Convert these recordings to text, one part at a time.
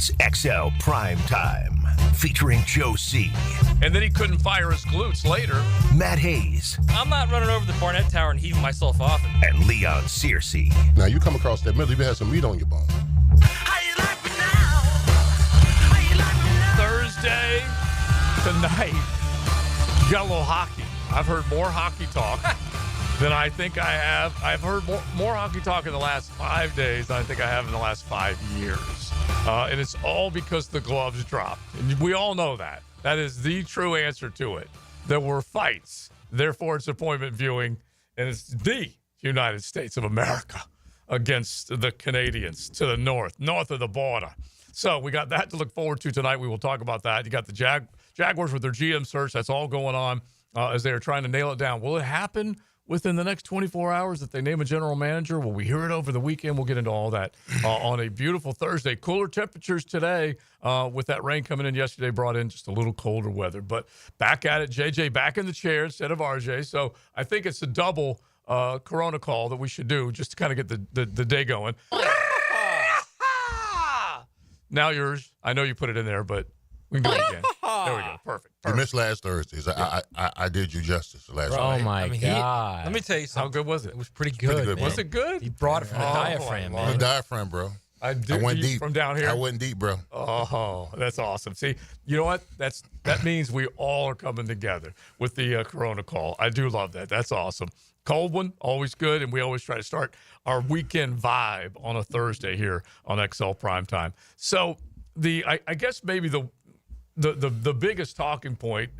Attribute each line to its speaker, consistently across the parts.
Speaker 1: It's XL Primetime, featuring Joe C.
Speaker 2: And then he couldn't fire his glutes later.
Speaker 1: Matt Hayes.
Speaker 3: I'm not running over the Barnett Tower and heaving myself off it.
Speaker 1: And Leon Searcy.
Speaker 4: Now, you come across that middle, you better have some meat on your bone.
Speaker 2: Thursday, tonight, you got a little hockey. I've heard more hockey talk than I think I have. I've heard more hockey talk in the last 5 days than I think I have in the last 5 years. And it's all because the gloves dropped. And we all know that. That is the true answer to it. There were fights. Therefore, it's appointment viewing. And it's the United States of America against the Canadians to the north of the border. So we got that to look forward to tonight. We will talk about that. You got the Jaguars with their GM search. That's all going on as they are trying to nail it down. Will it happen within the next 24 hours that they name a general manager? Will we hear it over the weekend? We'll get into all that on a beautiful Thursday. Cooler temperatures today with that rain coming in yesterday brought in just a little colder weather. But back at it, JJ back in the chair instead of RJ. So I think it's a double Corona call that we should do just to kind of get the day going. Now yours. I know you put it in there, but we can do it again. There we go. Perfect.
Speaker 4: You missed last Thursday. So I did you justice last week.
Speaker 3: Oh, my God. Let me tell you something.
Speaker 2: How good was it?
Speaker 3: It was pretty good, man.
Speaker 2: Was it good?
Speaker 3: He brought it from the diaphragm, man.
Speaker 4: The diaphragm, bro.
Speaker 2: I
Speaker 4: went deep.
Speaker 2: From down here?
Speaker 4: I went deep, bro.
Speaker 2: Oh, that's awesome. See, you know what? That means we all are coming together with the Corona call. I do love that. That's awesome. Cold one, always good, and we always try to start our weekend vibe on a Thursday here on XL Primetime. So I guess maybe the biggest talking point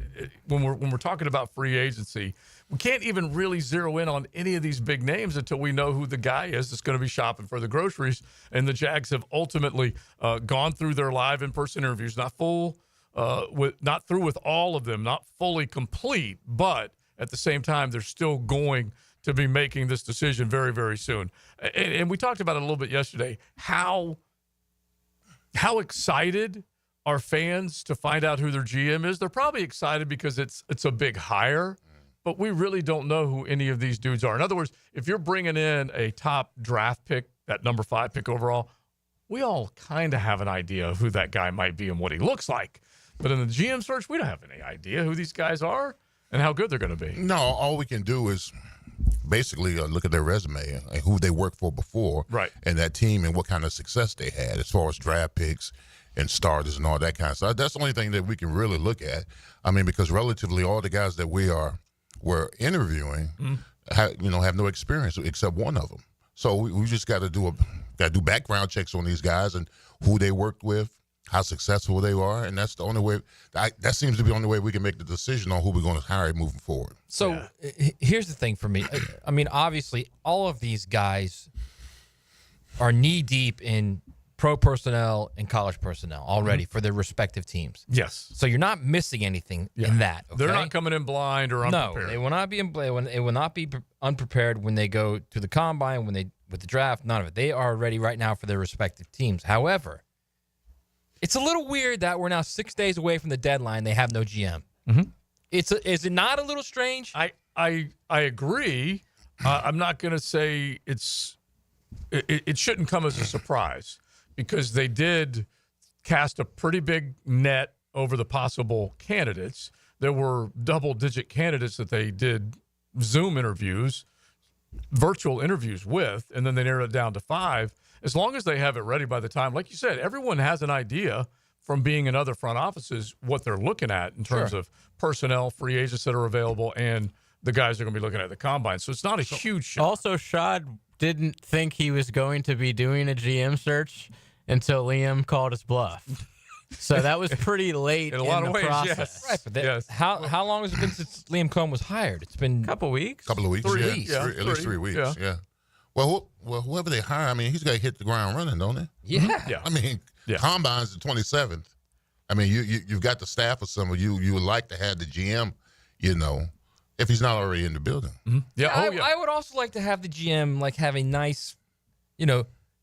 Speaker 2: when we're talking about free agency, we can't even really zero in on any of these big names until we know who the guy is that's going to be shopping for the groceries. And the Jags have ultimately gone through their live in-person interviews, not through with all of them, not fully complete, but at the same time, they're still going to be making this decision very, very soon. And we talked about it a little bit yesterday. How excited are fans to find out who their GM is? They're probably excited because it's a big hire, but we really don't know who any of these dudes are. In other words, if you're bringing in a top draft pick, that number 5 pick overall, we all kind of have an idea of who that guy might be and what he looks like. But in the GM search, we don't have any idea who these guys are and how good they're going to be.
Speaker 4: No, all we can do is basically look at their resume and who they worked for before,
Speaker 2: right,
Speaker 4: and that team and what kind of success they had as far as draft picks and starters and all that kind of stuff. That's the only thing that we can really look at. I mean, because relatively all the guys that we're interviewing have no experience except one of them. So we just got to do background checks on these guys and who they worked with, how successful they are, and that's the only way. That seems to be the only way we can make the decision on who we're going to hire moving forward.
Speaker 3: So here's the thing for me. I mean, obviously, all of these guys are knee deep in pro personnel and college personnel already for their respective teams.
Speaker 2: Yes.
Speaker 3: So you're not missing anything in that. Okay?
Speaker 2: They're not coming in blind or unprepared.
Speaker 3: No, they will not be it will not be unprepared when they go to the combine, with the draft. None of it. They are ready right now for their respective teams. However, it's a little weird that we're now 6 days away from the deadline. They have no GM. Mm-hmm. Is it not a little strange?
Speaker 2: I agree. I'm not going to say it shouldn't come as a surprise because they did cast a pretty big net over the possible candidates. There were double-digit candidates that they did Zoom interviews, virtual interviews with, and then they narrowed it down to 5. As long as they have it ready by the time, like you said, everyone has an idea from being in other front offices what they're looking at in terms of personnel, free agents that are available, and the guys they're going to be looking at the combine. So it's not a huge shock.
Speaker 5: Also, Shad didn't think he was going to be doing a GM search until Liam called his bluff. So that was pretty late in the process.
Speaker 2: Yes.
Speaker 3: Right, but how long has it been since Liam Cohen was hired? It's been
Speaker 5: a couple weeks.
Speaker 4: Couple of weeks,
Speaker 2: 3
Speaker 4: yeah.
Speaker 2: weeks.
Speaker 4: At least 3 weeks, yeah. Well, whoever they hire, I mean, he's got to hit the ground running, don't he?
Speaker 3: Yeah.
Speaker 4: I mean, Combine's the 27th. I mean, you've got the staff of some of you. You would like to have the GM, if he's not already in the building.
Speaker 2: Mm-hmm. Yeah.
Speaker 3: I would also like to have the GM have a nice,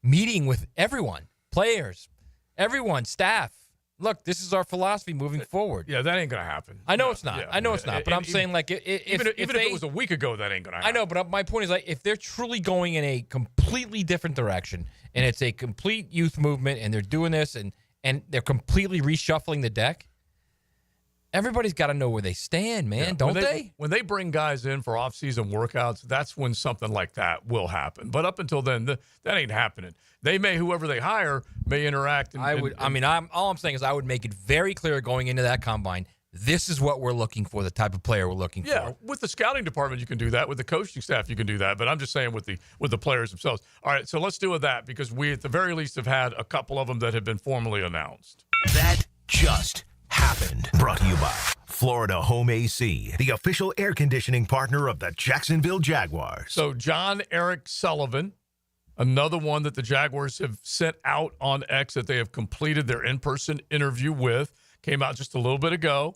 Speaker 3: meeting with everyone, players, everyone, staff. Look, this is our philosophy moving forward.
Speaker 2: Yeah, that ain't going to happen.
Speaker 3: I know it's not. Yeah, I know it's not. But I'm saying,
Speaker 2: if it was a week ago, that ain't going to happen.
Speaker 3: I know, but my point is, if they're truly going in a completely different direction, and it's a complete youth movement, and they're doing this, and and they're completely reshuffling the deck, everybody's got to know where they stand, man, don't they?
Speaker 2: When they bring guys in for off-season workouts, that's when something like that will happen. But up until then, that ain't happening. Whoever they hire may interact.
Speaker 3: All I'm saying is I would make it very clear going into that combine, this is what we're looking for, the type of player we're looking for.
Speaker 2: Yeah, with the scouting department, you can do that. With the coaching staff, you can do that. But I'm just saying with the players themselves. All right, so let's do with that because we, at the very least, have had a couple of them that have been formally announced.
Speaker 1: That just happened. Brought to you by Florida Home AC, the official air conditioning partner of the Jacksonville Jaguars.
Speaker 2: So John Eric Sullivan, another one that the Jaguars have sent out on X that they have completed their in-person interview with, came out just a little bit ago.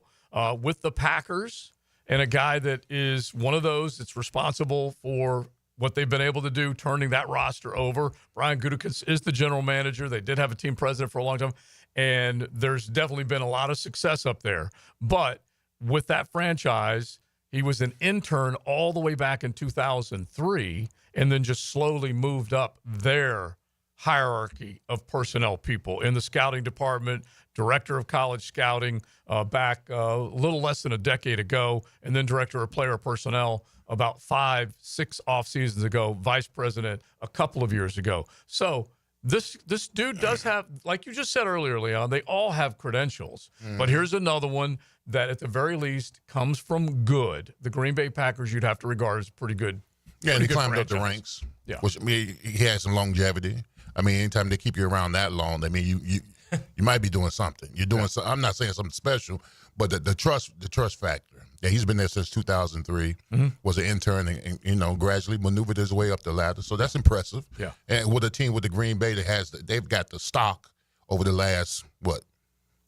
Speaker 2: With the Packers, and a guy that is one of those that's responsible for what they've been able to do, turning that roster over. Brian Gutekunst is the general manager. They did have a team president for a long time, and there's definitely been a lot of success up there. But with that franchise, he was an intern all the way back in 2003 and then just slowly moved up their hierarchy of personnel people in the scouting department, director of college scouting back a little less than a decade ago, and then director of player personnel about 5-6 off seasons ago, vice president a couple of years ago. So this dude does have, like you just said earlier, Leon, they all have credentials. But here's another one that at the very least comes from good. The Green Bay Packers you'd have to regard as pretty good.
Speaker 4: Yeah, and he climbed
Speaker 2: franchise.
Speaker 4: up the ranks.
Speaker 2: Yeah.
Speaker 4: Which, I mean, he had some longevity. I mean, anytime they keep you around that long, I mean, you might be doing something. You're doing something. I'm not saying something special, but the trust factor. Yeah, he's been there since 2003. Was an intern, and gradually maneuvered his way up the ladder. So that's impressive. Yeah. And with a team with the Green Bay they've got the stock over the last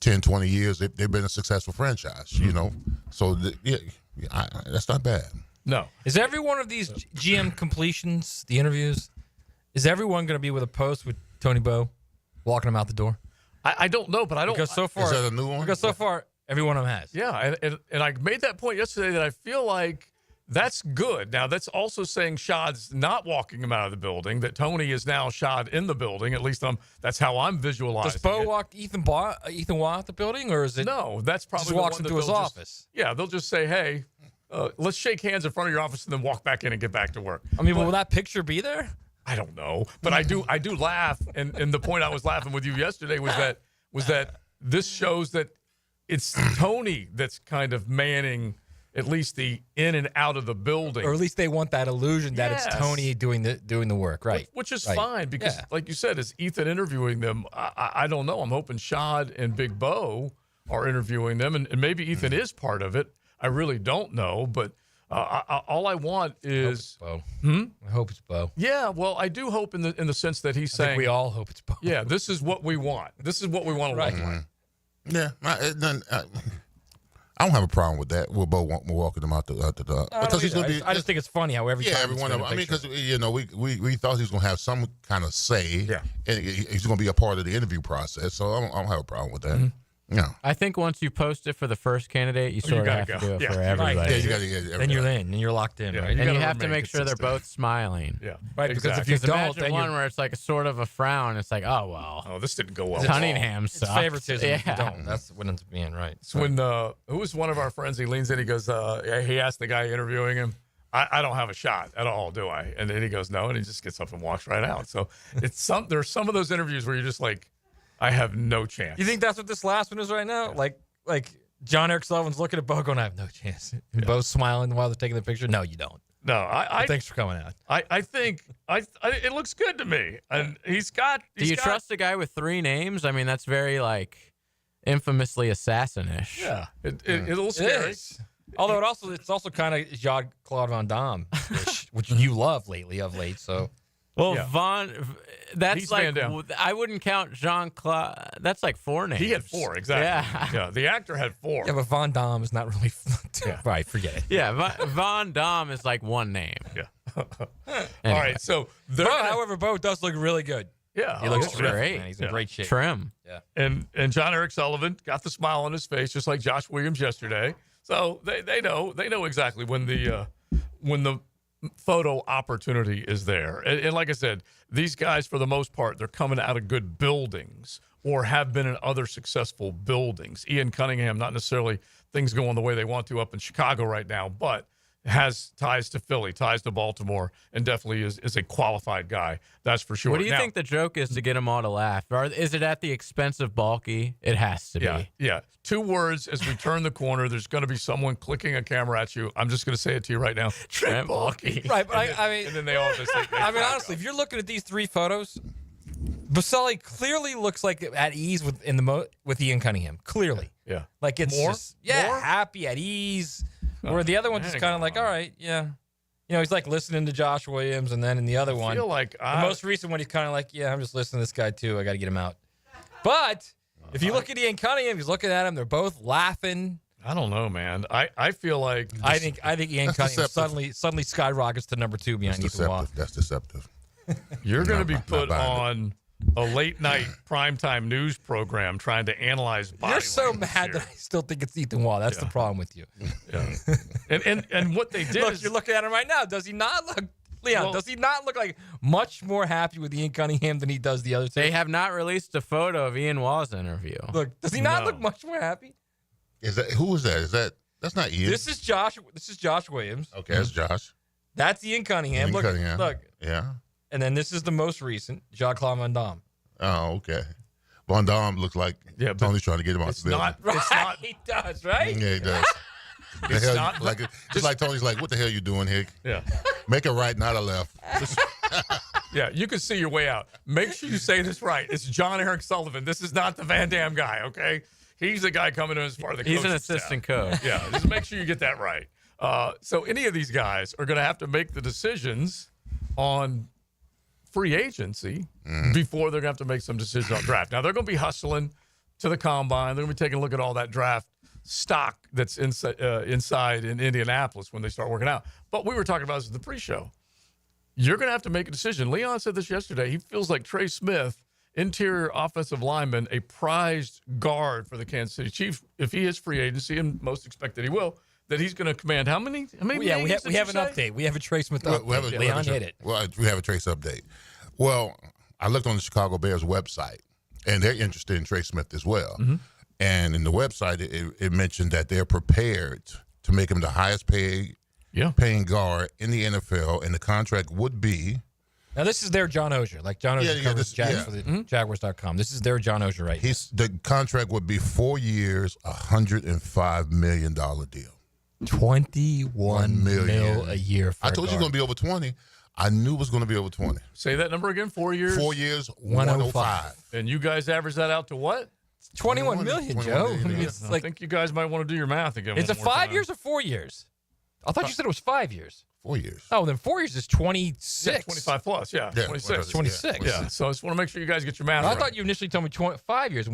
Speaker 4: 10, 20 years. They've been a successful franchise. So that's not bad.
Speaker 2: No.
Speaker 3: Is every one of these GM completions, the interviews, is everyone going to be with a post with Tony Bo walking him out the door?
Speaker 2: I don't know, but I don't.
Speaker 3: Because so far,
Speaker 4: is that a new one?
Speaker 3: Because so far, every one of them has.
Speaker 2: Yeah, and I made that point yesterday that I feel like that's good. Now, that's also saying Shad's not walking him out of the building, that Tony is now Shad in the building. At least that's how I'm visualizing.
Speaker 3: Does Bo walk Ethan Waugh out the building, or is it?
Speaker 2: No, that's probably
Speaker 3: just walks into his office.
Speaker 2: Yeah, they'll just say, hey, let's shake hands in front of your office and then walk back in and get back to work.
Speaker 3: I mean, will that picture be there?
Speaker 2: I don't know, but I do laugh, and the point I was laughing with you yesterday was that this shows that it's Tony that's kind of manning at least the in and out of the building,
Speaker 3: or at least they want that illusion that it's Tony doing the work, right?
Speaker 2: Which is fine because, like you said, as Ethan interviewing them, I don't know. I'm hoping Shad and Big Bo are interviewing them, and maybe Ethan is part of it. I really don't know, but. All I want is
Speaker 3: I hope it's Bo.
Speaker 2: Yeah, well, I do hope in the sense that he's saying
Speaker 3: we all hope it's Bo.
Speaker 2: Yeah, this is what we want. This is what we want to look like.
Speaker 4: Yeah, I don't have a problem with that. We're both walking them out the because he's going to be.
Speaker 3: I just think it's funny how every time
Speaker 4: every one of them. I mean, because we thought he was going to have some kind of say.
Speaker 2: Yeah,
Speaker 4: and he's going to be a part of the interview process. So I don't have a problem with that. Mm-hmm. No.
Speaker 5: I think once you post it for the first candidate, you sort of have to do it for everybody.
Speaker 3: Right.
Speaker 4: Yeah, you got to get everybody.
Speaker 3: Then you're in, and you're locked in, right?
Speaker 5: And you have to make sure they're both smiling.
Speaker 2: Yeah,
Speaker 3: right. Because if you don't,
Speaker 5: imagine
Speaker 3: then
Speaker 5: one where it's like a sort of a frown. It's like, oh well.
Speaker 2: Oh, this didn't go well.
Speaker 5: Cunningham
Speaker 3: it's
Speaker 5: sucks.
Speaker 3: favoritism.
Speaker 5: Yeah.
Speaker 3: If you don't. That's what ends up being right.
Speaker 2: It's when who was one of our friends? He leans in. He goes, he asked the guy interviewing him, I don't have a shot at all, do I? And then he goes, no, and he just gets up and walks right out. So there's some of those interviews where you're just like, I have no chance.
Speaker 3: You think that's what this last one is right now? Yeah. Like John Eric Sullivan's looking at Bo going, I have no chance. And Bo's smiling while they're taking the picture. No, you don't.
Speaker 2: No,
Speaker 3: thanks for coming out.
Speaker 2: I think it looks good to me. And
Speaker 5: Do you trust a guy with 3 names? I mean, that's very infamously assassin-ish.
Speaker 2: Yeah, it's a little scary.
Speaker 3: Although it's also kind of Jean-Claude Van Damme, which you love of late. So.
Speaker 5: Well,
Speaker 2: yeah.
Speaker 5: That's I wouldn't count Jean-Claude. That's 4 names.
Speaker 2: He had 4, exactly. Yeah, the actor had 4.
Speaker 3: Yeah, but Van Damme is not really. Right, forget it.
Speaker 5: Yeah, Van Damme is 1 name.
Speaker 2: Yeah.
Speaker 5: Anyway.
Speaker 2: All right, so
Speaker 3: however, Bo does look really good.
Speaker 2: Yeah,
Speaker 3: he looks
Speaker 5: great.
Speaker 3: Man. He's in great shape.
Speaker 5: Trim.
Speaker 3: Yeah.
Speaker 2: And John Eric Sullivan got the smile on his face, just like Josh Williams yesterday. So they know exactly when the photo opportunity is there. And like I said, these guys, for the most part, they're coming out of good buildings or have been in other successful buildings. Ian Cunningham, not necessarily things going the way they want to up in Chicago right now, but has ties to Philly, ties to Baltimore, and definitely is a qualified guy. That's for sure.
Speaker 5: What do you think the joke is to get them all to laugh? Or is it at the expense of Balky? It has to be.
Speaker 2: Yeah. 2 words as we turn the corner. There's going to be someone clicking a camera at you. I'm just going to say it to you right now. Trent Balky.
Speaker 3: Right, but I mean,
Speaker 2: and then they all just think.
Speaker 3: I mean, honestly, if you're looking at these 3 photos, Baselli clearly looks like at ease with Ian Cunningham. Clearly.
Speaker 2: Yeah.
Speaker 3: Like it's
Speaker 2: More?
Speaker 3: just happy, at ease. Where the other one's just kind of like, all right, yeah. You know, he's like listening to Josh Williams, and then in the other one,
Speaker 2: feel like
Speaker 3: the most recent one, he's kind of like, yeah, I'm just listening to this guy too. I got to get him out. But if you look at Ian Cunningham, he's looking at him. They're both laughing.
Speaker 2: I don't know, man. I feel like
Speaker 3: I think Ian Cunningham suddenly skyrockets to number 2 behind Ethan Waugh.
Speaker 4: That's deceptive.
Speaker 2: You're going to be put on a late-night primetime news program trying to analyze body
Speaker 3: You're so
Speaker 2: language
Speaker 3: mad
Speaker 2: here.
Speaker 3: that I still think it's Ethan Waugh. That's the problem with you.
Speaker 2: Yeah. And what they did
Speaker 3: Look,
Speaker 2: is
Speaker 3: you're looking at him right now. Does he not look, Leon, does he not look like much more happy with Ian Cunningham than he does the other 2?
Speaker 5: They have not released a photo of Ian Waugh's interview.
Speaker 3: Look, does he not look much more happy?
Speaker 4: Who is that? That's not Ian.
Speaker 3: This is Josh Williams.
Speaker 4: Okay, that's Josh.
Speaker 3: That's Ian Cunningham.
Speaker 4: Ian Cunningham.
Speaker 3: Look.
Speaker 4: Yeah.
Speaker 3: And then this is the most recent, Jacques-Claude Van Damme.
Speaker 4: Oh, okay. Von Damme looks like Tony's trying to get him out the building.
Speaker 2: It's not.
Speaker 3: He does, right?
Speaker 4: Yeah, he does.
Speaker 2: It's not
Speaker 4: just like Tony's like, what the hell you doing, Hick?
Speaker 2: Yeah.
Speaker 4: Make a right, not a left.
Speaker 2: Yeah, you can see your way out. Make sure you say this right. It's John Eric Sullivan. This is not the Van Damme guy, okay? He's the guy coming in as part of the
Speaker 5: He's an
Speaker 2: coaching
Speaker 5: assistant
Speaker 2: staff.
Speaker 5: coach.
Speaker 2: Yeah, just make sure you get that right. So any of these guys are going to have to make the decisions on free agency before they're going to have to make some decisions on draft. Now, they're going to be hustling to the combine. They're going to be taking a look at all that draft stock that's inside in Indianapolis when they start working out. But we were talking about this in the pre-show. You're going to have to make a decision. Leon said this yesterday. He feels like Trey Smith, interior offensive lineman, a prized guard for the Kansas City Chiefs, if he is free agency, and most expect that he will, that he's going to command how many?
Speaker 3: Yeah, we have an update. We have a Trey Smith update. Leon hit it.
Speaker 4: Well, we have a Trace update. Well, I looked on the Chicago Bears website, and they're interested in Trey Smith as well. Mm-hmm. And in the website, it mentioned that they're prepared to make him the highest paying guard in the NFL, and the contract would be.
Speaker 3: Now, this is their John Oehser. Like John Oehser covers Jags for the Jaguars.com. This is their John Oehser right here.
Speaker 4: The contract would be 4 years, $105 million deal.
Speaker 3: $21 million a year for
Speaker 4: I told you it was going to be over 20. I knew it was going to be over 20.
Speaker 2: Say that number again, 4 years?
Speaker 4: 4 years, 105.
Speaker 2: And you guys average that out to what?
Speaker 3: $21 million, Joe.
Speaker 4: million,
Speaker 3: I mean,
Speaker 4: yeah.
Speaker 3: it's
Speaker 2: I
Speaker 3: like,
Speaker 2: think you guys might want to do your math again.
Speaker 3: it's
Speaker 2: one
Speaker 3: a
Speaker 2: more
Speaker 3: 5
Speaker 2: time.
Speaker 3: years or 4 years? I thought you said it was 5 years.
Speaker 4: 4 years.
Speaker 3: Oh, then 4 years is 26.
Speaker 2: Yeah, 25 plus, yeah. 26.
Speaker 3: 26.
Speaker 2: Yeah, so I just want to make sure you guys get your math
Speaker 3: I
Speaker 2: right.
Speaker 3: thought you initially told me 5 years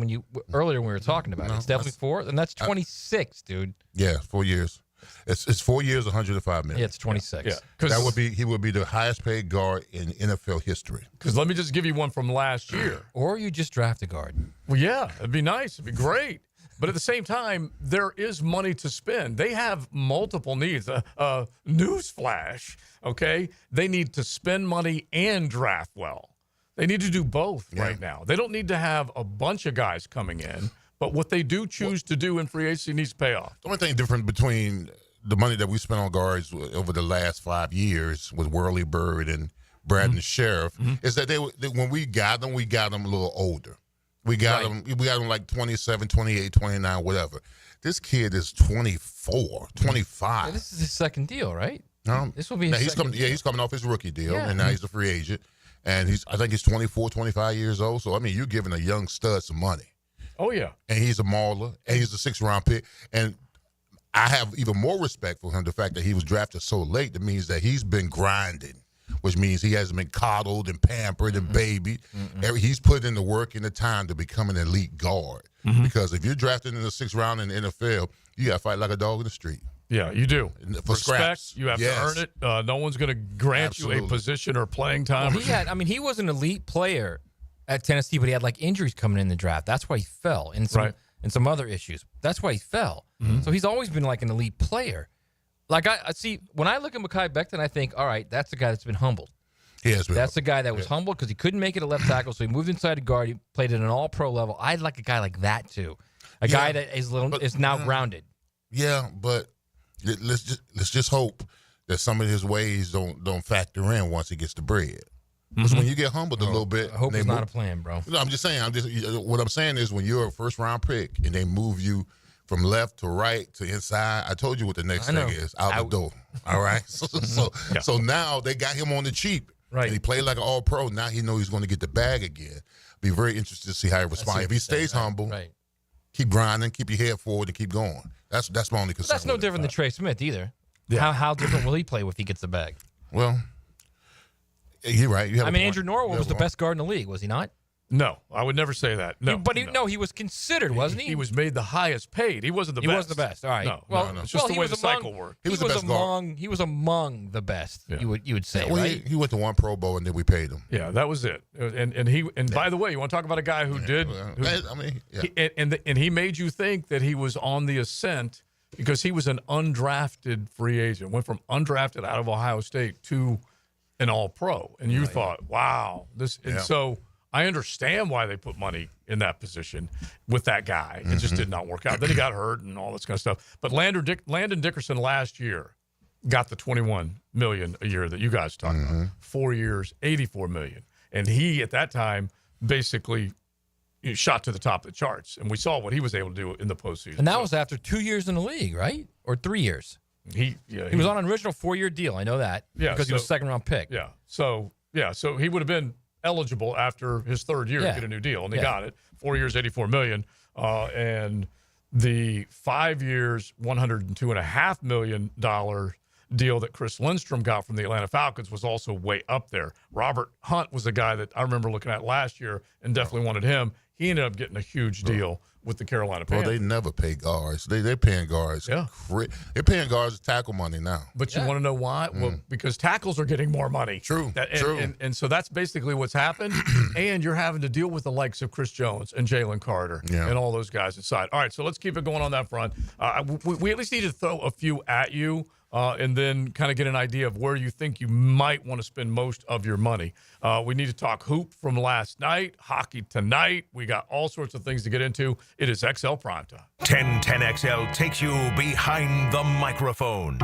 Speaker 3: earlier when we were talking about it. It's definitely 4, and that's 26, dude.
Speaker 4: Yeah, 4 years. It's 4 years, $105 million.
Speaker 3: Yeah, it's 26.
Speaker 2: Yeah,
Speaker 4: He would be the highest paid guard in NFL history.
Speaker 2: because let me just give you one from last year.
Speaker 3: Or you just draft a guard.
Speaker 2: Well, yeah, it'd be nice. It'd be great. But at the same time, there is money to spend. They have multiple needs. Newsflash, okay? They need to spend money and draft well. They need to do both right now. They don't need to have a bunch of guys coming in, but what they do choose to do in free agency needs to pay off.
Speaker 4: The only thing different between the money that we spent on guards over the last 5 years with Whirly Bird and Brad and the Sheriff is that when we got them a little older. We got them like 27, 28, 29, whatever. This kid is 24, 25.
Speaker 3: Yeah, this is his second deal, right? This will be
Speaker 4: now
Speaker 3: his second deal.
Speaker 4: he's coming off his rookie deal,
Speaker 3: Yeah.
Speaker 4: and now he's a free agent. And I think he's 24, 25 years old. So, I mean, you're giving a young stud some money.
Speaker 2: Oh, yeah.
Speaker 4: And he's a mauler, and he's a 6th-round pick. And I have even more respect for him, the fact that he was drafted so late. That means that he's been grinding, which means he hasn't been coddled and pampered and babied. He's put in the work and the time to become an elite guard. Because if you're drafted in the 6th round in the NFL, you got to fight like a dog in the street.
Speaker 2: Yeah, you do.
Speaker 4: For
Speaker 2: Respect,
Speaker 4: scraps.
Speaker 2: you have to earn it. No one's going to grant you a position or playing time.
Speaker 3: He was an elite player at Tennessee, but he had like injuries coming in the draft. That's why he fell, and some other issues. That's why he fell. So he's always been like an elite player. Like I see when I look at Mekhi Becton, I think, all right, that's the guy that's been humbled.
Speaker 4: That's
Speaker 3: the guy that was humbled because he couldn't make it at left tackle, so he moved inside a guard. He played at an all-pro level. I'd like a guy like that too, a guy that is now grounded.
Speaker 4: Yeah, but let's just hope that some of his ways don't factor in once he gets the bread. Because when you get humbled a little bit,
Speaker 3: I hope it's not a plan, bro.
Speaker 4: No, I'm just saying. What I'm saying is when you're a first-round pick and they move you from left to right to inside, I told you what the next thing is, out the door. All right? So now they got him on the cheap.
Speaker 2: Right.
Speaker 4: And he played like an all-pro. Now he knows he's going to get the bag again. Be very interested to see how he responds. If he stays humble, keep grinding, keep your head forward, and keep going. That's my only concern.
Speaker 3: That's no different than Trey Smith either.
Speaker 2: Yeah.
Speaker 3: How different will he play if he gets the bag?
Speaker 4: Well, you're right.
Speaker 3: Andrew Norwell was the best guard in the league, was he not?
Speaker 2: No, I would never say that. No,
Speaker 3: he was considered, wasn't he?
Speaker 2: He was made the highest paid. He wasn't the best.
Speaker 3: He wasn't the best. All right.
Speaker 2: No. It's just the way the cycle worked.
Speaker 4: He was the best guard.
Speaker 3: He was among the best.
Speaker 2: Yeah.
Speaker 3: You would say,
Speaker 4: well,
Speaker 3: right?
Speaker 4: He went to one Pro Bowl and then we paid him.
Speaker 2: Yeah, that was it. And by the way, you want to talk about a guy who did? He made you think that he was on the ascent because he was an undrafted free agent. Went from undrafted out of Ohio State to an All-Pro, and you thought, wow, this. And so I understand why they put money in that position with that guy. It just did not work out. Then he got hurt and all this kind of stuff. But Landon Dickerson last year got the $21 million a year that you guys talked about. 4 years, $84 million, and he at that time basically shot to the top of the charts. And we saw what he was able to do in the postseason.
Speaker 3: And that was after 2 years in the league, right? Or 3 years.
Speaker 2: He
Speaker 3: was on an original 4-year deal. I know that.
Speaker 2: Yeah,
Speaker 3: because he was a second-round pick.
Speaker 2: Yeah. So he would have been eligible after his third year to get a new deal, and he got it. 4 years, $84 million, and the 5 years, $102.5 million deal that Chris Lindstrom got from the Atlanta Falcons was also way up there. Robert Hunt was a guy that I remember looking at last year and definitely wanted him. He ended up getting a huge deal with the Carolina Panthers.
Speaker 4: Well, they never pay guards. They're paying guards.
Speaker 2: Yeah.
Speaker 4: They're paying guards tackle money now.
Speaker 2: But you want to know why? Well, because tackles are getting more money.
Speaker 4: True.
Speaker 2: And so that's basically what's happened. And you're having to deal with the likes of Chris Jones and Jalen Carter and all those guys inside. All right, so let's keep it going on that front. We at least need to throw a few at you. And then kind of get an idea of where you think you might want to spend most of your money. We need to talk hoop from last night, hockey tonight. We got all sorts of things to get into. It is XL Primetime.
Speaker 1: 1010XL takes you behind the microphone.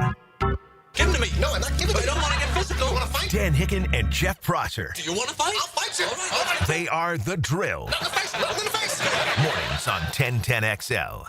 Speaker 6: Give him to me. No, I'm not giving it. I don't want to get physical. You want to fight?
Speaker 1: Dan Hicken and Jeff Prosser.
Speaker 6: Do you want to fight? I'll fight you. All right.
Speaker 1: They are The Drill.
Speaker 6: Not in the face. Not in the face.
Speaker 1: Mornings on 1010XL.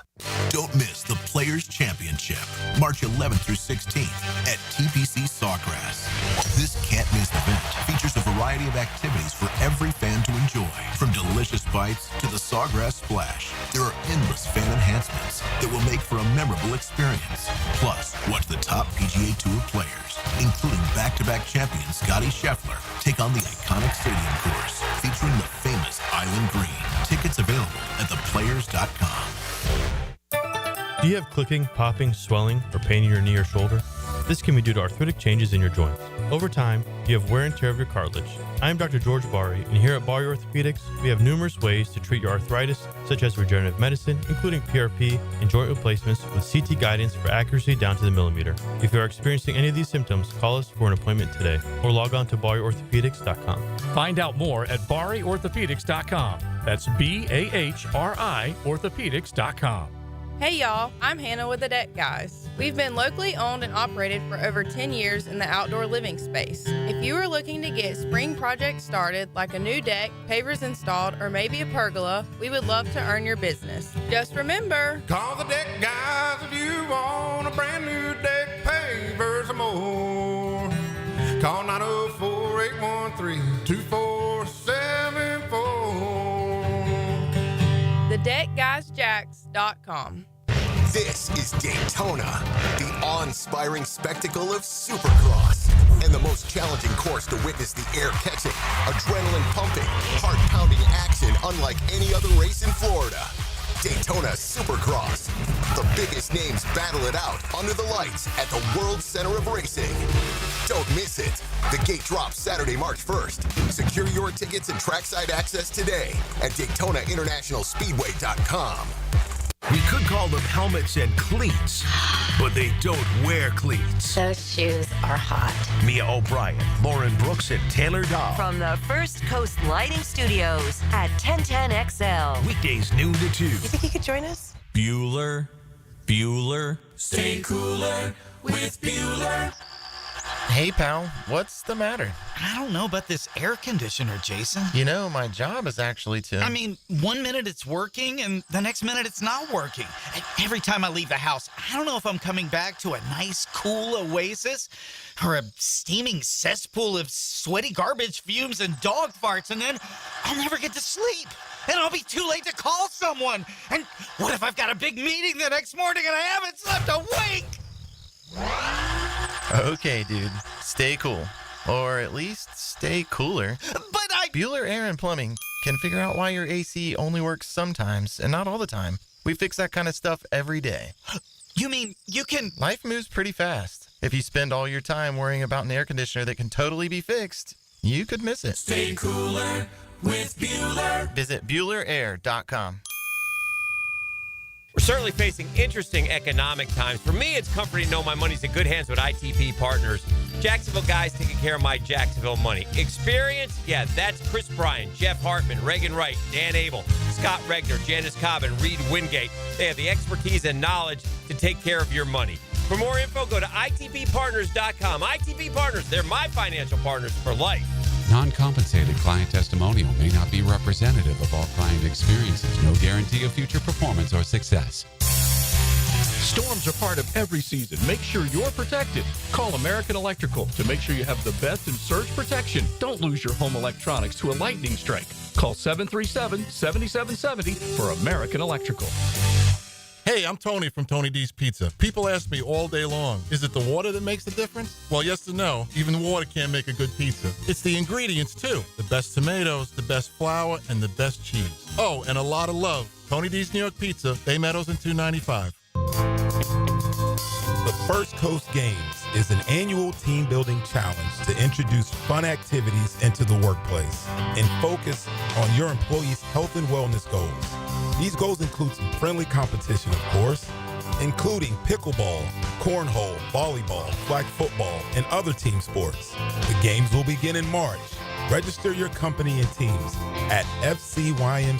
Speaker 7: Don't miss the Players' Championship, March 11th through 16th at TPC Sawgrass. This can't-miss event features a variety of activities for every fan to enjoy, from delicious bites to the Sawgrass Splash. There are endless fan enhancements that will make for a memorable experience. Plus, watch the top PGA Tour players, including back-to-back champion Scottie Scheffler, take on the iconic stadium course featuring the famous Island Green. Tickets available at theplayers.com.
Speaker 8: Do you have clicking, popping, swelling, or pain in your knee or shoulder? This can be due to arthritic changes in your joints. Over time, you have wear and tear of your cartilage. I am Dr. George Bari, and here at Bari Orthopedics, we have numerous ways to treat your arthritis, such as regenerative medicine, including PRP and joint replacements with CT guidance for accuracy down to the millimeter. If you are experiencing any of these symptoms, call us for an appointment today, or log on to BariOrthopedics.com.
Speaker 9: Find out more at BariOrthopedics.com. That's BAHRI Orthopedics.com.
Speaker 10: Hey y'all, I'm Hannah with the Deck Guys. We've been locally owned and operated for over 10 years in the outdoor living space. If you are looking to get spring projects started, like a new deck, pavers installed, or maybe a pergola, we would love to earn your business. Just remember,
Speaker 11: call the Deck Guys if you want a brand new deck, pavers, or more. Call 904-813-2474.
Speaker 10: TheDeckGuysJacks.com.
Speaker 12: This is Daytona, the awe-inspiring spectacle of Supercross, and the most challenging course to witness the air-catching, adrenaline-pumping, heart-pounding action unlike any other race in Florida. Daytona Supercross. The biggest names battle it out under the lights at the World Center of Racing. Don't miss it. The gate drops Saturday, March 1st. Secure your tickets and trackside access today at DaytonaInternationalSpeedway.com.
Speaker 1: We could call them helmets and cleats, but they don't wear cleats.
Speaker 13: Those shoes are hot.
Speaker 1: Mia O'Brien, Lauren Brooks, and Taylor Dahl.
Speaker 14: From the First Coast Lighting Studios at 1010XL.
Speaker 1: Weekdays noon to 2.
Speaker 15: You think you could join us?
Speaker 16: Bueller. Stay cooler with Bueller.
Speaker 17: Hey, pal, what's the matter?
Speaker 18: I don't know about this air conditioner, Jason.
Speaker 17: You know, my job is actually to...
Speaker 18: I mean, 1 minute it's working, and the next minute it's not working. And every time I leave the house, I don't know if I'm coming back to a nice, cool oasis or a steaming cesspool of sweaty garbage fumes and dog farts, and then I'll never get to sleep. And I'll be too late to call someone. And what if I've got a big meeting the next morning and I haven't slept a wink?
Speaker 17: Okay, dude. Stay cool. Or at least stay cooler.
Speaker 18: But
Speaker 17: Bueller Air and Plumbing can figure out why your AC only works sometimes and not all the time. We fix that kind of stuff every day.
Speaker 18: You mean you can...
Speaker 17: Life moves pretty fast. If you spend all your time worrying about an air conditioner that can totally be fixed, you could miss it.
Speaker 16: Stay cooler with Bueller.
Speaker 17: Visit BuellerAir.com.
Speaker 19: We're certainly facing interesting economic times. For me, it's comforting to know my money's in good hands with ITP Partners. Jacksonville guys taking care of my Jacksonville money. Experience? Yeah, that's Chris Bryan, Jeff Hartman, Reagan Wright, Dan Abel, Scott Regner, Janice Cobb, and Reed Wingate. They have the expertise and knowledge to take care of your money. For more info, go to ITPPartners.com. ITP Partners, they're my financial partners for life.
Speaker 20: Non-compensated client testimonial may not be representative of all client experiences. No guarantee of future performance or success.
Speaker 9: Storms are part of every season. Make sure you're protected. Call American Electrical to make sure you have the best in surge protection. Don't lose your home electronics to a lightning strike. Call 737-7770 for American Electrical.
Speaker 21: Hey, I'm Tony from Tony D's Pizza. People ask me all day long, is it the water that makes the difference? Well, yes and no. Even water can't make a good pizza. It's the ingredients, too. The best tomatoes, the best flour, and the best cheese. Oh, and a lot of love. Tony D's New York Pizza, Bay Meadows and 295.
Speaker 22: The First Coast Games is an annual team-building challenge to introduce fun activities into the workplace and focus on your employees' health and wellness goals. These goals include some friendly competition, of course, including pickleball, cornhole, volleyball, flag football, and other team sports. The games will begin in March. Register your company and teams at fcymca.org.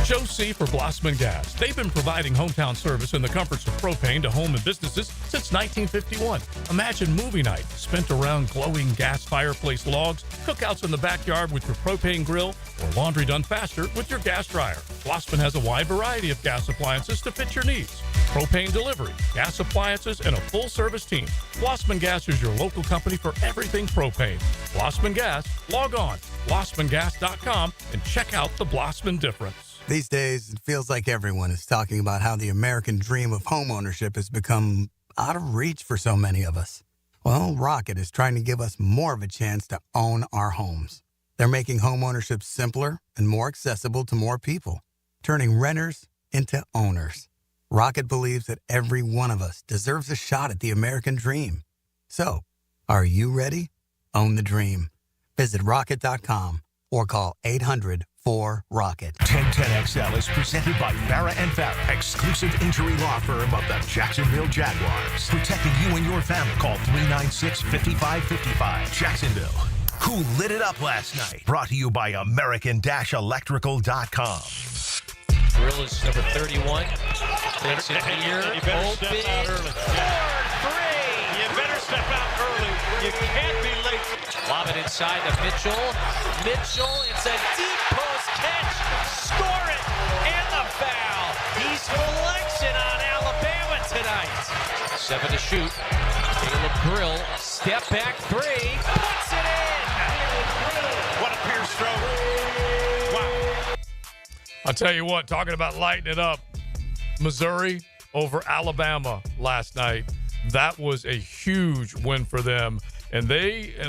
Speaker 9: Joe C. for Blossman Gas. They've been providing hometown service and the comforts of propane to home and businesses since 1951. Imagine movie night spent around glowing gas fireplace logs, cookouts in the backyard with your propane grill, or laundry done faster with your gas dryer. Blossman has a wide variety of gas appliances to fit your needs. Propane delivery, gas appliances, and a full-service team. Blossman Gas is your local company for everything propane. Blossman Gas, log on, blossmangas.com, and check out the Blossman difference.
Speaker 23: These days, it feels like everyone is talking about how the American dream of homeownership has become out of reach for so many of us. Well, Rocket is trying to give us more of a chance to own our homes. They're making homeownership simpler and more accessible to more people, turning renters into owners. Rocket believes that every one of us deserves a shot at the American dream. So, are you ready? Own the dream. Visit Rocket.com or call 800-4ROCKET.
Speaker 1: 1010XL is presented by Farah and Farah, exclusive injury law firm of the Jacksonville Jaguars. Protecting you and your family. Call 396-5555. Jacksonville. Who lit it up last night? Brought to you by American-Electrical.com.
Speaker 24: Drill is number 31. Takes it here. Open. Ford, 3.
Speaker 19: You better step out early. You can't be late.
Speaker 24: Lob it inside to Mitchell. Mitchell, it's a deep post catch. Score it. And the foul. He's flexing on Alabama tonight. 7 to shoot. Caleb Grill, step back 3. Puts it in.
Speaker 19: What a Pierce stroke. Wow.
Speaker 2: I'll tell you what, talking about lighting it up, Missouri over Alabama last night. That was a huge win for them. And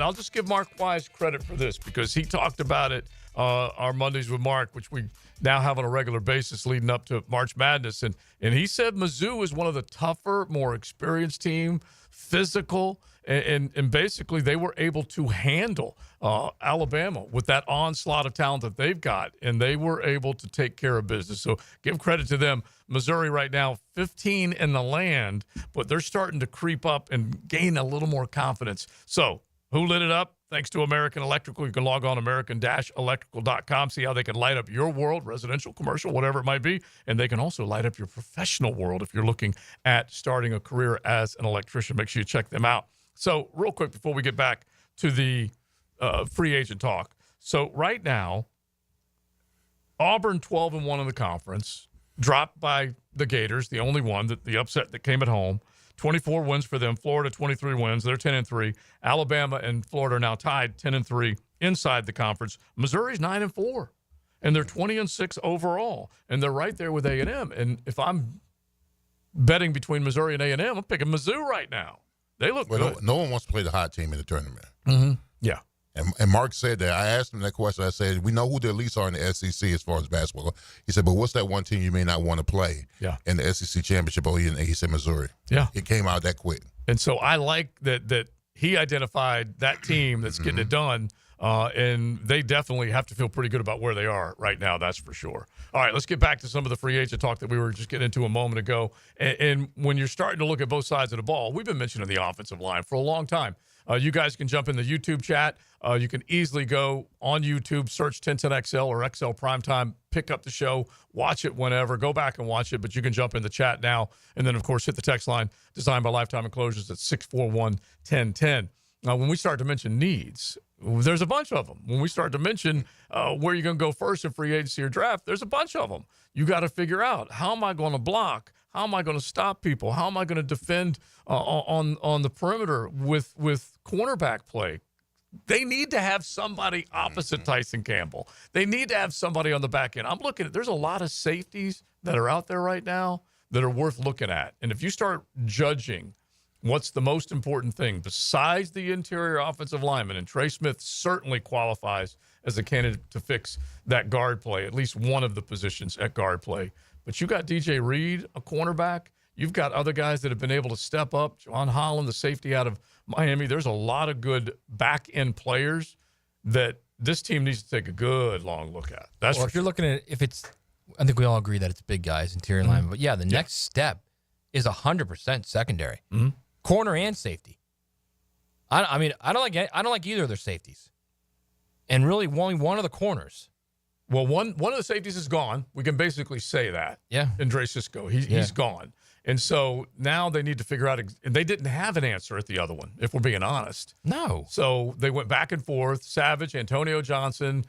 Speaker 2: I'll just give Mark Wise credit for this because he talked about it, our Mondays with Mark, which we now have on a regular basis leading up to March Madness. And he said Mizzou is one of the tougher, more experienced team, physical. And basically they were able to handle Alabama with that onslaught of talent that they've got, and they were able to take care of business. So give credit to them. Missouri right now, 15 in the land, but they're starting to creep up and gain a little more confidence. So who lit it up? Thanks to American Electrical. You can log on american-electrical.com, see how they can light up your world, residential, commercial, whatever it might be. And they can also light up your professional world if you're looking at starting a career as an electrician. Make sure you check them out. So real quick before we get back to the free agent talk. So right now, Auburn 12-1 in the conference, dropped by the Gators, the only one, the upset that came at home. 24 wins for them. Florida, 23 wins. They're 10-3. Alabama and Florida are now tied 10-3 inside the conference. Missouri's 9-4, and they're 20-6 overall, and they're right there with A&M. And if I'm betting between Missouri and A&M, I'm picking Mizzou right now. They look good.
Speaker 4: No one wants to play the hot team in the tournament.
Speaker 2: Mm-hmm. Yeah.
Speaker 4: And Mark said that. I asked him that question. I said, we know who the elites are in the SEC as far as basketball. He said, but what's that one team you may not want to play in the SEC championship? Oh, he said Missouri.
Speaker 2: Yeah.
Speaker 4: It came out that quick.
Speaker 2: And so I like that he identified that team that's getting it done, and they definitely have to feel pretty good about where they are right now, that's for sure. All right, let's get back to some of the free agent talk that we were just getting into a moment ago. And when you're starting to look at both sides of the ball, we've been mentioning the offensive line for a long time. You guys can jump in the YouTube chat. You can easily go on YouTube, search 1010XL or XL Primetime, pick up the show, watch it whenever, go back and watch it, but you can jump in the chat now. And then, of course, hit the text line designed by Lifetime Enclosures at 641-1010. Now, when we start to mention needs, there's a bunch of them. When we start to mention where you're going to go first in free agency or draft, there's a bunch of them. You got to figure out, how am I going to block? How am I going to stop people? How am I going to defend on the perimeter with cornerback play? They need to have somebody opposite Tyson Campbell. They need to have somebody on the back end. I'm looking at, there's a lot of safeties that are out there right now that are worth looking at. And if you start judging what's the most important thing besides the interior offensive lineman, and Trey Smith certainly qualifies as a candidate to fix that guard play, at least one of the positions at guard play. But you got DJ Reed, a cornerback. You've got other guys that have been able to step up. John Holland, the safety out of Miami. There's a lot of good back-end players that this team needs to take a good long look at. That's
Speaker 3: if you're looking at I think we all agree that it's big guys, interior linemen. But, the next step is 100% secondary.
Speaker 2: Mm-hmm.
Speaker 3: Corner and safety. I mean, I don't like either of their safeties. And really, only one of the corners.
Speaker 2: Well, one of the safeties is gone. We can basically say that.
Speaker 3: Yeah.
Speaker 2: Andre Cisco, he's gone. And so now they need to figure out, and they didn't have an answer at the other one, if we're being honest.
Speaker 3: No.
Speaker 2: So they went back and forth. Savage, Antonio Johnson,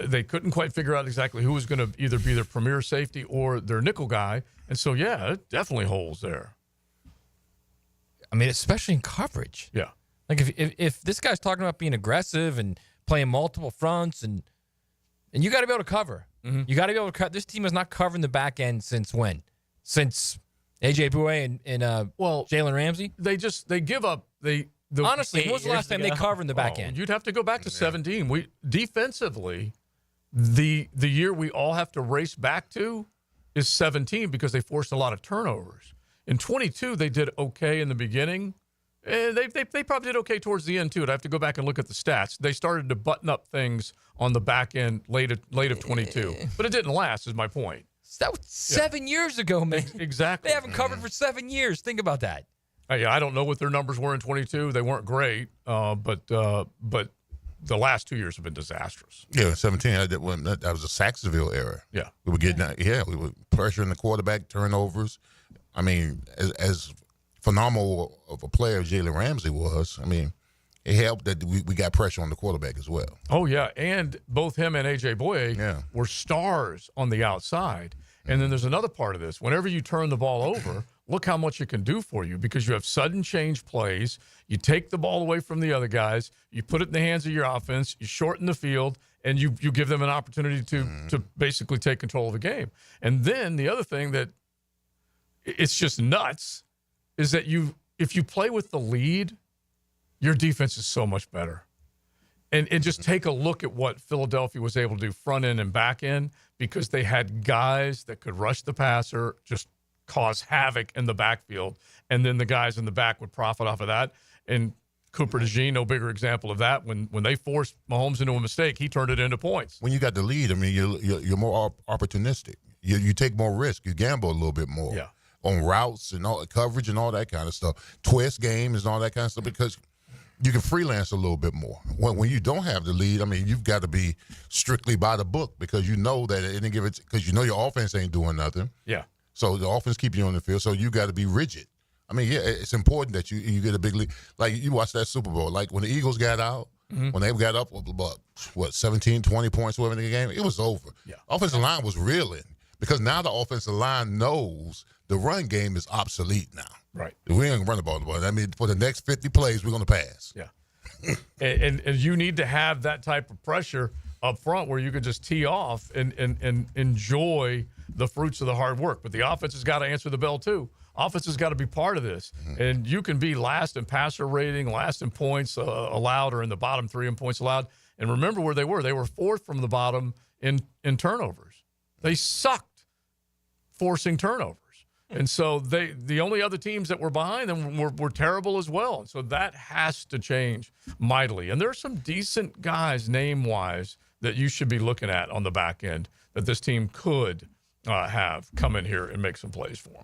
Speaker 2: they couldn't quite figure out exactly who was going to either be their premier safety or their nickel guy. And so, definitely holes there.
Speaker 3: I mean, especially in coverage.
Speaker 2: Yeah.
Speaker 3: Like if this guy's talking about being aggressive and playing multiple fronts, and you got to be able to cover.
Speaker 2: Mm-hmm.
Speaker 3: You got to be able to cut. This team is not covering the back end since when? Since A.J. Bouye and Jalen Ramsey?
Speaker 2: They give up.
Speaker 3: Honestly, when was the last time they covered the back end?
Speaker 2: You'd have to go back to 17. We defensively, the year we all have to race back to is 17 because they forced a lot of turnovers. In 22, they did okay in the beginning. They probably did okay towards the end, too. I'd have to go back and look at the stats. They started to button up things on the back end late of 22. But it didn't last, is my point.
Speaker 3: That was 7 years ago, man.
Speaker 2: Exactly.
Speaker 3: They haven't covered for 7 years. Think about that.
Speaker 2: I don't know what their numbers were in 22. They weren't great, but the last 2 years have been disastrous.
Speaker 4: Yeah, 17. That was a Saxonville era.
Speaker 2: Yeah.
Speaker 4: We were getting we were pressuring the quarterback, turnovers. I mean, as phenomenal of a player Jalen Ramsey was, I mean, it helped that we got pressure on the quarterback as well.
Speaker 2: Oh, yeah, and both him and A.J. Bouye were stars on the outside. And then there's another part of this. Whenever you turn the ball over, look how much it can do for you because you have sudden change plays. You take the ball away from the other guys. You put it in the hands of your offense. You shorten the field, and you give them an opportunity to basically take control of the game. And then the other thing that it's just nuts is that if you play with the lead, your defense is so much better. And just take a look at what Philadelphia was able to do front end and back end because they had guys that could rush the passer, just cause havoc in the backfield, and then the guys in the back would profit off of that. And Cooper DeJean, no bigger example of that. When they forced Mahomes into a mistake, he turned it into points.
Speaker 4: When you got the lead, I mean, you're more opportunistic. You take more risk. You gamble a little bit more on routes and all coverage and all that kind of stuff. Twist games and all that kind of stuff because you can freelance a little bit more. When you don't have the lead, I mean, you've got to be strictly by the book because you know that at any given because you know your offense ain't doing nothing.
Speaker 2: Yeah.
Speaker 4: So the offense keep you on the field. So you got to be rigid. I mean, yeah, it's important that you get a big lead. Like, you watch that Super Bowl. Like, when the Eagles got out, when they got up, 17, 20 points, whatever in the game, it was over.
Speaker 2: Yeah.
Speaker 4: Offensive line was reeling because now the offensive line knows the run game is obsolete now.
Speaker 2: Right.
Speaker 4: We ain't going to run the ball. I mean, for the next 50 plays, we're going to pass.
Speaker 2: Yeah. and you need to have that type of pressure up front where you can just tee off and enjoy the fruits of the hard work. But the offense has got to answer the bell, too. Offense has got to be part of this. And you can be last in passer rating, last in points allowed, or in the bottom 3 in points allowed. And remember where they were. They were 4th from the bottom in turnovers. They sucked forcing turnovers. And so the only other teams that were behind them were terrible as well. And so that has to change mightily. And there are some decent guys name-wise that you should be looking at on the back end that this team could have come in here and make some plays for them.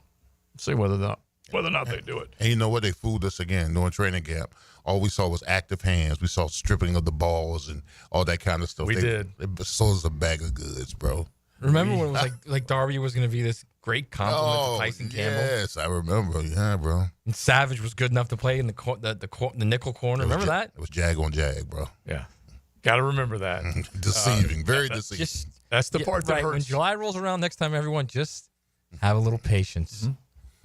Speaker 2: See whether or not they do it.
Speaker 4: And you know what? They fooled us again during training camp. All we saw was active hands. We saw stripping of the balls and all that kind of stuff.
Speaker 2: We did.
Speaker 4: They sold us a bag of goods, bro.
Speaker 3: Remember when it was like Darby was going to be this great compliment to Tyson Campbell?
Speaker 4: Yes, I remember. Yeah, bro.
Speaker 3: And Savage was good enough to play in the nickel corner. Remember that?
Speaker 4: It was jag on jag, bro.
Speaker 2: Yeah. Got to remember that.
Speaker 4: Deceiving. Very deceiving.
Speaker 2: That's the part that
Speaker 3: right,
Speaker 2: hurts.
Speaker 3: When July rolls around next time, everyone just have a little patience.
Speaker 2: Mm-hmm.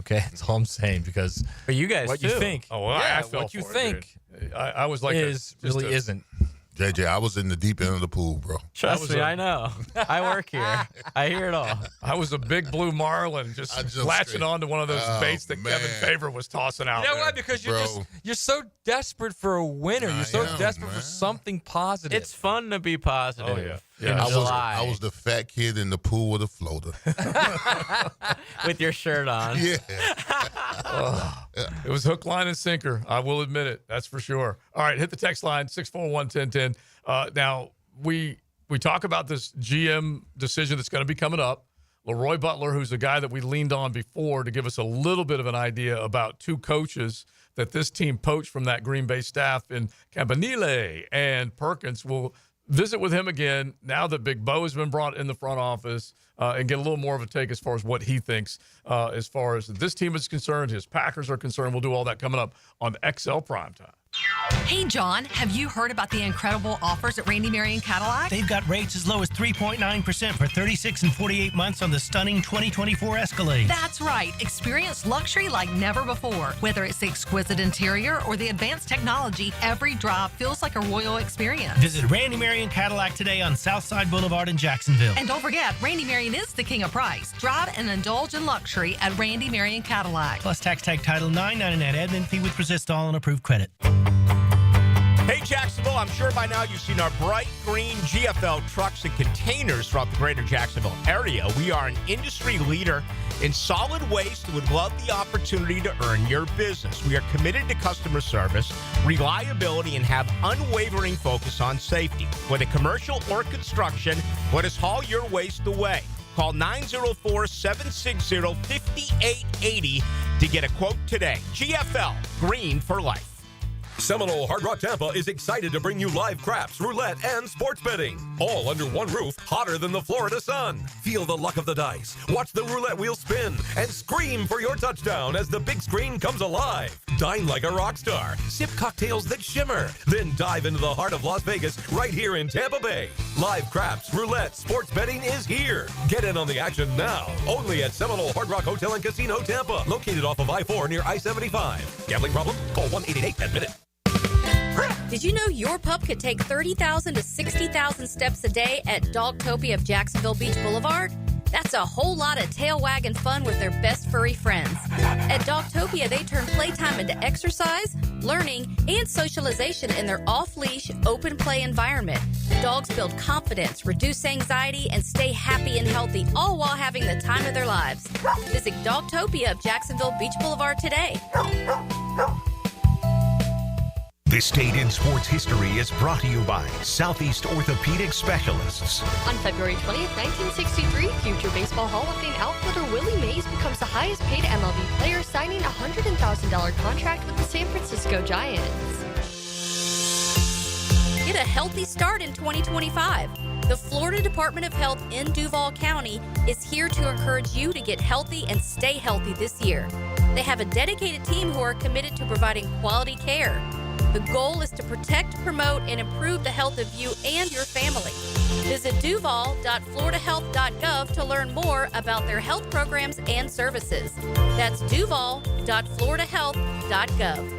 Speaker 3: Okay, that's all I'm saying because
Speaker 24: but you guys
Speaker 3: what
Speaker 24: too.
Speaker 3: you think,
Speaker 2: oh, well, I fell
Speaker 3: what you
Speaker 2: for
Speaker 3: think
Speaker 2: it, dude. I was like
Speaker 3: isn't.
Speaker 4: JJ, I was in the deep end of the pool, bro.
Speaker 24: Trust me, I know. I work here. I hear it all.
Speaker 2: I was a big blue marlin just latching on to one of those baits that Kevin Favre was tossing out.
Speaker 3: You know
Speaker 2: there.
Speaker 3: why? Because you're so desperate for a winner. You're so desperate for something positive.
Speaker 24: It's fun to be positive.
Speaker 2: Oh, yeah.
Speaker 4: I was the fat kid in the pool with a floater.
Speaker 24: With your shirt on.
Speaker 4: Yeah.
Speaker 2: It was hook, line, and sinker. I will admit it. That's for sure. All right, hit the text line, 641-1010. Now, we talk about this GM decision that's going to be coming up. Leroy Butler, who's a guy that we leaned on before to give us a little bit of an idea about 2 coaches that this team poached from that Green Bay staff in Campanile and Perkins. Will visit with him again now that Big Bo has been brought in the front office and get a little more of a take as far as what he thinks as far as this team is concerned, his Packers are concerned. We'll do all that coming up on XL Primetime.
Speaker 5: Hey, John, have you heard about the incredible offers at Randy Marion Cadillac?
Speaker 6: They've got rates as low as 3.9% for 36 and 48 months on the stunning 2024 Escalade.
Speaker 5: That's right. Experience luxury like never before. Whether it's the exquisite interior or the advanced technology, every drive feels like a royal experience.
Speaker 6: Visit Randy Marion Cadillac today on Southside Boulevard in Jacksonville.
Speaker 5: And don't forget, Randy Marion is the king of price. Drive and indulge in luxury at Randy Marion Cadillac.
Speaker 6: Plus tax tag title 999 admin fee with resist all and approved credit.
Speaker 13: Hey, Jacksonville, I'm sure by now you've seen our bright green GFL trucks and containers throughout the greater Jacksonville area. We are an industry leader in solid waste and would love the opportunity to earn your business. We are committed to customer service, reliability, and have unwavering focus on safety. Whether commercial or construction, let us haul your waste away. Call 904-760-5880 to get a quote today. GFL, green for life.
Speaker 15: Seminole Hard Rock Tampa is excited to bring you live craps, roulette, and sports betting. All under one roof, hotter than the Florida sun. Feel the luck of the dice, watch the roulette wheel spin, and scream for your touchdown as the big screen comes alive. Dine like a rock star, sip cocktails that shimmer, then dive into the heart of Las Vegas right here in Tampa Bay. Live craps, roulette, sports betting is here. Get in on the action now, only at Seminole Hard Rock Hotel and Casino Tampa, located off of I-4 near I-75. Gambling problem? Call 1-888-10-MINUTE.
Speaker 25: Did you know your pup could take 30,000 to 60,000 steps a day at Dogtopia of Jacksonville Beach Boulevard? That's a whole lot of tail wagging fun with their best furry friends. At Dogtopia, they turn playtime into exercise, learning, and socialization in their off-leash, open play environment. Dogs build confidence, reduce anxiety, and stay happy and healthy, all while having the time of their lives. Visit Dogtopia of Jacksonville Beach Boulevard today.
Speaker 1: This Date in Sports History is brought to you by Southeast Orthopedic Specialists.
Speaker 7: On February 20th, 1963, future Baseball Hall of Fame outfielder Willie Mays becomes the highest paid MLB player, signing a $100,000 contract with the San Francisco Giants.
Speaker 25: Get a healthy start in 2025. The Florida Department of Health in Duval County is here to encourage you to get healthy and stay healthy this year. They have a dedicated team who are committed to providing quality care. The goal is to protect, promote, and improve the health of you and your family. Visit duval.floridahealth.gov to learn more about their health programs and services. That's duval.floridahealth.gov.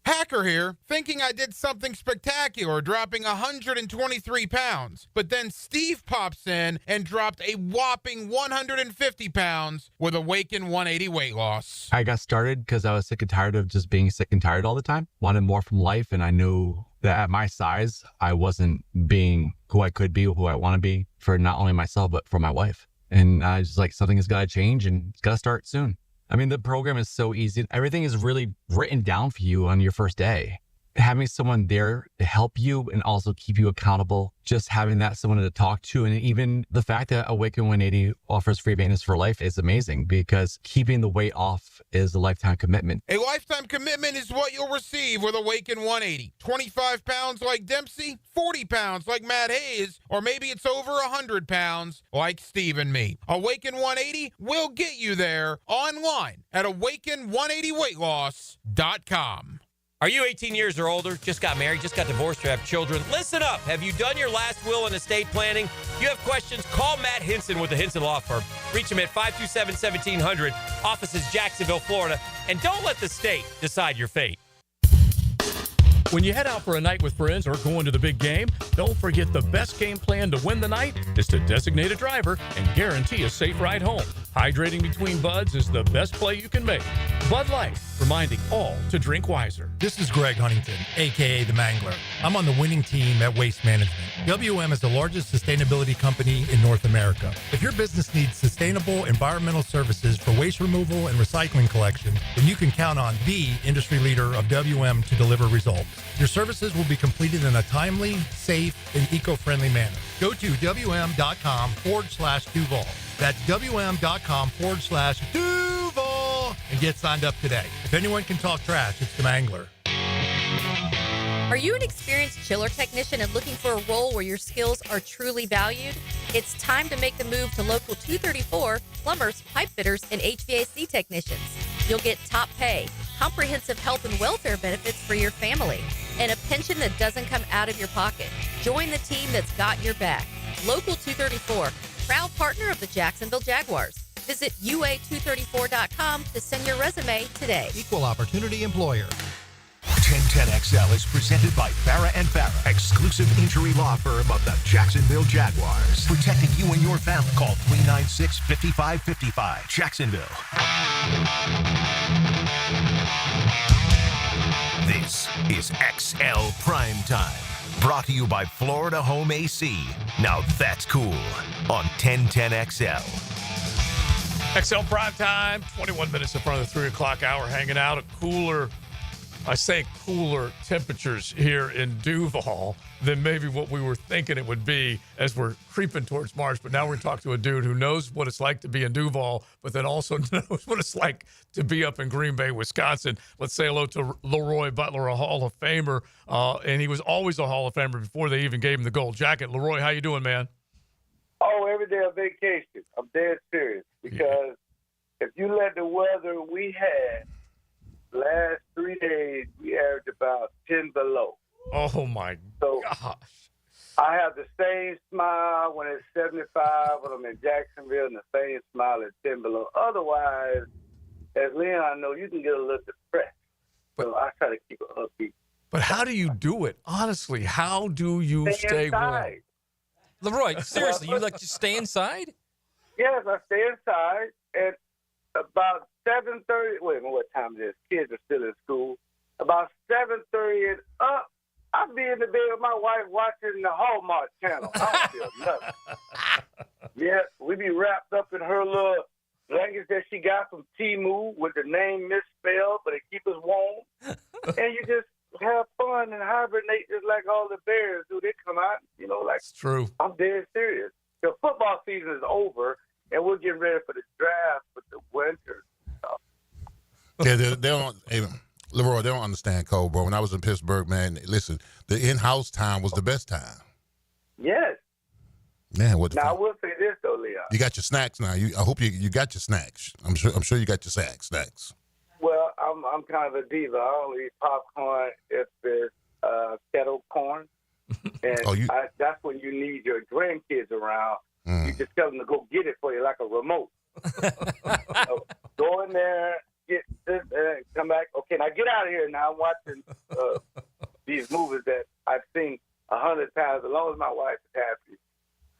Speaker 8: Hacker here, thinking I did something spectacular, dropping 123 pounds. But then Steve pops in and dropped a whopping 150 pounds with Awaken 180 weight loss.
Speaker 10: I got started because I was sick and tired of just being sick and tired all the time. Wanted more from life, and I knew that at my size, I wasn't being who I could be, who I want to be for not only myself, but for my wife. And I was like, something has got to change, and it's got to start soon. I mean, the program is so easy. Everything is really written down for you on your first day. Having someone there to help you and also keep you accountable, just having that someone to talk to, and even the fact that Awaken 180 offers free maintenance for life is amazing, because keeping the weight off is a lifetime commitment.
Speaker 8: A lifetime commitment is what you'll receive with Awaken 180. 25 pounds like Dempsey, 40 pounds like Matt Hayes, or maybe it's over 100 pounds like Steve and me. Awaken 180 will get you there online at awaken180weightloss.com.
Speaker 19: Are you 18 years or older, just got married, just got divorced, or have children? Listen up. Have you done your last will and estate planning? If you have questions, call Matt Hinson with the Hinson Law Firm. Reach him at 527-1700. Office is Jacksonville, Florida. And don't let the state decide your fate.
Speaker 9: When you head out for a night with friends or going to the big game, don't forget the best game plan to win the night is to designate a driver and guarantee a safe ride home. Hydrating between buds is the best play you can make. Bud Light, reminding all to drink wiser.
Speaker 22: This is Greg Huntington, a.k.a. The Mangler. I'm on the winning team at Waste Management. WM is the largest sustainability company in North America. If your business needs sustainable environmental services for waste removal and recycling collection, then you can count on the industry leader of WM to deliver results. Your services will be completed in a timely, safe, and eco-friendly manner. Go to WM.com/Duval. That's WM.com/Duval and get signed up today. If anyone can talk trash, it's the Mangler.
Speaker 25: Are you an experienced chiller technician and looking for a role where your skills are truly valued? It's time to make the move to Local 234 plumbers, pipe fitters, and HVAC technicians. You'll get top pay, comprehensive health and welfare benefits for your family, and a pension that doesn't come out of your pocket. Join the team that's got your back. Local 234, proud partner of the Jacksonville Jaguars. Visit UA234.com to send your resume today.
Speaker 11: Equal opportunity employer.
Speaker 1: 1010XL is presented by Farah and Farah, exclusive injury law firm of the Jacksonville Jaguars. Protecting you and your family. Call 396-5555. Jacksonville. This is XL Primetime. Brought to you by Florida Home AC. Now that's cool on 1010XL.
Speaker 2: XL Primetime, 21 minutes in front of the 3 o'clock hour, hanging out at cooler temperatures here in Duval than maybe what we were thinking it would be as we're creeping towards March. But now we're going to talk to a dude who knows what it's like to be in Duval, but then also knows what it's like to be up in Green Bay, Wisconsin. Let's say hello to Leroy Butler, a Hall of Famer. And he was always a Hall of Famer before they even gave him the gold jacket. Leroy, how you doing, man?
Speaker 12: Oh, every day of vacation. I'm dead serious. Because if you let the weather we had last 3 days, we averaged about 10 below.
Speaker 2: Oh, my gosh.
Speaker 12: I have the same smile when it's 75 when I'm in Jacksonville, and the same smile at 10 below. Otherwise, as Leon knows, you can get a little depressed. So I try to keep it upbeat.
Speaker 2: But how do you do it? Honestly, how do you stay warm?
Speaker 3: Leroy, seriously, you like to stay inside?
Speaker 12: Yes, I stay inside. And about 7:30, wait a minute, what time it is? Kids are still in school. About 7:30 and up, I'll be in the bed with my wife watching the Hallmark channel. I don't feel nothing. Yeah, we be wrapped up in her little blankets that she got from Temu with the name misspelled, but it keep us warm. and you just have fun and hibernate just like all the bears do. They come out, like
Speaker 2: It's true.
Speaker 12: I'm dead serious. The football season is over, and we're getting ready for the draft with the winter stuff.
Speaker 4: Yeah, they don't. Leroy, they don't understand cold, bro. When I was in Pittsburgh, man, listen, the in-house time was the best time.
Speaker 12: Yes.
Speaker 4: Man, what the
Speaker 12: Now, I
Speaker 4: fuck?
Speaker 12: will say this, though, Leon.
Speaker 4: You got your snacks now. I hope you got your snacks. I'm sure you got your snacks.
Speaker 12: Well, I'm kind of a diva. I only eat popcorn if it's kettle corn. And that's when you need your grandkids around. You just tell them to go get it for you like a remote. Go in there, get this, come back. Okay, now get out of here. Now I'm watching these movies that I've seen 100 times, as long as my wife is happy.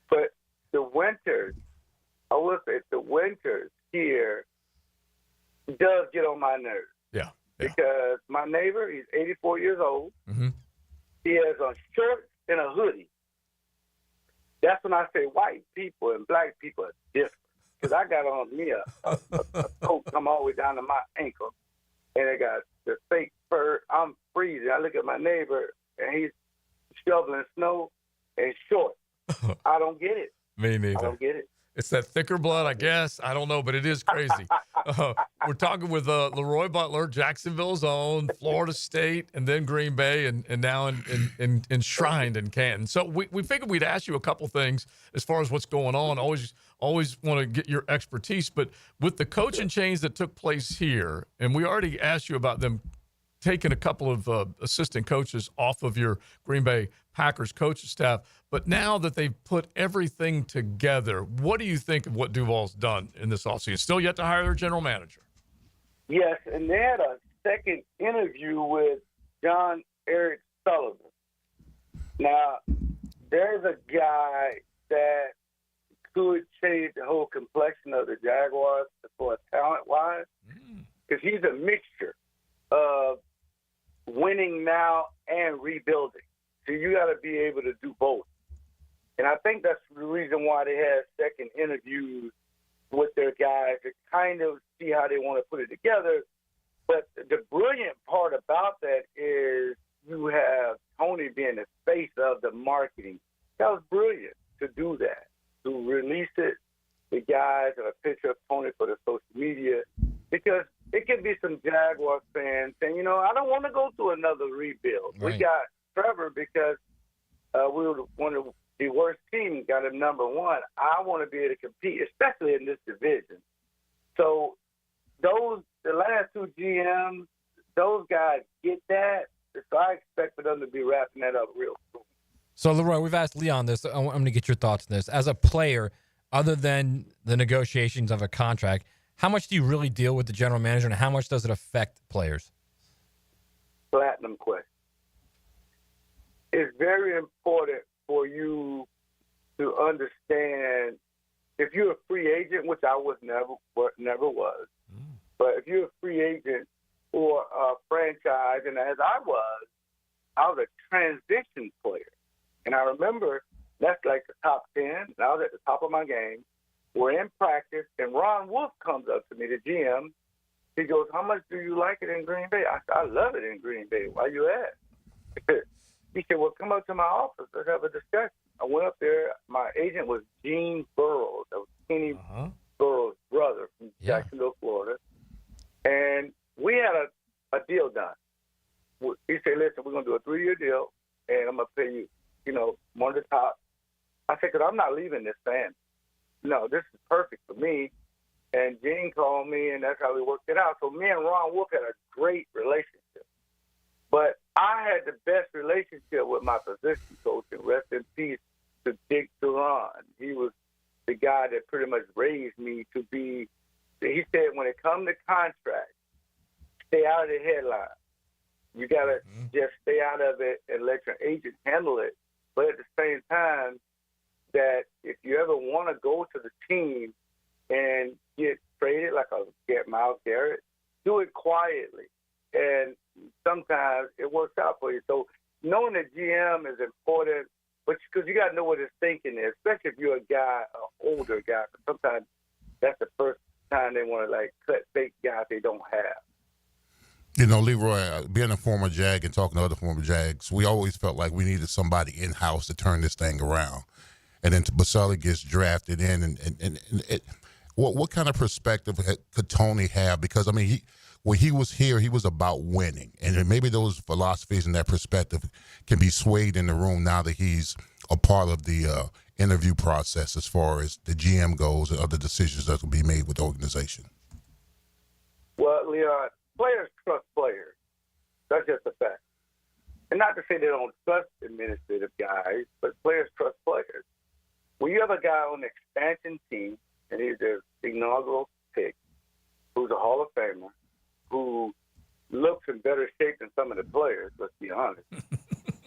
Speaker 12: But the winters, I will say, the winters here does get on my nerves.
Speaker 2: Yeah.
Speaker 12: Because my neighbor, he's 84 years old.
Speaker 2: Mm-hmm.
Speaker 12: He has on shorts and a hoodie. That's when I say white people and black people are different. Because I got on me a coat come all the way down to my ankle, and it got the fake fur. I'm freezing. I look at my neighbor, and he's shoveling snow and shorts. I don't get it.
Speaker 2: Me neither.
Speaker 12: I don't get it.
Speaker 2: It's that thicker blood, I guess. I don't know, but it is crazy. We're talking with Leroy Butler, Jacksonville's own, Florida State, and then Green Bay, and now enshrined in Canton. So we figured we'd ask you a couple things as far as what's going on. Always want to get your expertise. But with the coaching change that took place here, and we already asked you about them taking a couple of assistant coaches off of your Green Bay Packers coaching staff. But now that they've put everything together, what do you think of what Duval's done in this offseason? Still yet to hire their general manager.
Speaker 12: Yes, and they had a second interview with John Eric Sullivan. Now, there's a guy that could change the whole complexion of the Jaguars for talent-wise, because he's a mixture of winning now and rebuilding. So you got to be able to do both. And I think that's the reason why they had second interviews with their guys to kind of see how they want to put it together. But the brilliant part about that is you have Tony being the face of the marketing. That was brilliant to do that, to release it, the guys, and a picture of Tony for the social media, because it could be some Jaguars fans saying, I don't want to go through another rebuild. Right. We got Trevor because we were one of the worst teams, got him number one. I want to be able to compete, especially in this division. So the last two GMs, those guys get that. So I expect for them to be wrapping that up real soon.
Speaker 3: So, Leroy, we've asked Leon this. I'm going to get your thoughts on this. As a player, other than the negotiations of a contract, how much do you really deal with the general manager, and how much does it affect players?
Speaker 12: Platinum question. It's very important for you to understand if you're a free agent, which I never was, but if you're a free agent or a franchise, and as I was a transition player. And I remember that's like the top 10. And I was at the top of my game. We're in practice, and Ron Wolf comes up to me, the GM. He goes, "How much do you like it in Green Bay?" I said, "I love it in Green Bay. Why you ask?" He said, "Well, come up to my office. Let's have a discussion." I went up there. My agent was Gene Burrows. That was Kenny Burrows' brother from Jacksonville, Florida. And we had a deal done. He said, "Listen, we're going to do a 3-year deal, and I'm going to pay you, one of the top." I said, "Because I'm not leaving this family. No, this is perfect for me." And Gene called me, and that's how we worked it out. So me and Ron Wolf had a great relationship. But I had the best relationship with my position coach, and rest in peace to Dick Duran. He was the guy that pretty much raised me to be. He said, when it comes to contracts, stay out of the headline. You got to just stay out of it and let your agent handle it. But at the same time, that if you ever want to go to the team and get traded like get Myles Garrett, do it quietly. And sometimes it works out for you. So knowing the GM is important, but because you got to know what his thinking is, especially if you're a guy, an older guy. Sometimes that's the first time they want to cut fake guys they don't have.
Speaker 4: You know, Leroy, being a former Jag and talking to other former Jags, we always felt like we needed somebody in-house to turn this thing around. And then Baselli gets drafted in. And what kind of perspective could Tony have? Because, I mean, when he was here, he was about winning. And maybe those philosophies and that perspective can be swayed in the room now that he's a part of the interview process as far as the GM goes and other decisions that will be made with the organization.
Speaker 12: Well, Leon, players trust players. That's just a fact. And not to say they don't trust administrative guys, but players trust players. When you have a guy on the expansion team, and he's their inaugural pick, who's a Hall of Famer, who looks in better shape than some of the players, let's be honest.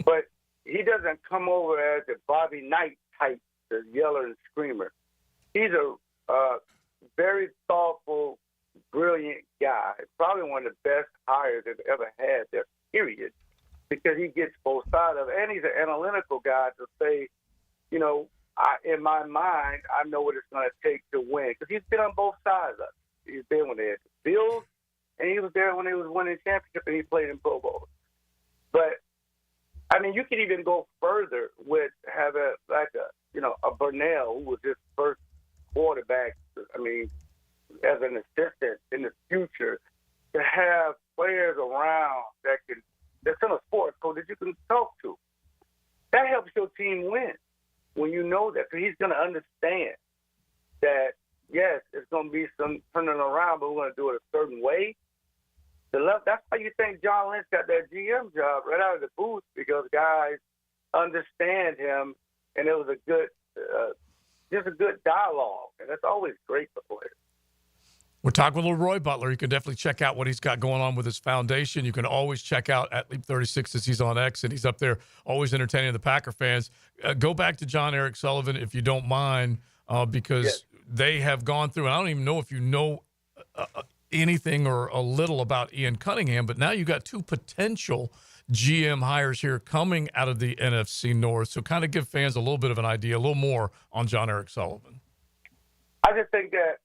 Speaker 12: But he doesn't come over as a Bobby Knight type, the yeller and screamer. He's a very thoughtful, brilliant guy, probably one of the best hires they've ever had there, period, because he gets both sides of it. And he's an analytical guy to say, you know, in my mind, I know what it's going to take to win, because he's been on both sides of it. He's been when they had the Bills, and he was there when they was winning championship, and he played in Pro Bowl. But, I mean, you could even go further with having like a Burnell, who was his first quarterback, I mean, as an assistant in the future, to have players around that's in a sports coach that you can talk to. That helps your team win when you know that. So he's going to understand that, yes, it's going to be some turning around, but we're going to do it a certain way. That's why you think John Lynch got that GM job right out of the booth, because guys understand him, and it was just a good dialogue, and that's always great for players.
Speaker 2: We're talking with Leroy Butler. You can definitely check out what he's got going on with his foundation. You can always check out at Leap 36 as he's on X, and he's up there always entertaining the Packer fans. Go back to John Eric Sullivan, if you don't mind, because they have gone through, and I don't even know if you know anything or a little about Ian Cunningham, but now you got two potential GM hires here coming out of the NFC North. So kind of give fans a little bit of an idea, a little more on John Eric Sullivan.
Speaker 12: I just think that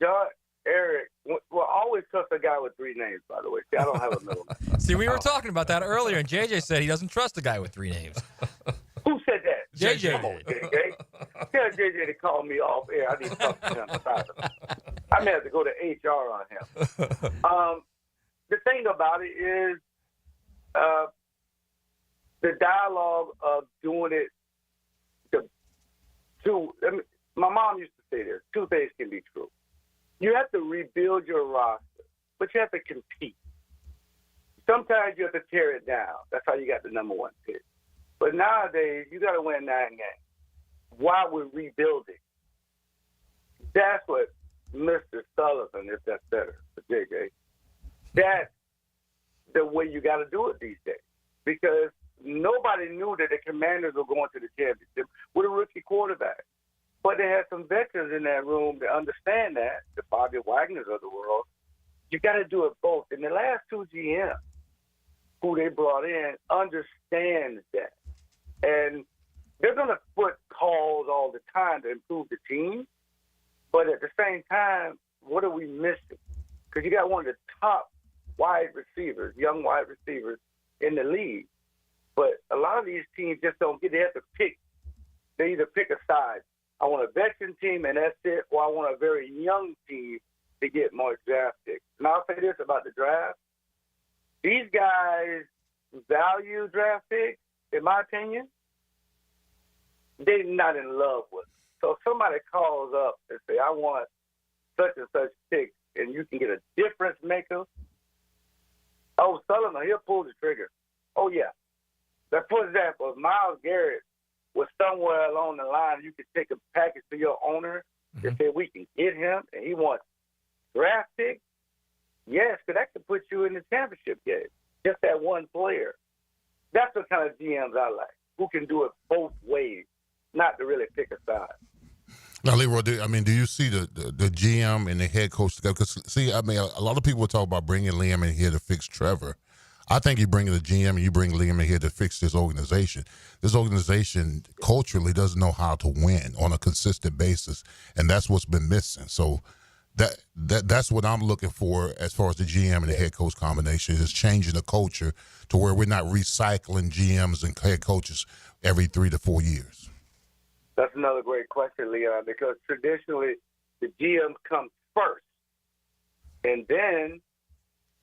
Speaker 12: John Eric will always trust a guy with three names, by the way. See, I don't have a middle name.
Speaker 3: See, we were talking about that earlier, and JJ said he doesn't trust a guy with three names.
Speaker 12: Who said that?
Speaker 3: JJ.
Speaker 12: Come on, JJ. Tell JJ to call me off air. I need to talk to him about it. I may have to go to HR on him. The thing about it is the dialogue of doing it my mom used to say this, two things can be true. You have to rebuild your roster, but you have to compete. Sometimes you have to tear it down. That's how you got the number one pick. But nowadays, you got to win 9 games while we're rebuilding. That's what Mr. Sullivan, if that's better for JJ, that's the way you got to do it these days. Because nobody knew that the Commanders were going to the championship with a rookie quarterback. But they had some veterans in that room to understand that, the Bobby Wagners of the world. You got to do it both. And the last two GMs who they brought in understand that. And they're going to put calls all the time to improve the team. But at the same time, what are we missing? Because you got one of the top wide receivers, young wide receivers in the league. But a lot of these teams just don't get, they have to pick. They either pick a side. I want a veteran team, and that's it, or I want a very young team to get more draft picks. And I'll say this about the draft. These guys value draft picks, in my opinion. They're not in love with it. So if somebody calls up and say, I want such and such picks, and you can get a difference maker, oh, Sullivan, he'll pull the trigger. Oh, yeah. Like, for example, if Myles Garrett was somewhere along the line, you could take a package to your owner and say, we can get him, and he wants draft picks. Yes, because that could put you in the championship game. Just that one player. That's the kind of GMs I like, who can do it both ways, not to really pick a side.
Speaker 4: Now, Leroy, do you see the GM and the head coach together? Because, see, I mean, a lot of people will talk about bringing Liam in here to fix Trevor. I think you bring the GM and you bring Liam in here to fix this organization. This organization culturally doesn't know how to win on a consistent basis, and that's what's been missing. So that's what I'm looking for as far as the GM and the head coach combination is changing the culture to where we're not recycling GMs and head coaches every 3 to 4 years.
Speaker 12: That's another great question, Leon, because traditionally the GM comes first, and then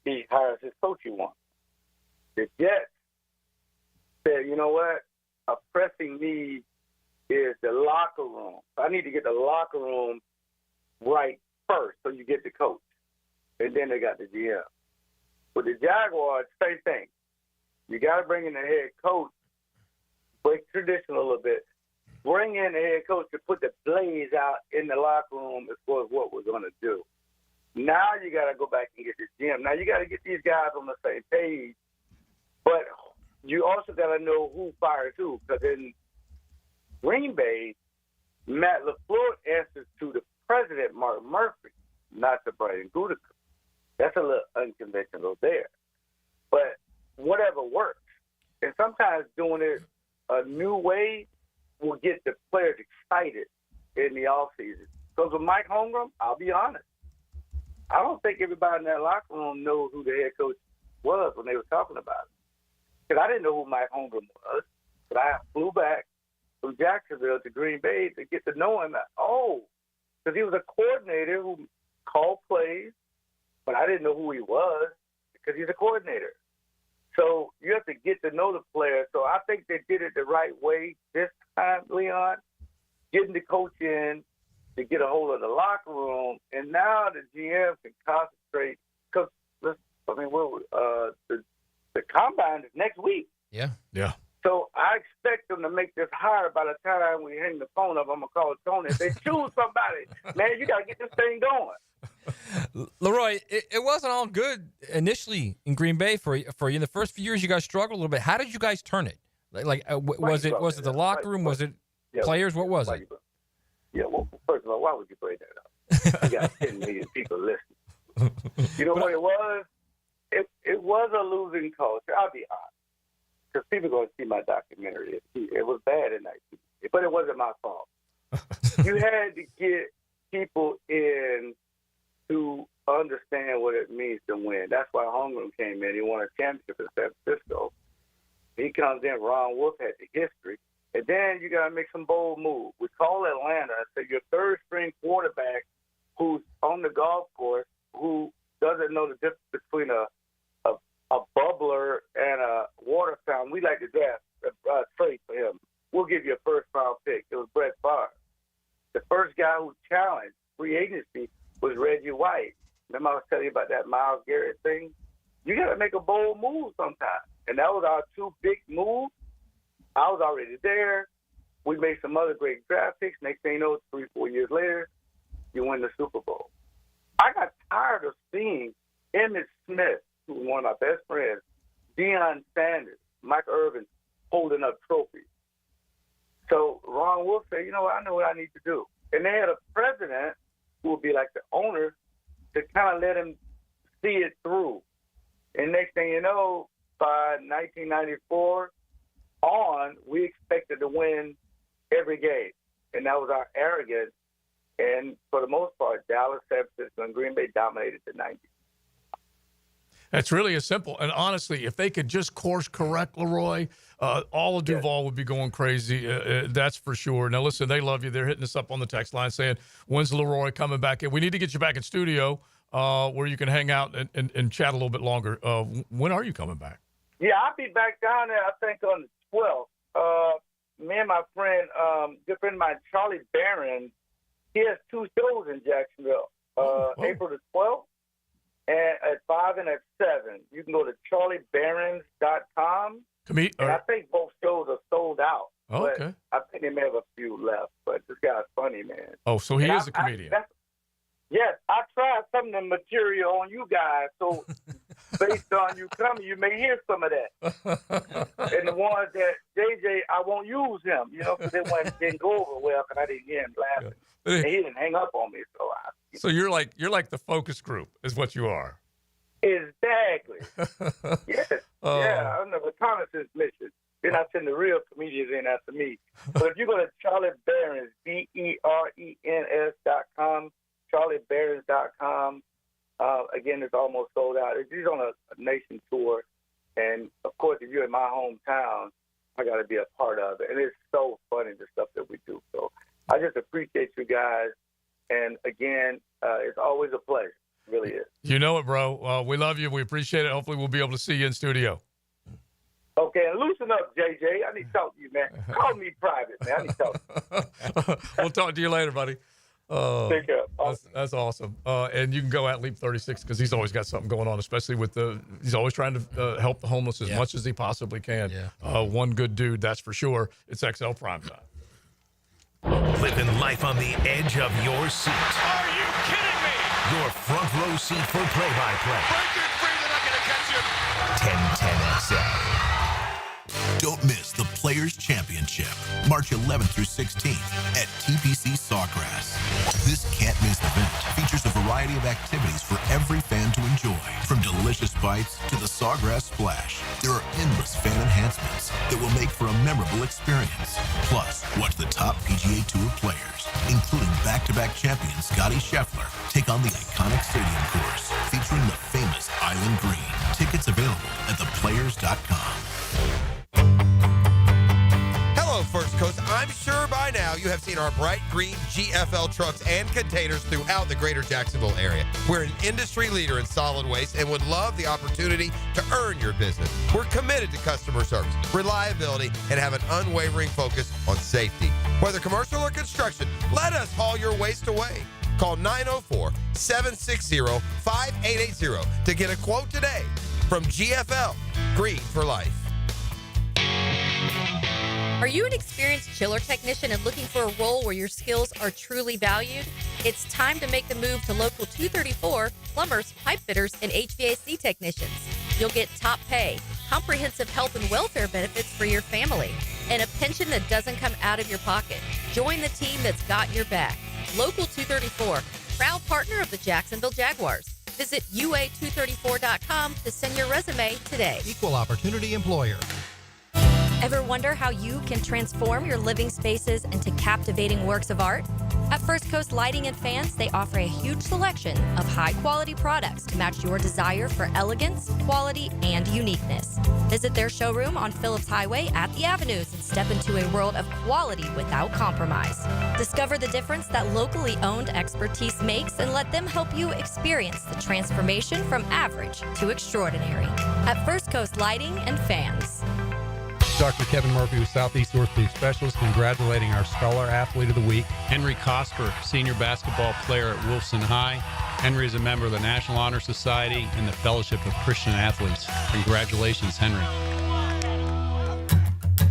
Speaker 12: he hires his coach he wants. The Jets said, you know what? A pressing need is the locker room. I need to get the locker room right first, so you get the coach. And then they got the GM. With the Jaguars, same thing. You got to bring in the head coach, break tradition a little bit, bring in the head coach to put the blaze out in the locker room as far as what we're going to do. Now you got to go back and get the GM. Now you got to get these guys on the same page, but you also got to know who fires who, because in Green Bay, Matt LaFleur answers to the president, Mark Murphy, not to Brian Gutekunst. That's a little unconventional there. But whatever works. And sometimes doing it a new way will get the players excited in the offseason. Because with Mike Holmgren, I'll be honest, I don't think everybody in that locker room knows who the head coach was when they were talking about it. Because I didn't know who Mike Holmgren was, but I flew back from Jacksonville to Green Bay to get to know him. Because he was a coordinator who called plays, but I didn't know who he was because he's a coordinator. So you have to get to know the player. So I think they did it the right way this time, Leon, getting the coach in to get a hold of the locker room. And now the GM can concentrate because, the combine is next week.
Speaker 3: Yeah.
Speaker 2: Yeah.
Speaker 12: So I expect them to make this hire by the time we hang the phone up. I'm going to call Tony and say, choose somebody. Man, you got to get this thing going.
Speaker 3: Leroy, it wasn't all good initially in Green Bay for you. In the first few years, you guys struggled a little bit. How did you guys turn it? Was it the locker room? Was it players? What was it?
Speaker 12: Well, first of all, why would you bring that up? You got 10 million people listening. You know what it was? It was a losing culture. I'll be honest. Because people are going to see my documentary. It was bad in that, but it wasn't my fault. You had to get people in to understand what it means to win. That's why Holmgren came in. He won a championship in San Francisco. He comes in, Ron Wolf had the history. And then you got to make some bold moves. We call Atlanta and say your third-string quarterback who's on the golf course, who doesn't know the difference between a bubbler and a water fountain. We like to draft a trade for him. We'll give you a first-round pick. It was Brett Favre. The first guy who challenged free agency was Reggie White. Remember I was telling you about that Myles Garrett thing? You got to make a bold move sometime. And that was our two big moves. I was already there. We made some other great draft picks. Next thing you know, 3-4 years later, you win the Super Bowl. I got tired of seeing Emmitt Smith, who was one of my best friends, Deion Sanders, Mike Irvin, holding up trophies. So Ron Wolf said, you know what, I know what I need to do. And they had a president who would be like the owner to kind of let him see it through. And next thing you know, by 1994 on, we expected to win every game. And that was our arrogance. And for the most part, Dallas, San Francisco, and Green Bay dominated the 90s.
Speaker 2: That's really as simple. And honestly, if they could just course correct Leroy, all of Duval would be going crazy. That's for sure. Now, listen, they love you. They're hitting us up on the text line saying, when's Leroy coming back in? We need to get you back in studio where you can hang out and chat a little bit longer. When are you coming back?
Speaker 12: Yeah, I'll be back down there, I think, on the 12th. Me and my friend, good friend of mine, Charlie Barron, he has 2 shows in Jacksonville, April the 12th. And at 5 and at 7, you can go to charliebarons.com. And I think both shows are sold out.
Speaker 2: Oh, okay.
Speaker 12: I think they may have a few left, but this guy's funny, man.
Speaker 2: Oh, so he is a comedian.
Speaker 12: Yes, I tried some of the material on you guys, so based on you coming, you may hear some of that. And the ones that JJ, I won't use him, because it didn't go over well because I didn't hear him laughing. And he didn't hang up on me,
Speaker 2: So you're like the focus group is what you are.
Speaker 12: Exactly. Yes. Yeah, I'm the reconnaissance mission. Then I send the real comedians in after me. But if you go to Charlie Barons, BERENS.com, CharlieBears.com. Again, it's almost sold out. He's on a nation tour. And, of course, if you're in my hometown, I got to be a part of it. And it's so funny, the stuff that we do. So I just appreciate you guys. And, again, it's always a pleasure. It really is.
Speaker 2: You know it, bro. We love you. We appreciate it. Hopefully we'll be able to see you in studio.
Speaker 12: Okay, and loosen up, JJ. I need to talk to you, man. Call me private, man. I need to talk to you.
Speaker 2: We'll talk to you later, buddy.
Speaker 12: Take care.
Speaker 2: That's awesome. And you can go at Leap 36 because he's always got something going on, especially with he's always trying to help the homeless as much as he possibly can. Yeah. One good dude, that's for sure. It's XL Primetime.
Speaker 1: Living life on the edge of your seat.
Speaker 11: Are you kidding me?
Speaker 1: Your front row seat for play-by-play.
Speaker 11: Break it free, they're not going to catch you.
Speaker 1: 1010XL. Don't miss the Players' Championship, March 11th through 16th at TPC Sawgrass. This can't-miss event features a variety of activities for every fan to enjoy, from delicious bites to the Sawgrass Splash. There are endless fan enhancements that will make for a memorable experience. Plus, watch the top PGA Tour players, including back-to-back champion Scottie Scheffler, take on the iconic stadium course featuring the famous Island Green. Tickets available at theplayers.com.
Speaker 14: Hello, First Coast. I'm sure by now you have seen our bright green GFL trucks and containers throughout the greater Jacksonville area. We're an industry leader in solid waste and would love the opportunity to earn your business. We're committed to customer service, reliability, and have an unwavering focus on safety. Whether commercial or construction, let us haul your waste away. Call 904-760-5880 to get a quote today from GFL, Green for Life.
Speaker 25: Are you an experienced chiller technician and looking for a role where your skills are truly valued? It's time to make the move to Local 234, plumbers, pipe fitters, and HVAC technicians. You'll get top pay, comprehensive health and welfare benefits for your family, and a pension that doesn't come out of your pocket. Join the team that's got your back. Local 234, proud partner of the Jacksonville Jaguars. Visit UA234.com to send your resume today.
Speaker 16: Equal opportunity employer.
Speaker 25: Ever wonder how you can transform your living spaces into captivating works of art? At First Coast Lighting and Fans, they offer a huge selection of high-quality products to match your desire for elegance, quality, and uniqueness. Visit their showroom on Phillips Highway at the Avenues and step into a world of quality without compromise. Discover the difference that locally owned expertise makes and let them help you experience the transformation from average to extraordinary. At First Coast Lighting and Fans.
Speaker 17: Dr. Kevin Murphy with Southeast Orthopedic Specialist, congratulating our Scholar Athlete of the Week, Henry Cosper, senior basketball player at Wolfson High. Henry is a member of the National Honor Society and the Fellowship of Christian Athletes. Congratulations, Henry.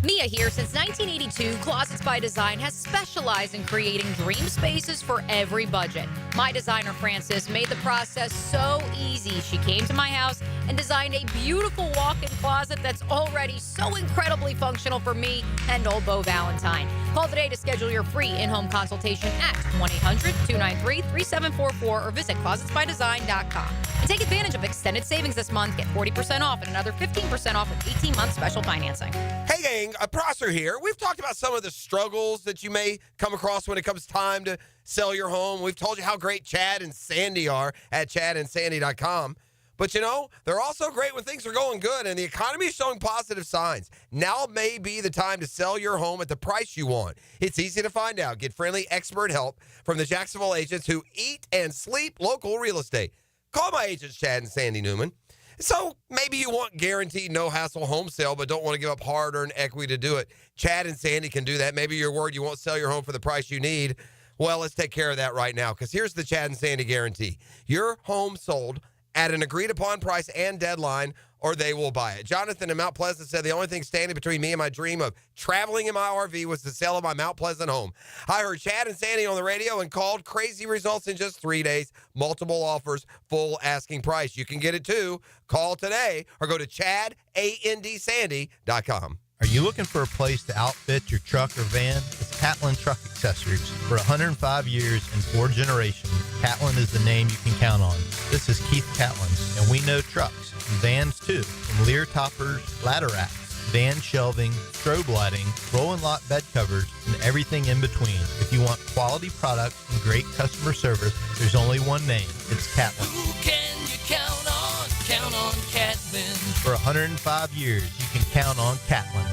Speaker 18: Mia here. Since 1982, Closets by Design has specialized in creating dream spaces for every budget. My designer, Frances, made the process so easy. She came to my house and designed a beautiful walk-in closet that's already so incredibly functional for me and old Beau Valentine. Call today to schedule your free in-home consultation at 1-800-293-3744 or visit closetsbydesign.com. And take advantage of extended savings this month. Get 40% off and another 15% off with 18-month special financing.
Speaker 14: Hey, gang, Prosser here. We've talked about some of the struggles that you may come across when it comes time to sell your home. We've told you how great Chad and Sandy are at chadandsandy.com. But, you know, they're also great when things are going good and the economy is showing positive signs. Now may be the time to sell your home at the price you want. It's easy to find out. Get friendly expert help from the Jacksonville agents who eat and sleep local real estate. Call my agents, Chad and Sandy Newman. So maybe you want guaranteed no-hassle home sale but don't want to give up hard-earned equity to do it. Chad and Sandy can do that. Maybe you're worried you won't sell your home for the price you need. Well, let's take care of that right now because here's the Chad and Sandy guarantee. Your home sold at an agreed-upon price and deadline, or they will buy it. Jonathan in Mount Pleasant said the only thing standing between me and my dream of traveling in my RV was the sale of my Mount Pleasant home. I heard Chad and Sandy on the radio and called. Crazy results in just 3 days. Multiple offers, full asking price. You can get it too. Call today or go to chadandsandy.com.
Speaker 16: Are you looking for a place to outfit your truck or van? It's Catlin Truck Accessories. For 105 years and 4 generations, Catlin is the name you can count on. This is Keith Catlin, and we know trucks and vans too, from Lear toppers, ladder racks, van shelving, strobe lighting, roll and lock bed covers, and everything in between. If you want quality products and great customer service, there's only one name. It's Catlin.
Speaker 5: Who can you count on? Count on Catlin.
Speaker 16: For 105 years, you can count on Catlin.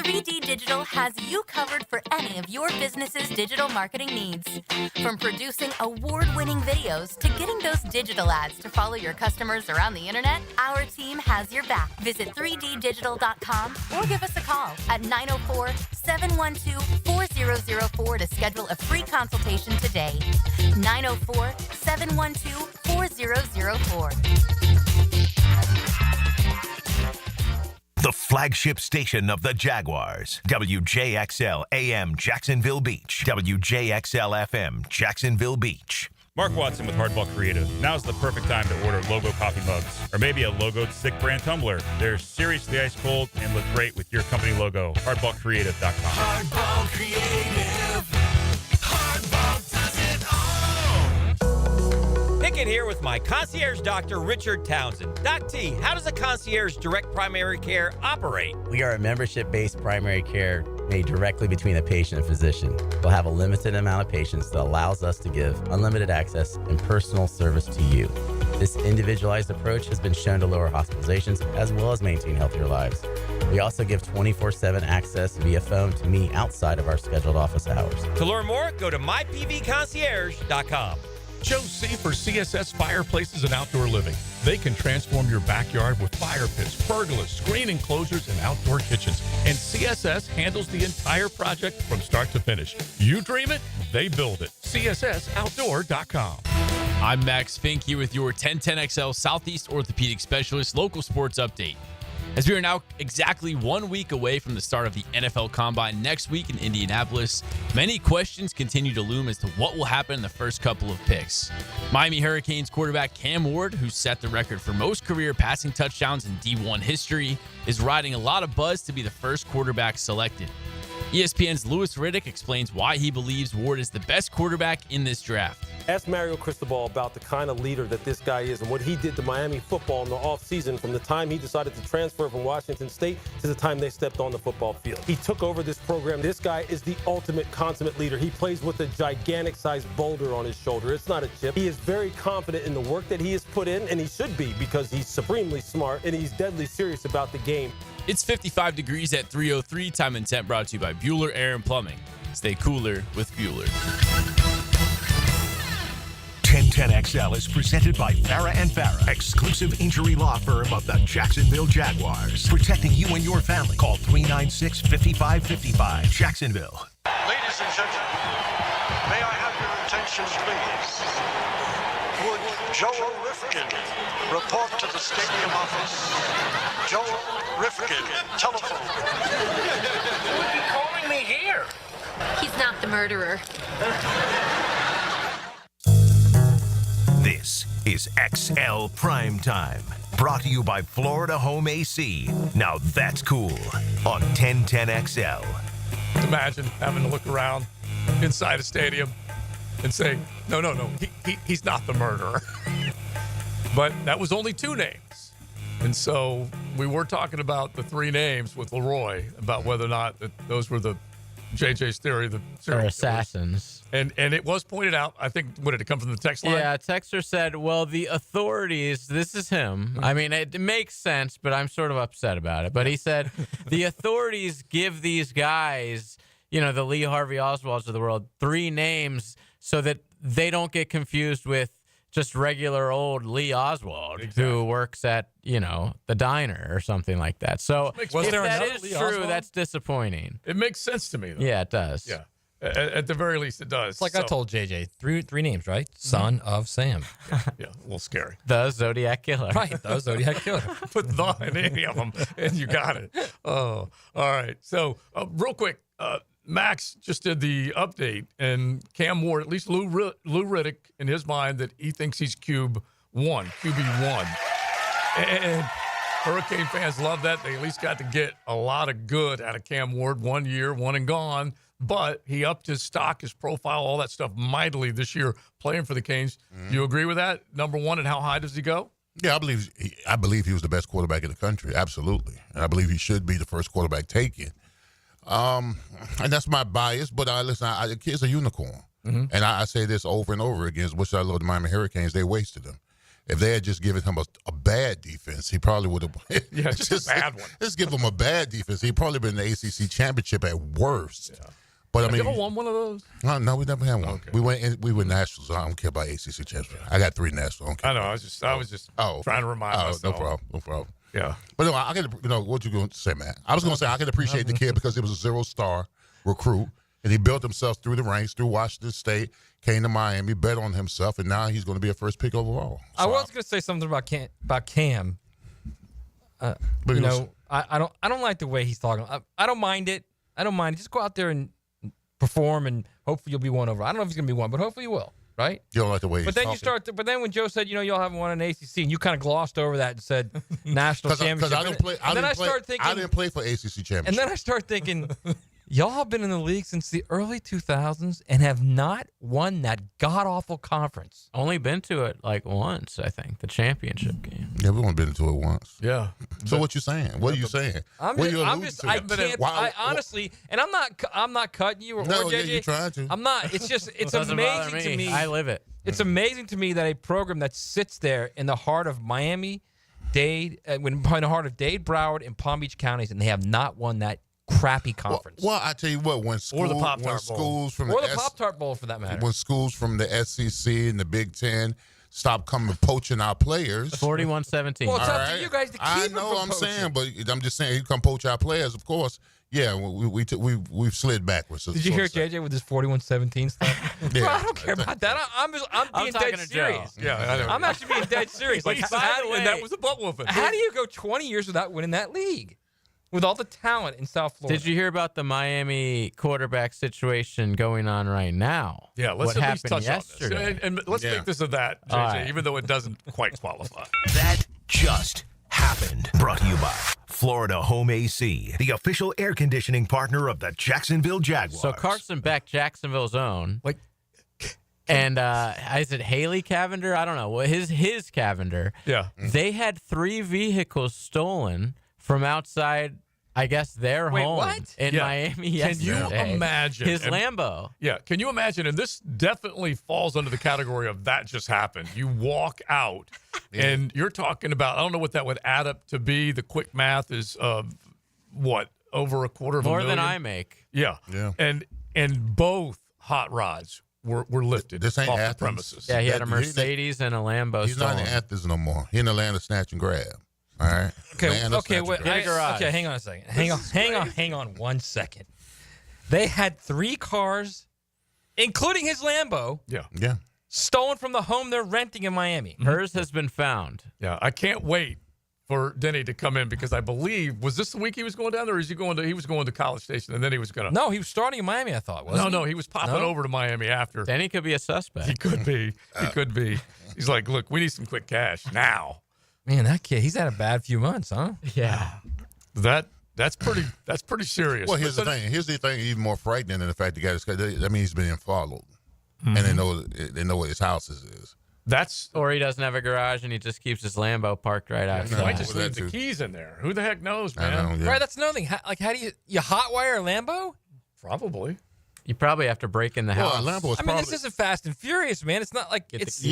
Speaker 20: 3D Digital has you covered for any of your business's digital marketing needs. From producing award-winning videos to getting those digital ads to follow your customers around the internet, our team has your back. Visit 3ddigital.com or give us a call at 904-712-4004 to schedule a free consultation today. 904-712-4004.
Speaker 1: The flagship station of the Jaguars. WJXL AM Jacksonville Beach. WJXL FM Jacksonville Beach.
Speaker 21: Mark Watson with Hardball Creative. Now's the perfect time to order logo coffee mugs or maybe a logoed Sick brand tumbler. They're seriously ice cold and look great with your company logo. HardballCreative.com.
Speaker 5: Hardball Creative. Hardball does it all.
Speaker 19: Pickett here with my concierge doctor, Richard Townsend. Doc T, how does a concierge direct primary care operate?
Speaker 23: We are a membership-based primary care made directly between a patient and physician. We'll have a limited amount of patients that allows us to give unlimited access and personal service to you. This individualized approach has been shown to lower hospitalizations as well as maintain healthier lives. We also give 24/7 access via phone to me outside of our scheduled office hours.
Speaker 19: To learn more, go to mypvconcierge.com.
Speaker 9: Joe C for CSS Fireplaces and Outdoor Living. They can transform your backyard with fire pits, pergolas, screen enclosures, and outdoor kitchens. And CSS handles the entire project from start to finish. You dream it, they build it. CSSOutdoor.com.
Speaker 24: I'm Max Fink here with your 1010XL Southeast Orthopedic Specialist local sports update. As we are now exactly 1 week away from the start of the NFL Combine next week in Indianapolis, many questions continue to loom as to what will happen in the first couple of picks. Miami Hurricanes quarterback Cam Ward, who set the record for most career passing touchdowns in D1 history, is riding a lot of buzz to be the first quarterback selected. ESPN's Louis Riddick explains why he believes Ward is the best quarterback in this draft.
Speaker 26: Ask Mario Cristobal about the kind of leader that this guy is and what he did to Miami football in the offseason from the time he decided to transfer from Washington State to the time they stepped on the football field. He took over this program. This guy is the ultimate consummate leader. He plays with a gigantic-sized boulder on his shoulder. It's not a chip. He is very confident in the work that he has put in, and he should be because he's supremely smart and he's deadly serious about the game.
Speaker 24: It's 55 degrees at 3:03. Time and Temp brought to you by Bueller Air and Plumbing. Stay cooler with Bueller.
Speaker 1: 1010XL is presented by Farah and Farah, exclusive injury law firm of the Jacksonville Jaguars. Protecting you and your family. Call 396-5555. Jacksonville.
Speaker 27: Ladies and gentlemen, may I have your attention, please? Would Joel Rifkin report to the stadium office? Joel Rifkin, telephone.
Speaker 5: Who would be calling me here?
Speaker 25: He's not the murderer.
Speaker 1: This is XL Primetime, brought to you by Florida Home AC. Now that's cool on 1010XL.
Speaker 2: Imagine having to look around inside a stadium and say, no, he's not the murderer. But that was only two names. And so we were talking about the three names with Leroy about whether or not those were the JJ's theory, the serial
Speaker 3: assassins.
Speaker 2: And it was pointed out, I think, what did it come from the text line?
Speaker 3: Yeah, texter said, well, the authorities, this is him. I mean, it makes sense, but I'm sort of upset about it. But he said, the authorities give these guys, the Lee Harvey Oswalds of the world, three names so that they don't get confused with just regular old Lee Oswald, who works at, the diner or something like that. So if that is true, that's disappointing.
Speaker 2: It makes sense to me, though.
Speaker 3: Yeah, it does.
Speaker 2: Yeah. At the very least, it does.
Speaker 3: It's like I told JJ, three names, right? Son of Sam.
Speaker 2: Yeah, a little scary.
Speaker 3: The Zodiac Killer.
Speaker 2: Right, the Zodiac Killer. Put the in any of them, and you got it. Oh, all right. So, real quick, Max just did the update, and Cam Ward, at least Lou Riddick, in his mind, that he thinks he's QB1. And Hurricane fans love that. They at least got to get a lot of good out of Cam Ward 1 year, one and gone. But he upped his stock, his profile, all that stuff mightily this year playing for the Canes. Do you agree with that? Number one, and how high does he go?
Speaker 4: Yeah, I believe he was the best quarterback in the country. Absolutely, and I believe he should be the first quarterback taken. And that's my bias. But listen, the kid's a unicorn, and I say this over and over again. Which I love the Miami Hurricanes. They wasted him. If they had just given him a bad defense, he probably would have.
Speaker 2: Yeah, just a bad one.
Speaker 4: Just give him a bad defense. He'd probably been in the ACC championship at worst. Yeah. But
Speaker 2: Have you ever won one of those?
Speaker 4: No, we never had one. Okay. We were nationals. I don't care about ACC championship. I got 3 nationals.
Speaker 2: I know. I was just trying to remind myself.
Speaker 4: No problem.
Speaker 2: Yeah.
Speaker 4: But no, I get what you going to say, Matt? I was going to say I can appreciate the kid because he was a 0-star recruit, and he built himself through the ranks, through Washington State, came to Miami, bet on himself, and now he's going to be a first pick overall. So
Speaker 6: I was going to say something about Cam. I don't like the way he's talking. I don't mind it. Just go out there and perform, and hopefully you'll be won over. I don't know if he's going to be won, but hopefully you will. Right?
Speaker 4: You don't like the way he's talking.
Speaker 6: But then when Joe said, y'all haven't won an ACC, and you kind of glossed over that and said national championship.
Speaker 4: Because I didn't play for ACC championship.
Speaker 6: And then I start thinking, y'all have been in the league since the early 2000s and have not won that god-awful conference.
Speaker 3: Only been to it like once, I think, the championship game.
Speaker 4: Yeah, we've only been to it once.
Speaker 2: Yeah.
Speaker 4: So what you saying? What are you saying?
Speaker 6: Honestly, and I'm not cutting you or JJ.
Speaker 4: Yeah, you're trying to.
Speaker 6: I'm not. It's amazing to me.
Speaker 3: I live it.
Speaker 6: It's amazing to me that a program that sits there in the heart of Miami-Dade, in the heart of Dade, Broward, and Palm Beach counties, and they have not won that crappy conference.
Speaker 4: Well, I tell you what, when schools from
Speaker 6: the Pop-Tart Bowl, for that matter,
Speaker 4: when schools from the SEC and the Big Ten stop coming poaching our players,
Speaker 3: 41-17.
Speaker 6: Well, it's up to you guys to keep
Speaker 4: I know. I'm saying, but I'm just saying, you come poach our players. Of course, yeah, we've slid backwards.
Speaker 6: Did you hear JJ with his 41-17 stuff?
Speaker 4: Yeah.
Speaker 6: Bro, I don't care about that. I'm being dead serious.
Speaker 2: Yeah, I know.
Speaker 6: I'm actually being dead serious. Like,
Speaker 2: that was a butt whooping.
Speaker 6: How do you go 20 years without winning that league? With all the talent in South Florida.
Speaker 3: Did you hear about the Miami quarterback situation going on right now?
Speaker 2: Yeah, let's
Speaker 3: what
Speaker 2: at least
Speaker 3: happened
Speaker 2: touch
Speaker 3: yesterday?
Speaker 2: on this. And let's make this of that, JJ,
Speaker 3: right.
Speaker 2: even though it doesn't quite qualify.
Speaker 1: That just happened. Brought to you by Florida Home AC, the official air conditioning partner of the Jacksonville Jaguars.
Speaker 3: So Carson Beck, Jacksonville's own. And is it Haley Cavender? I don't know. Well, his Cavender.
Speaker 2: Yeah.
Speaker 3: They had 3 vehicles stolen from outside, I guess, their home in Miami yesterday.
Speaker 2: Can you imagine?
Speaker 3: His Lambo.
Speaker 2: Yeah. Can you imagine? And this definitely falls under the category of that just happened. You walk out and you're talking about, I don't know what that would add up to be. The quick math is, what, over $250,000?
Speaker 3: More than I make.
Speaker 2: Yeah. And both hot rods were lifted
Speaker 4: this ain't
Speaker 2: off
Speaker 4: Athens.
Speaker 2: the premises.
Speaker 3: Yeah, he had a Mercedes and a Lambo.
Speaker 4: He's not in Athens no more. He's in Atlanta, snatch and grab. All right.
Speaker 6: Okay. Hang on a second. Hang on 1 second. They had 3 cars, including his Lambo.
Speaker 2: Yeah.
Speaker 6: Stolen from the home they're renting in Miami.
Speaker 3: Hers has been found.
Speaker 2: Yeah. I can't wait for Denny to come in because I believe, was this the week he was going down there, or is he was going to College Station and then he was going to?
Speaker 6: No, he was starting in Miami, I thought. Wasn't
Speaker 2: he was popping over to Miami after.
Speaker 3: Denny could be a suspect.
Speaker 2: He could be. He's like, look, we need some quick cash now.
Speaker 6: Man, that kid, he's had a bad few months, huh?
Speaker 3: Yeah.
Speaker 2: That's pretty serious.
Speaker 4: Well, here's the thing. Here's the thing even more frightening than the fact he's being followed. And they know what his house is.
Speaker 3: Or he doesn't have a garage and he just keeps his Lambo parked right outside.
Speaker 2: He might just leave the keys in there. Who the heck knows, man?
Speaker 6: Right, that's another thing. How do you hotwire a Lambo?
Speaker 2: Probably.
Speaker 3: You probably have to break in the house.
Speaker 6: This isn't Fast and Furious, man. It's not like it's a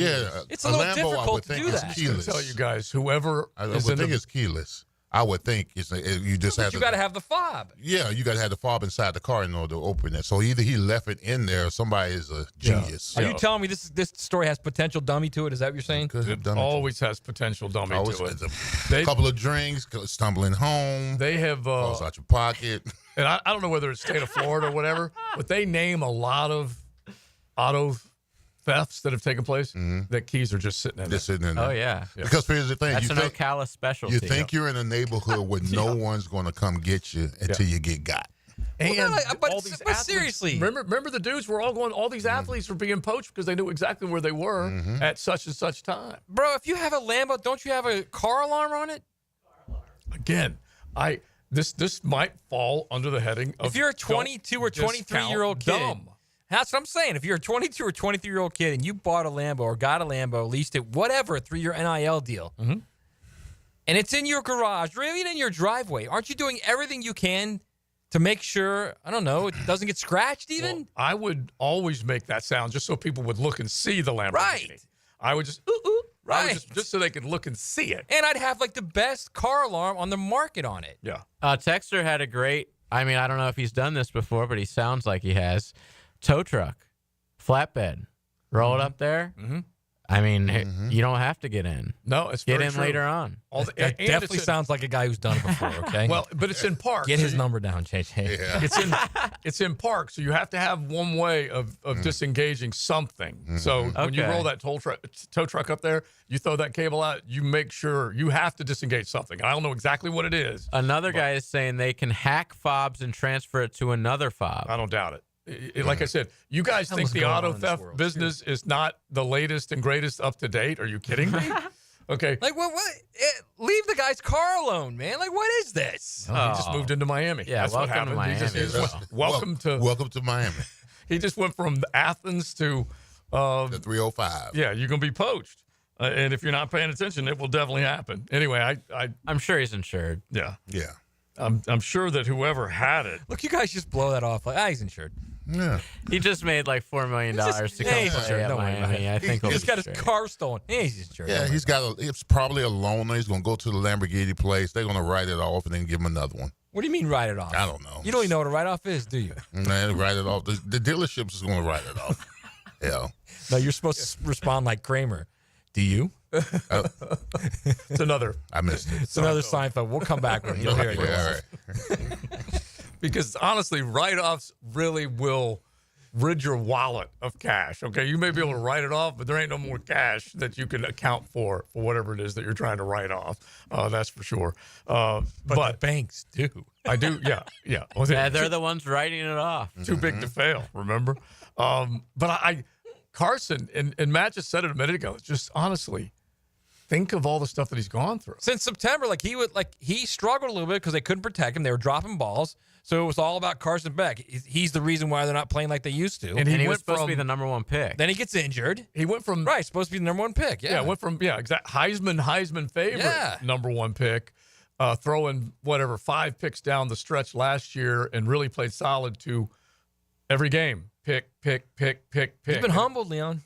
Speaker 6: little difficult to do that.
Speaker 2: I'm going to tell you guys, whoever
Speaker 4: I would think it's keyless. I would think you just have.
Speaker 6: You got to have the fob.
Speaker 4: Yeah, you got to have the fob inside the car in order to open it. So either he left it in there, or somebody is a genius.
Speaker 6: Are you telling me this story has potential dummy to it? Is that what you're saying?
Speaker 2: It always has potential dummy to it.
Speaker 4: A couple of drinks, stumbling home.
Speaker 2: They have
Speaker 4: falls out your pocket.
Speaker 2: And I don't know whether it's state of Florida or whatever, but they name a lot of auto thefts that have taken place. That keys are just sitting in there.
Speaker 3: Oh, yeah.
Speaker 4: Because here's the thing.
Speaker 3: That's an Ocala specialty.
Speaker 4: You think you're in a neighborhood where no one's going to come get you until you get got.
Speaker 2: And
Speaker 6: but
Speaker 2: all these
Speaker 6: seriously,
Speaker 2: remember the dudes were all going. All these athletes were being poached because they knew exactly where they were at such and such time.
Speaker 6: Bro, if you have a Lambo, don't you have a car alarm on it?
Speaker 2: Again, this might fall under the heading of
Speaker 6: if you're a 22 or 23-year-old kid, That's what I'm saying. If you're a 22 or 23-year-old kid and you bought a Lambo or got a Lambo, leased it, whatever, through your NIL deal, and it's in your garage or even in your driveway, aren't you doing everything you can to make sure, I don't know, it doesn't get scratched even?
Speaker 2: Well, I would always make that sound just so people would look and see the Lamborghini.
Speaker 6: Right.
Speaker 2: I would just, right. Just so they could look and see it.
Speaker 6: And I'd have like the best car alarm on the market on it.
Speaker 2: Yeah.
Speaker 3: Texter had a great, I mean, I don't know if he's done this before, but he sounds like he has. Tow truck, flatbed, roll it up there.
Speaker 2: Mm-hmm.
Speaker 3: I mean, you don't have to get in.
Speaker 2: No, it's
Speaker 3: get
Speaker 2: very
Speaker 3: in
Speaker 2: true.
Speaker 3: later on.
Speaker 6: That definitely sounds like a guy who's done it before, okay?
Speaker 2: Well, but it's in park.
Speaker 6: Get his number down, JJ.
Speaker 4: Yeah.
Speaker 2: It's in park, so you have to have one way of disengaging something. So when you roll that tow truck up there, you throw that cable out, you make sure you have to disengage something. I don't know exactly what it is.
Speaker 3: Another guy is saying they can hack fobs and transfer it to another fob.
Speaker 2: I don't doubt it. Like I said, you guys think the auto theft business is not the latest and greatest up to date? Are you kidding me? Okay.
Speaker 6: Like, what? Leave the guy's car alone, man. Like, what is this?
Speaker 2: He just moved into Miami.
Speaker 3: Yeah,
Speaker 2: that's what
Speaker 3: welcome
Speaker 2: happened.
Speaker 3: to Miami.
Speaker 2: Welcome to
Speaker 4: Miami.
Speaker 2: He just went from Athens to
Speaker 4: the 305.
Speaker 2: Yeah, you're gonna be poached, and if you're not paying attention, it will definitely happen. Anyway,
Speaker 3: I'm sure he's insured.
Speaker 2: Yeah.
Speaker 4: Yeah.
Speaker 2: I'm sure that whoever had it.
Speaker 6: Look, you guys just blow that off. Like, he's insured.
Speaker 4: Yeah.
Speaker 3: He just made like $4 million to come play at Miami. I think
Speaker 6: he's got his car stolen. He's insured.
Speaker 4: Yeah, he's got it's probably a loaner. He's going to go to the Lamborghini place. They're going to write it off and then give him another one.
Speaker 6: What do you mean write it off?
Speaker 4: I don't know.
Speaker 6: You don't even know what a write-off is, do you?
Speaker 4: Man, write it off. The dealership's is going to write it off. Yeah.
Speaker 6: No, you're supposed to respond like Kramer. Do you?
Speaker 2: It's another.
Speaker 4: I missed it.
Speaker 6: It's another Seinfeld. We'll come back with it. You'll hear it.
Speaker 4: Yeah, all right.
Speaker 2: Because honestly, write-offs really will rid your wallet of cash. Okay, you may be able to write it off, but there ain't no more cash that you can account for whatever it is that you're trying to write off. That's for sure. But
Speaker 6: the banks do.
Speaker 2: I do. Yeah. Well,
Speaker 3: They're the ones writing it off.
Speaker 2: Too big to fail. Remember? But Carson and Matt just said it a minute ago. It's just honestly, think of all the stuff that he's gone through
Speaker 6: since September. He struggled a little bit because they couldn't protect him. They were dropping balls. So it was all about Carson Beck. He's the reason why they're not playing like they used to.
Speaker 3: And he was supposed to be the number one pick.
Speaker 6: Then he gets injured.
Speaker 2: He went from
Speaker 6: supposed to be the number one pick. Yeah,
Speaker 2: went from Heisman favorite, number one pick, throwing 5 picks down the stretch last year and really played solid to every game. Pick.
Speaker 6: He's been humbled, Leon.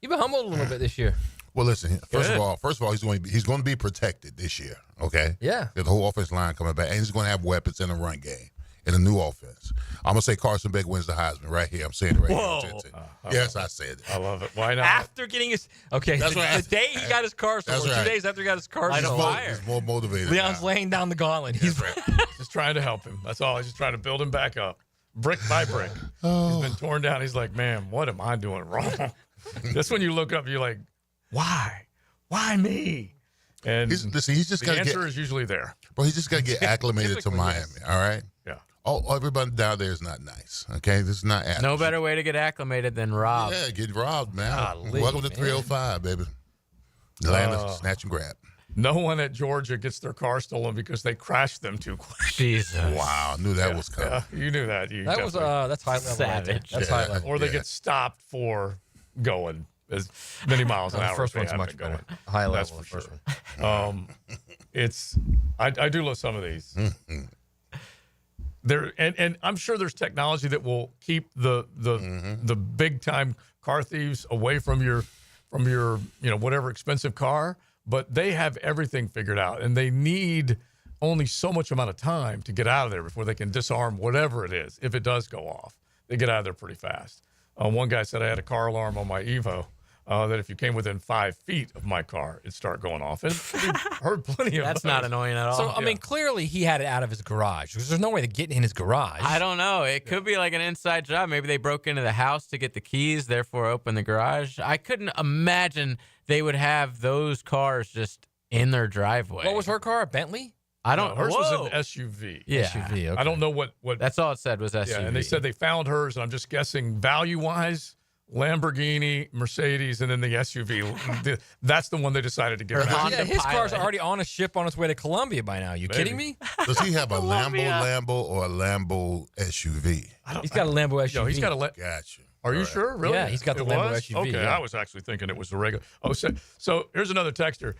Speaker 6: You've been humbled a little bit this year.
Speaker 4: Well, listen. First of all, he's going to be protected this year. Okay.
Speaker 6: Yeah.
Speaker 4: The whole offensive line coming back, and he's going to have weapons in the run game in a new offense. I'm gonna say Carson Beck wins the Heisman right here. I'm saying it right here. Yes, I said it.
Speaker 2: I love it. Why not?
Speaker 6: After getting his the day he got his car stolen, 2 days after he got his car stolen,
Speaker 4: he's more motivated.
Speaker 6: Leon's laying down the gauntlet. He's
Speaker 2: just trying to help him. That's all. He's just trying to build him back up, brick by brick. He's been torn down. He's like, man, what am I doing wrong? That's when you look up. You're like, why? Why me? And
Speaker 4: he's just
Speaker 2: the answer is usually there.
Speaker 4: But he's just got to get acclimated to Miami. Yes. All right.
Speaker 2: Yeah.
Speaker 4: Oh, everybody down there is not nice. Okay, this is not.
Speaker 3: No better way to get acclimated than robbed.
Speaker 4: Yeah, get robbed, man. Welcome to 305, baby. The land of snatch and grab.
Speaker 2: No one at Georgia gets their car stolen because they crashed them too quick.
Speaker 3: Jesus.
Speaker 4: Wow, I knew that was coming.
Speaker 2: Yeah, you knew that.
Speaker 6: That's high level.
Speaker 3: Savage.
Speaker 6: That's high level.
Speaker 2: Or they get stopped for going as many miles an hour.
Speaker 6: The first one's much better. High level.
Speaker 2: That's for sure. I do love some of these. There and I'm sure there's technology that will keep the big time car thieves away from your whatever expensive car, but they have everything figured out, and they need only so much amount of time to get out of there before they can disarm whatever it is. If it does go off, they get out of there pretty fast. One guy said I had a car alarm on my Evo. That if you came within 5 feet of my car, it'd start going off. And we've heard plenty of
Speaker 3: That's
Speaker 2: those.
Speaker 3: not annoying at all.
Speaker 6: So, I mean, clearly he had it out of his garage because there's no way to get in his garage.
Speaker 3: I don't know. It could be like an inside job. Maybe they broke into the house to get the keys, therefore open the garage. I couldn't imagine they would have those cars just in their driveway.
Speaker 6: What was her car? A Bentley?
Speaker 3: I don't know.
Speaker 2: Hers was an SUV.
Speaker 3: Yeah.
Speaker 6: SUV, okay.
Speaker 2: I don't know what.
Speaker 3: That's all it said was SUV.
Speaker 2: Yeah, and they said they found hers, and I'm just guessing value-wise, Lamborghini, Mercedes, and then the SUV. That's the one they decided to get rid of.
Speaker 6: Yeah, his car's already on a ship on its way to Colombia by now. You kidding me?
Speaker 4: Does he have a Lambo or a Lambo SUV?
Speaker 6: He's got a Lambo SUV.
Speaker 2: No, he's got a
Speaker 4: Gotcha.
Speaker 2: Are you sure? Really?
Speaker 6: Yeah, he's got the
Speaker 2: It
Speaker 6: Lambo
Speaker 2: was?
Speaker 6: SUV.
Speaker 2: Okay,
Speaker 6: yeah.
Speaker 2: I was actually thinking it was the regular. Oh, so here's another texter.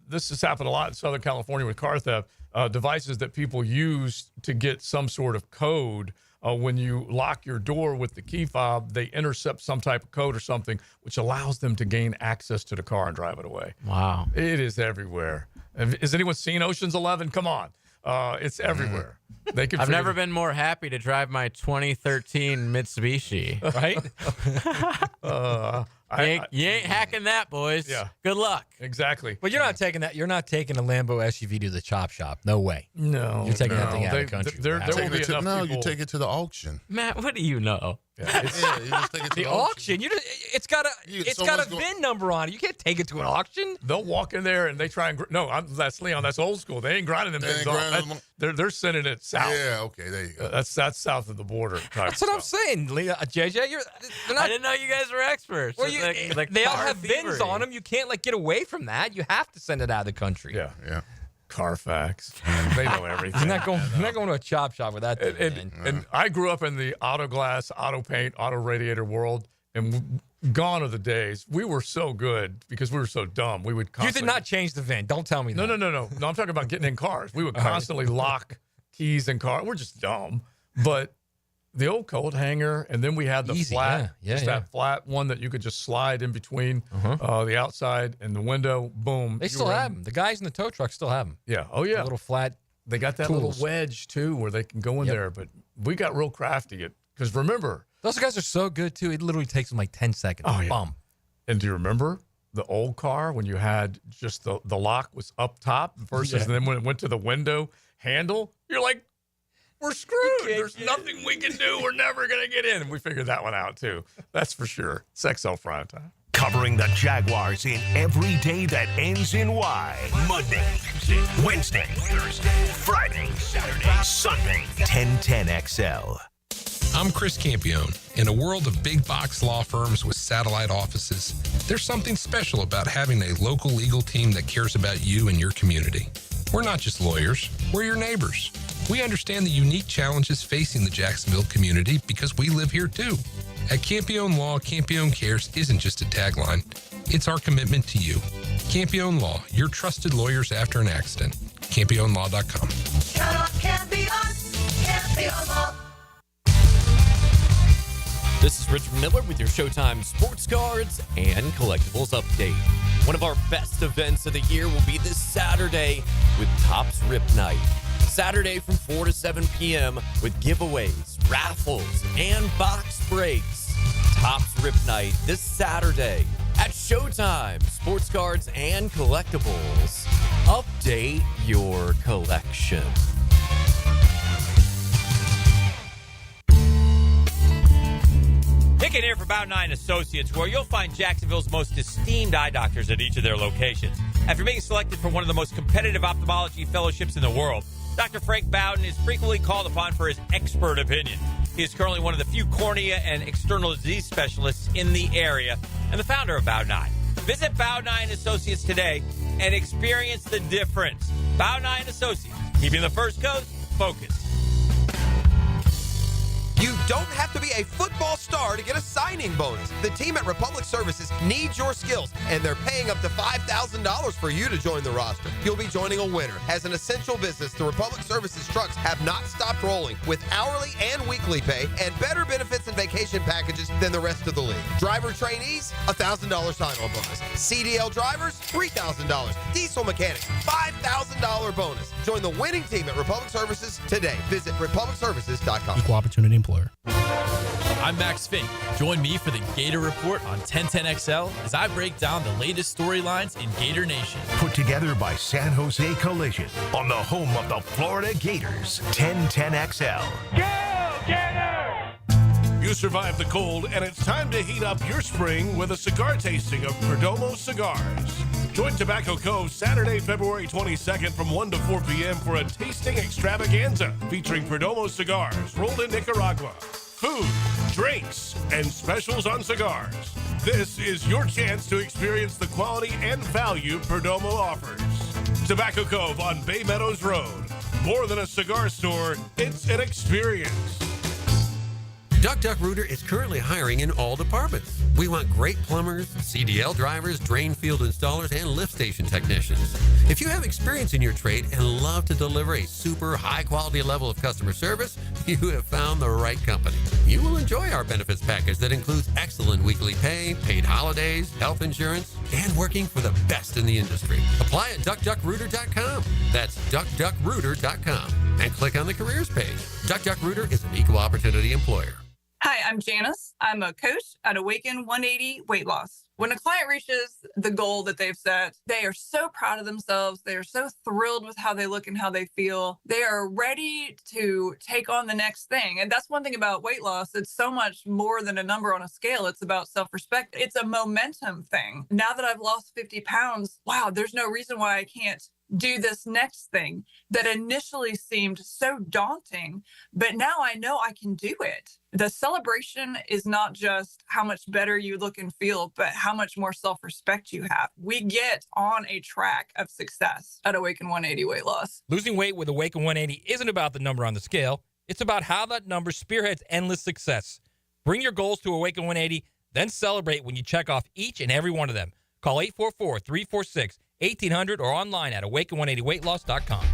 Speaker 2: This has happened a lot in Southern California with car theft. Devices that people use to get some sort of code. When you lock your door with the key fob, they intercept some type of code or something, which allows them to gain access to the car and drive it away.
Speaker 3: Wow.
Speaker 2: It is everywhere. Has anyone seen Ocean's 11? Come on. It's everywhere. They can.
Speaker 3: I've never been more happy to drive my 2013 Mitsubishi.
Speaker 2: Right?
Speaker 3: You ain't hacking that, boys.
Speaker 2: Yeah.
Speaker 3: Good luck.
Speaker 2: Exactly.
Speaker 6: But you're not taking that. You're not taking a Lambo SUV to the chop shop. No way.
Speaker 2: No.
Speaker 6: You're taking that thing out
Speaker 2: They-
Speaker 6: of the country.
Speaker 2: there will be enough
Speaker 4: No,
Speaker 2: people.
Speaker 4: you take it to the auction.
Speaker 3: Matt, what do you know?
Speaker 4: You just take it to
Speaker 6: The auction. It's got a VIN number on it. You can't take it to an auction.
Speaker 2: They'll walk in there and they try and that's Leon. That's old school. They ain't grinding them things off. They're sending it south.
Speaker 4: Yeah, okay, there you go.
Speaker 2: That's south of the border.
Speaker 6: That's what I'm saying, Leon, JJ. They're not.
Speaker 3: I didn't know you guys were experts.
Speaker 6: Well, they all
Speaker 3: car
Speaker 6: have VINs
Speaker 3: thievery.
Speaker 6: on them. You can't get away from that. You have to send it out of the country.
Speaker 2: Yeah. Carfax. They know everything.
Speaker 6: You're not going to a chop shop with that thing.
Speaker 2: And I grew up in the auto glass, auto paint, auto radiator world, and gone are the days. We were so good because we were so dumb. We would
Speaker 6: You
Speaker 2: constantly.
Speaker 6: did not change the VIN. Don't tell me that.
Speaker 2: No. I'm talking about getting in cars. We would constantly lock keys in cars. We're just dumb. But the old coat hanger, and then we had the
Speaker 6: Easy,
Speaker 2: flat,
Speaker 6: yeah,
Speaker 2: that flat one that you could just slide in between the outside and the window. Boom.
Speaker 6: They
Speaker 2: You
Speaker 6: still
Speaker 2: were
Speaker 6: have
Speaker 2: in.
Speaker 6: them. The guys in the tow truck still have them.
Speaker 2: Yeah. Oh, yeah.
Speaker 6: The little flat.
Speaker 2: They got that
Speaker 6: tools.
Speaker 2: little wedge, too, where they can go in there. But we got real crafty. Because remember.
Speaker 6: Those guys are so good, too. It literally takes them like 10 seconds.
Speaker 2: Oh, yeah.
Speaker 6: Bum.
Speaker 2: And do you remember the old car when you had just the lock was up top versus then when it went to the window handle? You're like, we're screwed. There's nothing we can do. We're never going to get in. And we figured that one out, too. That's for sure. XL Primetime.
Speaker 1: Covering the Jaguars in every day that ends in Y. Monday, Tuesday, Wednesday, Thursday, Friday, Saturday, Sunday. 1010XL.
Speaker 7: I'm Chris Campione. In a world of big box law firms with satellite offices, there's something special about having a local legal team that cares about you and your community. We're not just lawyers, we're your neighbors. We understand the unique challenges facing the Jacksonville community because we live here too. At Campione Law, Campione Cares isn't just a tagline, it's our commitment to you. Campione Law, your trusted lawyers after an accident. CampioneLaw.com.
Speaker 11: Count on Campione Law.
Speaker 19: This is Richard Miller with your Showtime Sports Cards and Collectibles Update. One of our best events of the year will be this Saturday with Topps Rip Night. Saturday from 4 to 7 p.m. with giveaways, raffles, and box breaks. Topps Rip Night this Saturday at Showtime Sports Cards and Collectibles. Update your collection. Picking here for About 9 Associates, where you'll find Jacksonville's most esteemed eye doctors at each of their locations. After being selected for one of the most competitive ophthalmology fellowships in the world, Dr. Frank Bowden is frequently called upon for his expert opinion. He is currently one of the few cornea and external disease specialists in the area and the founder of Bow 9. Visit Bow 9 Associates today and experience the difference. Bow 9 Associates, keeping the First Coast focused.
Speaker 14: You don't have to be a football star to get a signing bonus. The team at Republic Services needs your skills, and they're paying up to $5,000 for you to join the roster. You'll be joining a winner. As an essential business, the Republic Services trucks have not stopped rolling with hourly and weekly pay and better benefits and vacation packages than the rest of the league. Driver trainees, $1,000 sign-on bonus. CDL drivers, $3,000. Diesel mechanics, $5,000 bonus. Join the winning team at Republic Services today. Visit republicservices.com.
Speaker 8: Equal opportunity employer.
Speaker 24: I'm Max Fink. Join me for the Gator Report on 1010XL as I break down the latest storylines in Gator Nation.
Speaker 1: Put together by San Jose Collision on the home of the Florida Gators. 1010XL.
Speaker 10: You survived the cold, and it's time to heat up your spring with a cigar tasting of Perdomo cigars. Join Tobacco Cove Saturday, February 22nd from 1 to 4 p.m. for a tasting extravaganza featuring Perdomo cigars rolled in Nicaragua. food, drinks, and specials on cigars. This is your chance to experience the quality and value Perdomo offers. Tobacco Cove on Bay Meadows Road. More than a cigar store, it's an experience.
Speaker 8: Duck Duck Rooter is currently hiring in all departments. We want great plumbers, CDL drivers, drain field installers, and lift station technicians. If you have experience in your trade and love to deliver a super high quality level of customer service, you have found the right company. You will enjoy our benefits package that includes excellent weekly pay, paid holidays, health insurance, and working for the best in the industry. Apply at duckduckrooter.com. That's duckduckrooter.com. And click on the careers page. Duck Duck Rooter is an equal opportunity employer.
Speaker 12: Hi, I'm Janice. I'm a coach at Awaken 180 Weight Loss. When a client reaches the goal that they've set, they are so proud of themselves. They are so thrilled with how they look and how they feel. They are ready to take on the next thing. And that's one thing about weight loss. It's so much more than a number on a scale. It's about self-respect. It's a momentum thing. Now that I've lost 50 pounds, wow, there's no reason why I can't do this next thing that initially seemed so daunting, but now I know I can do it. The celebration is not just how much better you look and feel, but how much more self-respect you have. We get on a track of success at Awaken 180 Weight Loss.
Speaker 6: Losing weight with Awaken 180 isn't about the number on the scale. It's about how that number spearheads endless success. Bring your goals to Awaken 180, then celebrate when you check off each and every one of them. Call 844-346-1800 or online at awaken180weightloss.com.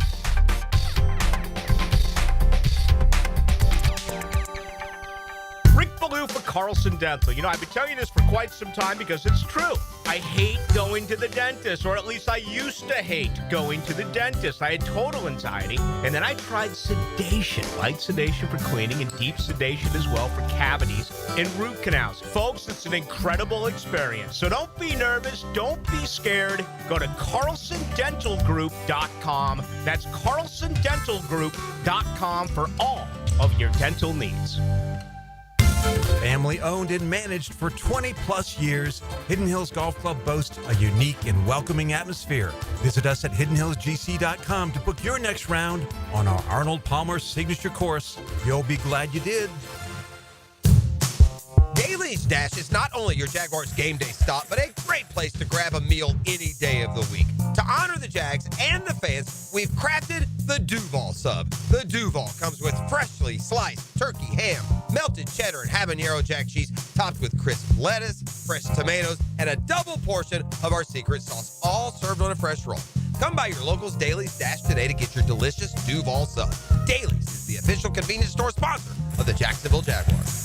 Speaker 13: Rick Ballou for Carlson Dental. You know, I've been telling you this for quite some time because it's true. I hate going to the dentist, or at least I used to hate going to the dentist. I had total anxiety, and then I tried sedation, light sedation for cleaning and deep sedation as well for cavities and root canals. Folks, it's an incredible experience. So don't be nervous. Don't be scared. Go to carlsondentalgroup.com. That's carlsondentalgroup.com for all of your dental needs.
Speaker 15: Family owned and managed for 20 plus years, Hidden Hills Golf Club boasts a unique and welcoming atmosphere. Visit us at hiddenhillsgc.com to book your next round on our Arnold Palmer signature course. You'll be glad you did.
Speaker 14: Daly's Dash is not only your Jaguars game day stop, but a great place to grab a meal any day of the week. To honor the Jags and the fans, we've crafted the Duval sub. The Duval comes with freshly sliced turkey, ham, melted cheddar, and habanero jack cheese, topped with crisp lettuce, fresh tomatoes, and a double portion of our secret sauce, all served on a fresh roll. Come by your local's Daly's Dash today to get your delicious Duval sub. Daly's is the official convenience store sponsor of the Jacksonville Jaguars.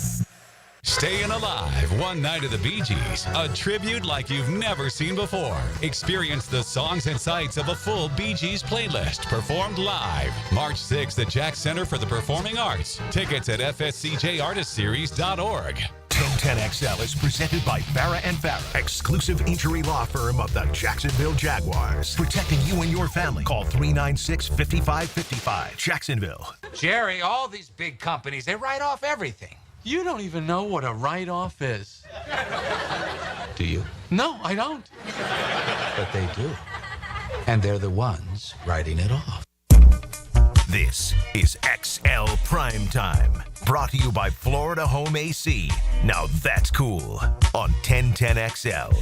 Speaker 17: Staying alive one night of the Bee Gees, a tribute like you've never seen before. Experience the songs and sights of a full Bee Gees playlist performed live March 6th at Jack Center for the Performing Arts. Tickets at fscjartistseries.org.
Speaker 1: 1010XL is presented by Farah & Farah, exclusive injury law firm of the Jacksonville Jaguars. Protecting you and your family. Call 396-5555. Jacksonville.
Speaker 18: Jerry, all these big companies, they write off everything. You don't even know what a write-off is. Do you? No, I don't. But they do. And they're the ones writing it off.
Speaker 1: This is XL Primetime, brought to you by Florida Home AC. Now that's cool on 1010XL.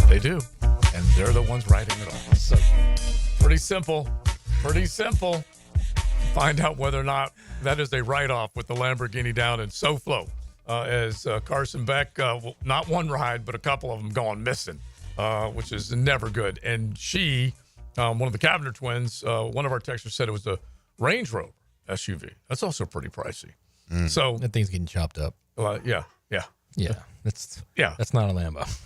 Speaker 2: They do, and they're the ones writing it off. So pretty simple. Pretty simple. Find out whether or not that is a write-off with the Lamborghini down in SoFlo, as Carson Beck, not one ride, but a couple of them gone missing, which is never good. And she, one of the Kavner twins, one of our texters said it was a Range Rover SUV. That's also pretty pricey. So
Speaker 6: that thing's getting chopped up.
Speaker 2: Yeah.
Speaker 6: That's not a Lambo.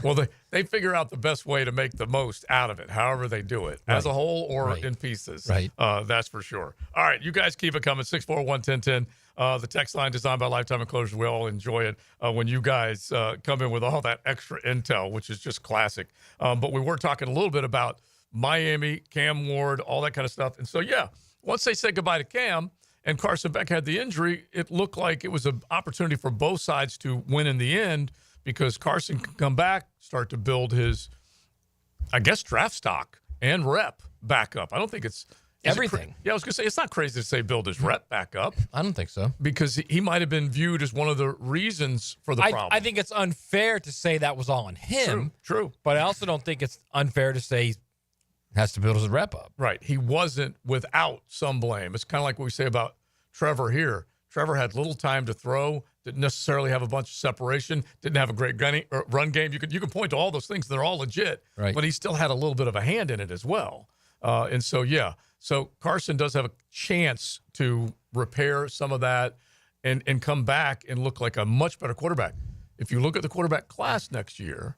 Speaker 2: Well, they figure out the best way to make the most out of it, however they do it, as a whole or in pieces.
Speaker 6: Right.
Speaker 2: That's for sure. All right, you guys keep it coming. 641-1010. The text line designed by Lifetime Enclosures. We all enjoy it when you guys come in with all that extra intel, which is just classic. But we were talking a little bit about Miami, Cam Ward, all that kind of stuff. And so, once they said goodbye to Cam and Carson Beck had the injury, it looked like it was an opportunity for both sides to win in the end, because Carson can come back, start to build his, I guess, draft stock and rep back up. I don't think it's
Speaker 6: everything.
Speaker 2: I was going to say, it's not crazy to say build his rep back up.
Speaker 6: I don't think so.
Speaker 2: Because he might have been viewed as one of the reasons for the problem.
Speaker 6: I think it's unfair to say that was all on him.
Speaker 2: True.
Speaker 6: But I also don't think it's unfair to say he has to build his rep up.
Speaker 2: Right. He wasn't without some blame. It's kind of like what we say about Trevor here. Trevor had little time to throw, didn't necessarily have a bunch of separation, didn't have a great run game. You can point to all those things. They're all legit.
Speaker 6: Right.
Speaker 2: But he still had a little bit of a hand in it as well. And so, yeah. So Carson does have a chance to repair some of that and come back and look like a much better quarterback. If you look at the quarterback class next year,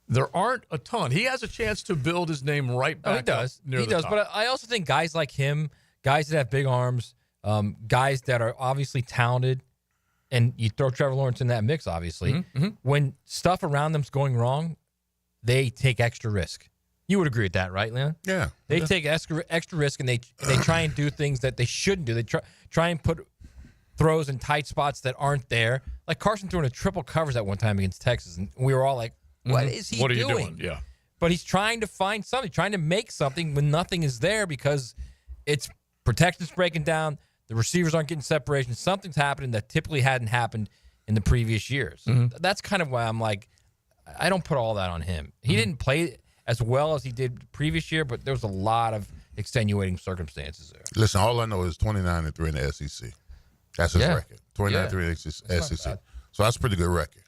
Speaker 2: there aren't a ton. He has a chance to build his name right back
Speaker 6: he does.
Speaker 2: up near
Speaker 6: He
Speaker 2: the
Speaker 6: does.
Speaker 2: top.
Speaker 6: But I also think guys like him, guys that have big arms, guys that are obviously talented, and you throw Trevor Lawrence in that mix, obviously, when stuff around them's going wrong, they take extra risk. You would agree with that, right, Leon?
Speaker 4: Yeah.
Speaker 6: They take extra risk, and they try and do things that they shouldn't do. They try and put throws in tight spots that aren't there. Like Carson threw in a triple covers at one time against Texas, and we were all like, what is he doing?
Speaker 2: What are you doing? Yeah.
Speaker 6: But he's trying to find something, trying to make something when nothing is there because it's protection's breaking down. The receivers aren't getting separation. Something's happening that typically hadn't happened in the previous years. That's kind of why I'm like, I don't put all that on him. He didn't play as well as he did the previous year, but there was a lot of extenuating circumstances there.
Speaker 4: Listen, all I know is 29-3 in the SEC. That's his record. 29-3 in the SEC. So that's a pretty good record.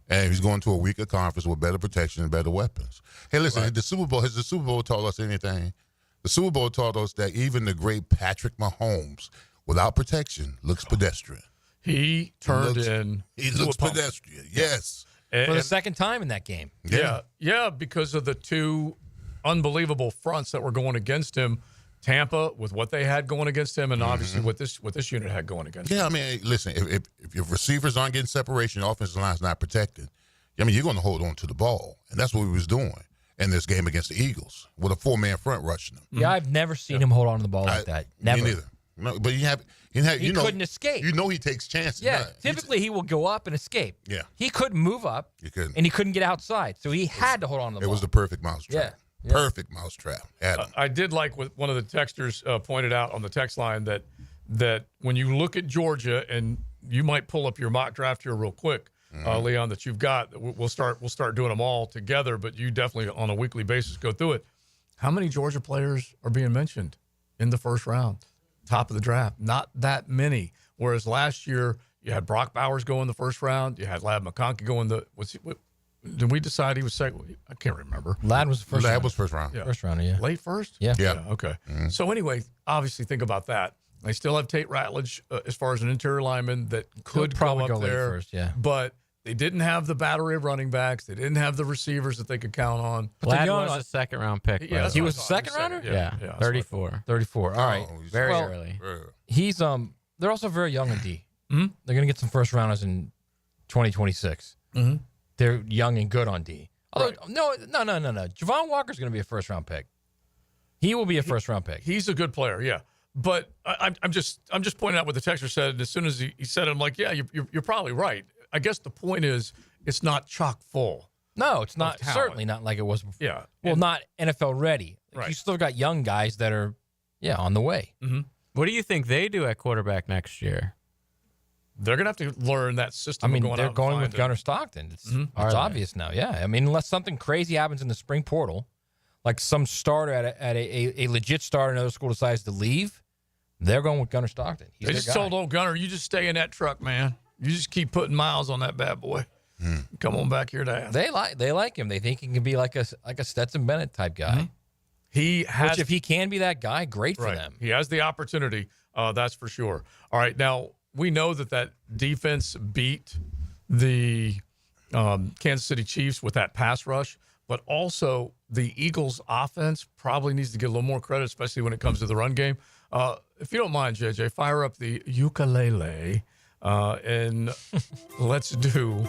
Speaker 4: And he's going to a weaker conference with better protection and better weapons. Hey, listen, has the Super Bowl taught us anything? The Super Bowl taught us that even the great Patrick Mahomes, without protection, looks pedestrian.
Speaker 2: He
Speaker 4: looks pedestrian, yes.
Speaker 6: For the second time in that game.
Speaker 2: Yeah, because of the two unbelievable fronts that were going against him. Tampa with what they had going against him, and obviously what this unit had going against him.
Speaker 4: Yeah, I mean, listen, if your receivers aren't getting separation, the offensive line's not protected, I mean, you're going to hold on to the ball. And that's what he was doing in this game against the Eagles with a four-man front rushing them.
Speaker 6: Yeah, I've never seen him hold on to the ball like that. Never.
Speaker 4: Me neither. No, but he
Speaker 6: couldn't escape.
Speaker 4: You know he takes chances.
Speaker 6: Yeah, typically he will go up and escape.
Speaker 4: Yeah.
Speaker 6: He couldn't move up. And he couldn't get outside. So he had to hold on to the ball.
Speaker 4: It was the perfect mousetrap.
Speaker 6: Yeah.
Speaker 4: Perfect mousetrap.
Speaker 2: I did like what one of the texters pointed out on the text line that when you look at Georgia, and you might pull up your mock draft here real quick, Leon, that you've got. We'll start doing them all together, but you definitely on a weekly basis go through it. How many Georgia players are being mentioned in the first round, top of the draft? Not that many. Whereas last year you had Brock Bowers go in the first round, you had Ladd McConkey go in the did we decide he was second? I can't remember.
Speaker 6: Ladd was first.
Speaker 4: Ladd was first round.
Speaker 2: Yeah.
Speaker 6: First round, yeah.
Speaker 2: Late first?
Speaker 6: Yeah.
Speaker 2: Okay. So anyway, obviously think about that. They still have Tate Ratledge as far as an interior lineman that could
Speaker 6: probably
Speaker 2: go up
Speaker 6: go
Speaker 2: there.
Speaker 6: late first, yeah.
Speaker 2: But they didn't have the battery of running backs. They didn't have the receivers that they could count on.
Speaker 3: Ladd was a second-round pick.
Speaker 2: Yeah,
Speaker 6: he was a second rounder?
Speaker 2: Yeah.
Speaker 3: 34.
Speaker 6: 34. All right.
Speaker 3: Very early.
Speaker 6: He's they're also very young in D. They're going to get some first rounders in 2026. They're young and good on D. Although, no. Javon Walker's going to be a first-round pick. He will be a first-round pick.
Speaker 2: He's a good player, yeah. But I'm just pointing out what the texter said. And as soon as he said it, I'm like, yeah, you're probably right. I guess the point is it's not chock full.
Speaker 6: No, it's not. Certainly not like it was before.
Speaker 2: Yeah.
Speaker 6: Well, not NFL ready.
Speaker 2: Right.
Speaker 6: You still got young guys that are, on the way.
Speaker 3: What do you think they do at quarterback next year?
Speaker 2: They're going to have to learn that system.
Speaker 6: They're going with Gunnar Stockton. It's obvious now. Yeah. I mean, unless something crazy happens in the spring portal, like some starter at a legit starter in another school decides to leave, they're going with Gunnar Stockton. He's
Speaker 2: They
Speaker 6: their
Speaker 2: just
Speaker 6: guy.
Speaker 2: told old Gunnar, you just stay in that truck, man. You just keep putting miles on that bad boy. Come on back here to ask.
Speaker 6: They like him. They think he can be like a Stetson Bennett type guy.
Speaker 2: He has,
Speaker 6: which if he can be that guy, great for them.
Speaker 2: He has the opportunity. That's for sure. All right, now we know that defense beat the Kansas City Chiefs with that pass rush, but also the Eagles' offense probably needs to get a little more credit, especially when it comes to the run game. If you don't mind, JJ, fire up the ukulele, and let's do.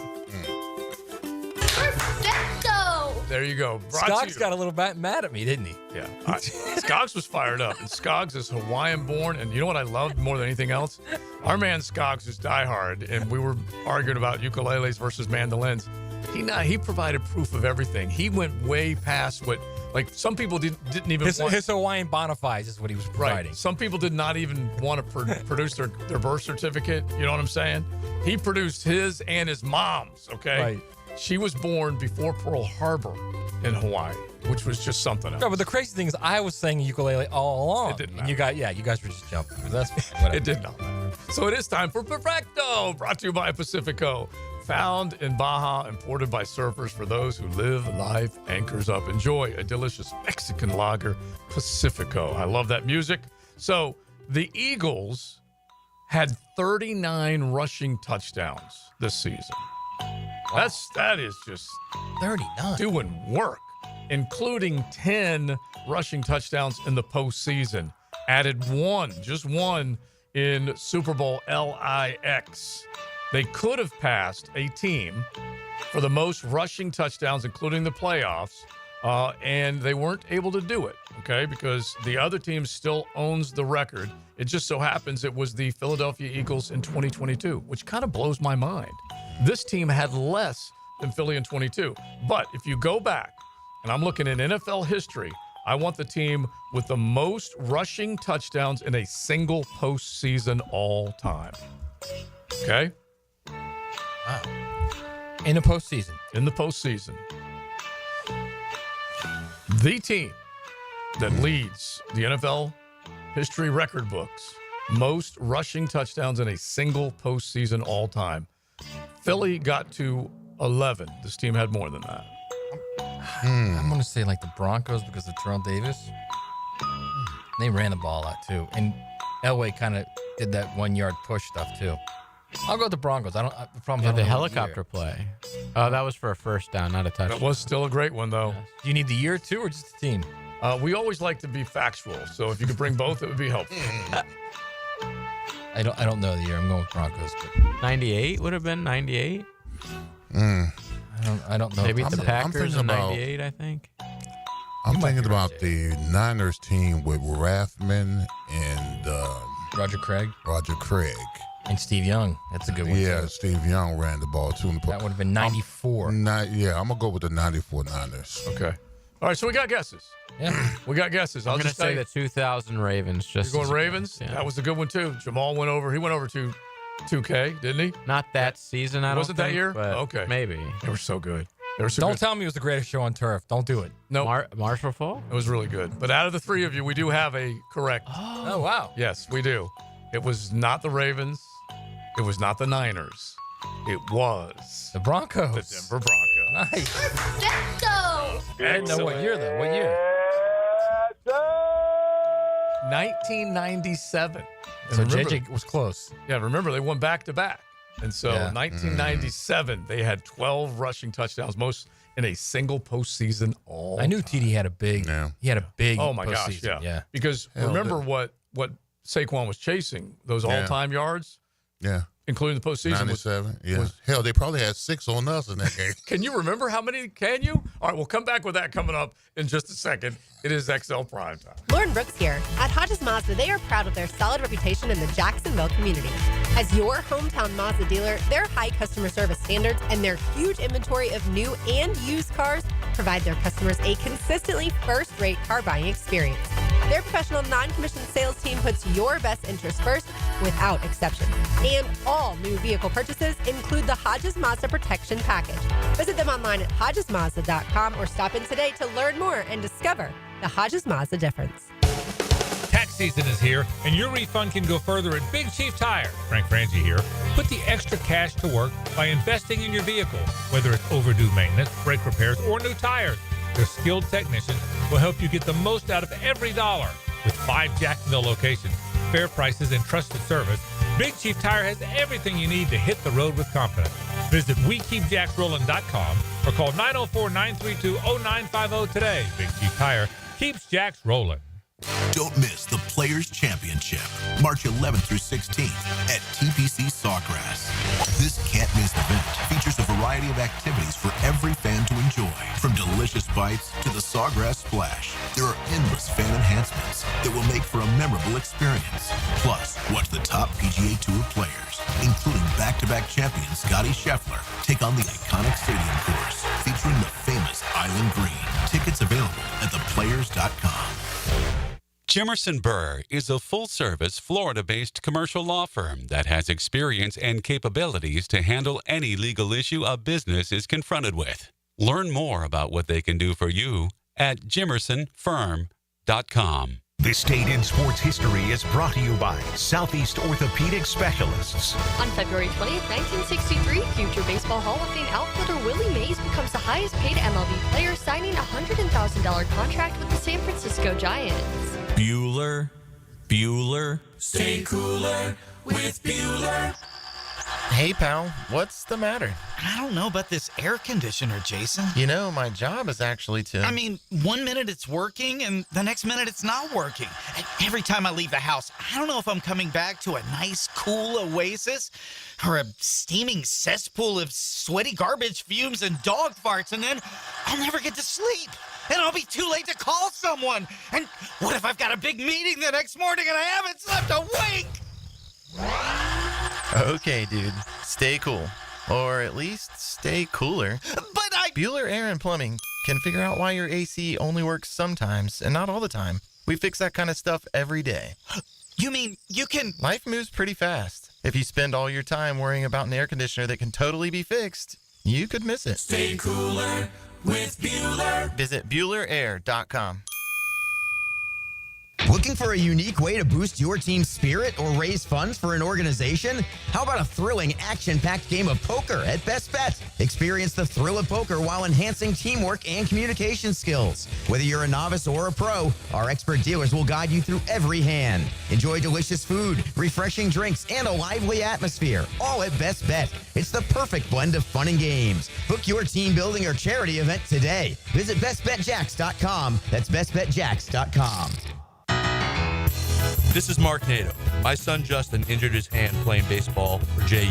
Speaker 2: There you go.
Speaker 6: Skoggs got a little bit mad at me, didn't he?
Speaker 2: Yeah. Skoggs was fired up. And Skoggs is Hawaiian born. And you know what I loved more than anything else? Our man Skoggs is diehard. And we were arguing about ukuleles versus mandolins. he provided proof of everything. He went way past what, like, some people didn't even
Speaker 6: his,
Speaker 2: want.
Speaker 6: His Hawaiian bona fides is what he was providing.
Speaker 2: Right. Some people did not even want to produce their birth certificate. You know what I'm saying? He produced his and his mom's, okay?
Speaker 6: Right.
Speaker 2: She was born before Pearl Harbor in Hawaii, which was just something else.
Speaker 6: No, but the crazy thing is I was saying ukulele all along.
Speaker 2: It didn't matter.
Speaker 6: And you guys were just jumping. That's whatever.
Speaker 2: It did not matter. So it is time for Perfecto, brought to you by Pacifico. Found in Baja, imported by surfers for those who live life anchors up. Enjoy a delicious Mexican lager, Pacifico. I love that music. So the Eagles had 39 rushing touchdowns this season. That is just
Speaker 6: 39
Speaker 2: doing work, including 10 rushing touchdowns in the postseason. Added just one in Super Bowl LIX. They could have passed a team for the most rushing touchdowns, including the playoffs, and they weren't able to do it, okay, because the other team still owns the record. It just so happens it was the Philadelphia Eagles in 2022, which kind of blows my mind. This team had less than Philly in 22. But if you go back, and I'm looking at NFL history, I want the team with the most rushing touchdowns in a single postseason all time. Okay?
Speaker 6: Wow. In the postseason.
Speaker 2: In the postseason. The team that leads the NFL history record books, most rushing touchdowns in a single postseason all time. Philly got to 11. This team had more than that.
Speaker 6: I'm going to say like the Broncos because of Terrell Davis. They ran the ball a lot too. And Elway kind of did that 1 yard push stuff too. I'll go with the Broncos.
Speaker 3: The helicopter play. Oh, that was for a first down, not a touchdown.
Speaker 2: That was still a great one, though.
Speaker 6: Yes. Do you need the year too or just the team?
Speaker 2: We always like to be factual. So if you could bring both, it would be helpful.
Speaker 6: I don't know the year. I'm going with Broncos. But
Speaker 3: 98 would have been 98.
Speaker 6: I don't know.
Speaker 3: They beat the Packers in
Speaker 4: about,
Speaker 3: 98, I think.
Speaker 4: I'm thinking about the Niners team with Rathman and
Speaker 6: Roger Craig.
Speaker 3: And Steve Young. That's a good one.
Speaker 4: Yeah,
Speaker 3: too.
Speaker 4: Steve Young ran the ball too.
Speaker 6: That would have been 94.
Speaker 4: I'm going to go with the 94 Niners.
Speaker 2: Okay. All right, so we got guesses.
Speaker 6: Yeah.
Speaker 2: We got guesses.
Speaker 3: I'm going to say the 2000 Ravens.
Speaker 2: You're going Ravens? Yeah. That was a good one, too. Jamal went over. He went over to 2K, didn't he?
Speaker 3: Not that season, I don't
Speaker 2: Wasn't
Speaker 3: think.
Speaker 2: that year?
Speaker 3: But
Speaker 2: okay.
Speaker 3: Maybe.
Speaker 2: They were so good. They were so
Speaker 6: Don't
Speaker 2: good.
Speaker 6: tell me it was the greatest show on turf. Don't do it.
Speaker 2: No.
Speaker 3: Marshall Faulk?
Speaker 2: It was really good. But out of the three of you, we do have a correct.
Speaker 6: Oh, wow.
Speaker 2: Yes, we do. It was not the Ravens. It was not the Niners. It was
Speaker 6: the Broncos.
Speaker 2: The Denver Broncos.
Speaker 6: Nice.
Speaker 11: Let's go!
Speaker 6: I didn't know what year, though. What year?
Speaker 2: 1997.
Speaker 6: So JJ was close.
Speaker 2: Yeah, remember, they won back-to-back. And so
Speaker 6: Yeah.
Speaker 2: 1997, they had 12 rushing touchdowns, most in a single postseason all
Speaker 6: I knew
Speaker 2: time.
Speaker 6: TD had a big. He had a big.
Speaker 2: Oh, my gosh,
Speaker 6: postseason.
Speaker 2: yeah. Because remember what Saquon was chasing, those all-time yards?
Speaker 4: Yeah.
Speaker 2: Including the postseason.
Speaker 4: 97. Hell, they probably had 6 on us in that game.
Speaker 2: Can you remember how many? Can you? All right, we'll come back with that coming up in just a second. It is XL Primetime.
Speaker 9: Lauren Brooks here. At Hodges Mazda, they are proud of their solid reputation in the Jacksonville community. As your hometown Mazda dealer, their high customer service standards and their huge inventory of new and used cars provide their customers a consistently first-rate car buying experience. Their professional non-commissioned sales team puts your best interest first without exception. And all new vehicle purchases include the Hodges Mazda Protection Package. Visit them online at HodgesMazda.com or stop in today to learn more and discover the Hodges Mazda difference.
Speaker 16: Tax season is here, and your refund can go further at Big Chief Tire. Frank Frangie here. Put the extra cash to work by investing in your vehicle, whether it's overdue maintenance, brake repairs, or new tires. Their skilled technicians will help you get the most out of every dollar. With 5 Jacksonville locations, fair prices, and trusted service, Big Chief Tire has everything you need to hit the road with confidence. Visit WeKeepJacksRollin.com or call 904-932-0950 today. Big Chief Tire keeps Jacks rolling.
Speaker 1: Don't miss the Players Championship, March 11th through 16th at TPC Sawgrass. This can't-miss event features a variety of activities for every fan to enjoy, from delicious bites to the Sawgrass Splash. There are endless fan enhancements that will make for a memorable experience. Plus, watch the top PGA Tour players, including back-to back-to-back champion Scotty Scheffler take on the iconic stadium course featuring the famous Island Green. Tickets available at theplayers.com.
Speaker 17: Jimerson Burr is a full-service, Florida-based commercial law firm that has experience and capabilities to handle any legal issue a business is confronted with. Learn more about what they can do for you at jimersonfirm.com.
Speaker 5: This date in sports history is brought to you by Southeast Orthopedic Specialists.
Speaker 20: On February 20th, 1963, future Baseball Hall of Fame outfielder Willie Mays becomes the highest paid MLB player, signing a $100,000 contract with the San Francisco Giants.
Speaker 21: Bueller, stay cooler with Bueller.
Speaker 22: Hey, pal, what's the matter?
Speaker 23: I don't know about this air conditioner, Jason.
Speaker 22: You know, my job is actually to...
Speaker 23: I mean, 1 minute it's working, and the next minute it's not working. Every time I leave the house, I don't know if I'm coming back to a nice, cool oasis or a steaming cesspool of sweaty garbage fumes and dog farts, and then I'll never get to sleep. And I'll be too late to call someone. And what if I've got a big meeting the next morning and I haven't slept a wink?
Speaker 22: Okay, dude. Stay cool. Or at least stay cooler.
Speaker 23: But
Speaker 22: Bueller Air and Plumbing can figure out why your AC only works sometimes and not all the time. We fix that kind of stuff every day.
Speaker 23: You mean you can...
Speaker 22: Life moves pretty fast. If you spend all your time worrying about an air conditioner that can totally be fixed, you could miss it.
Speaker 21: Stay cooler with Bueller.
Speaker 22: Visit BuellerAir.com.
Speaker 26: Looking for a unique way to boost your team's spirit or raise funds for an organization? How about a thrilling, action-packed game of poker at Best Bet? Experience the thrill of poker while enhancing teamwork and communication skills. Whether you're a novice or a pro, our expert dealers will guide you through every hand. Enjoy delicious food, refreshing drinks, and a lively atmosphere, all at Best Bet. It's the perfect blend of fun and games. Book your team building or charity event today. Visit bestbetjacks.com. That's bestbetjacks.com.
Speaker 27: This is Mark Nato. My son Justin injured his hand playing baseball for JU.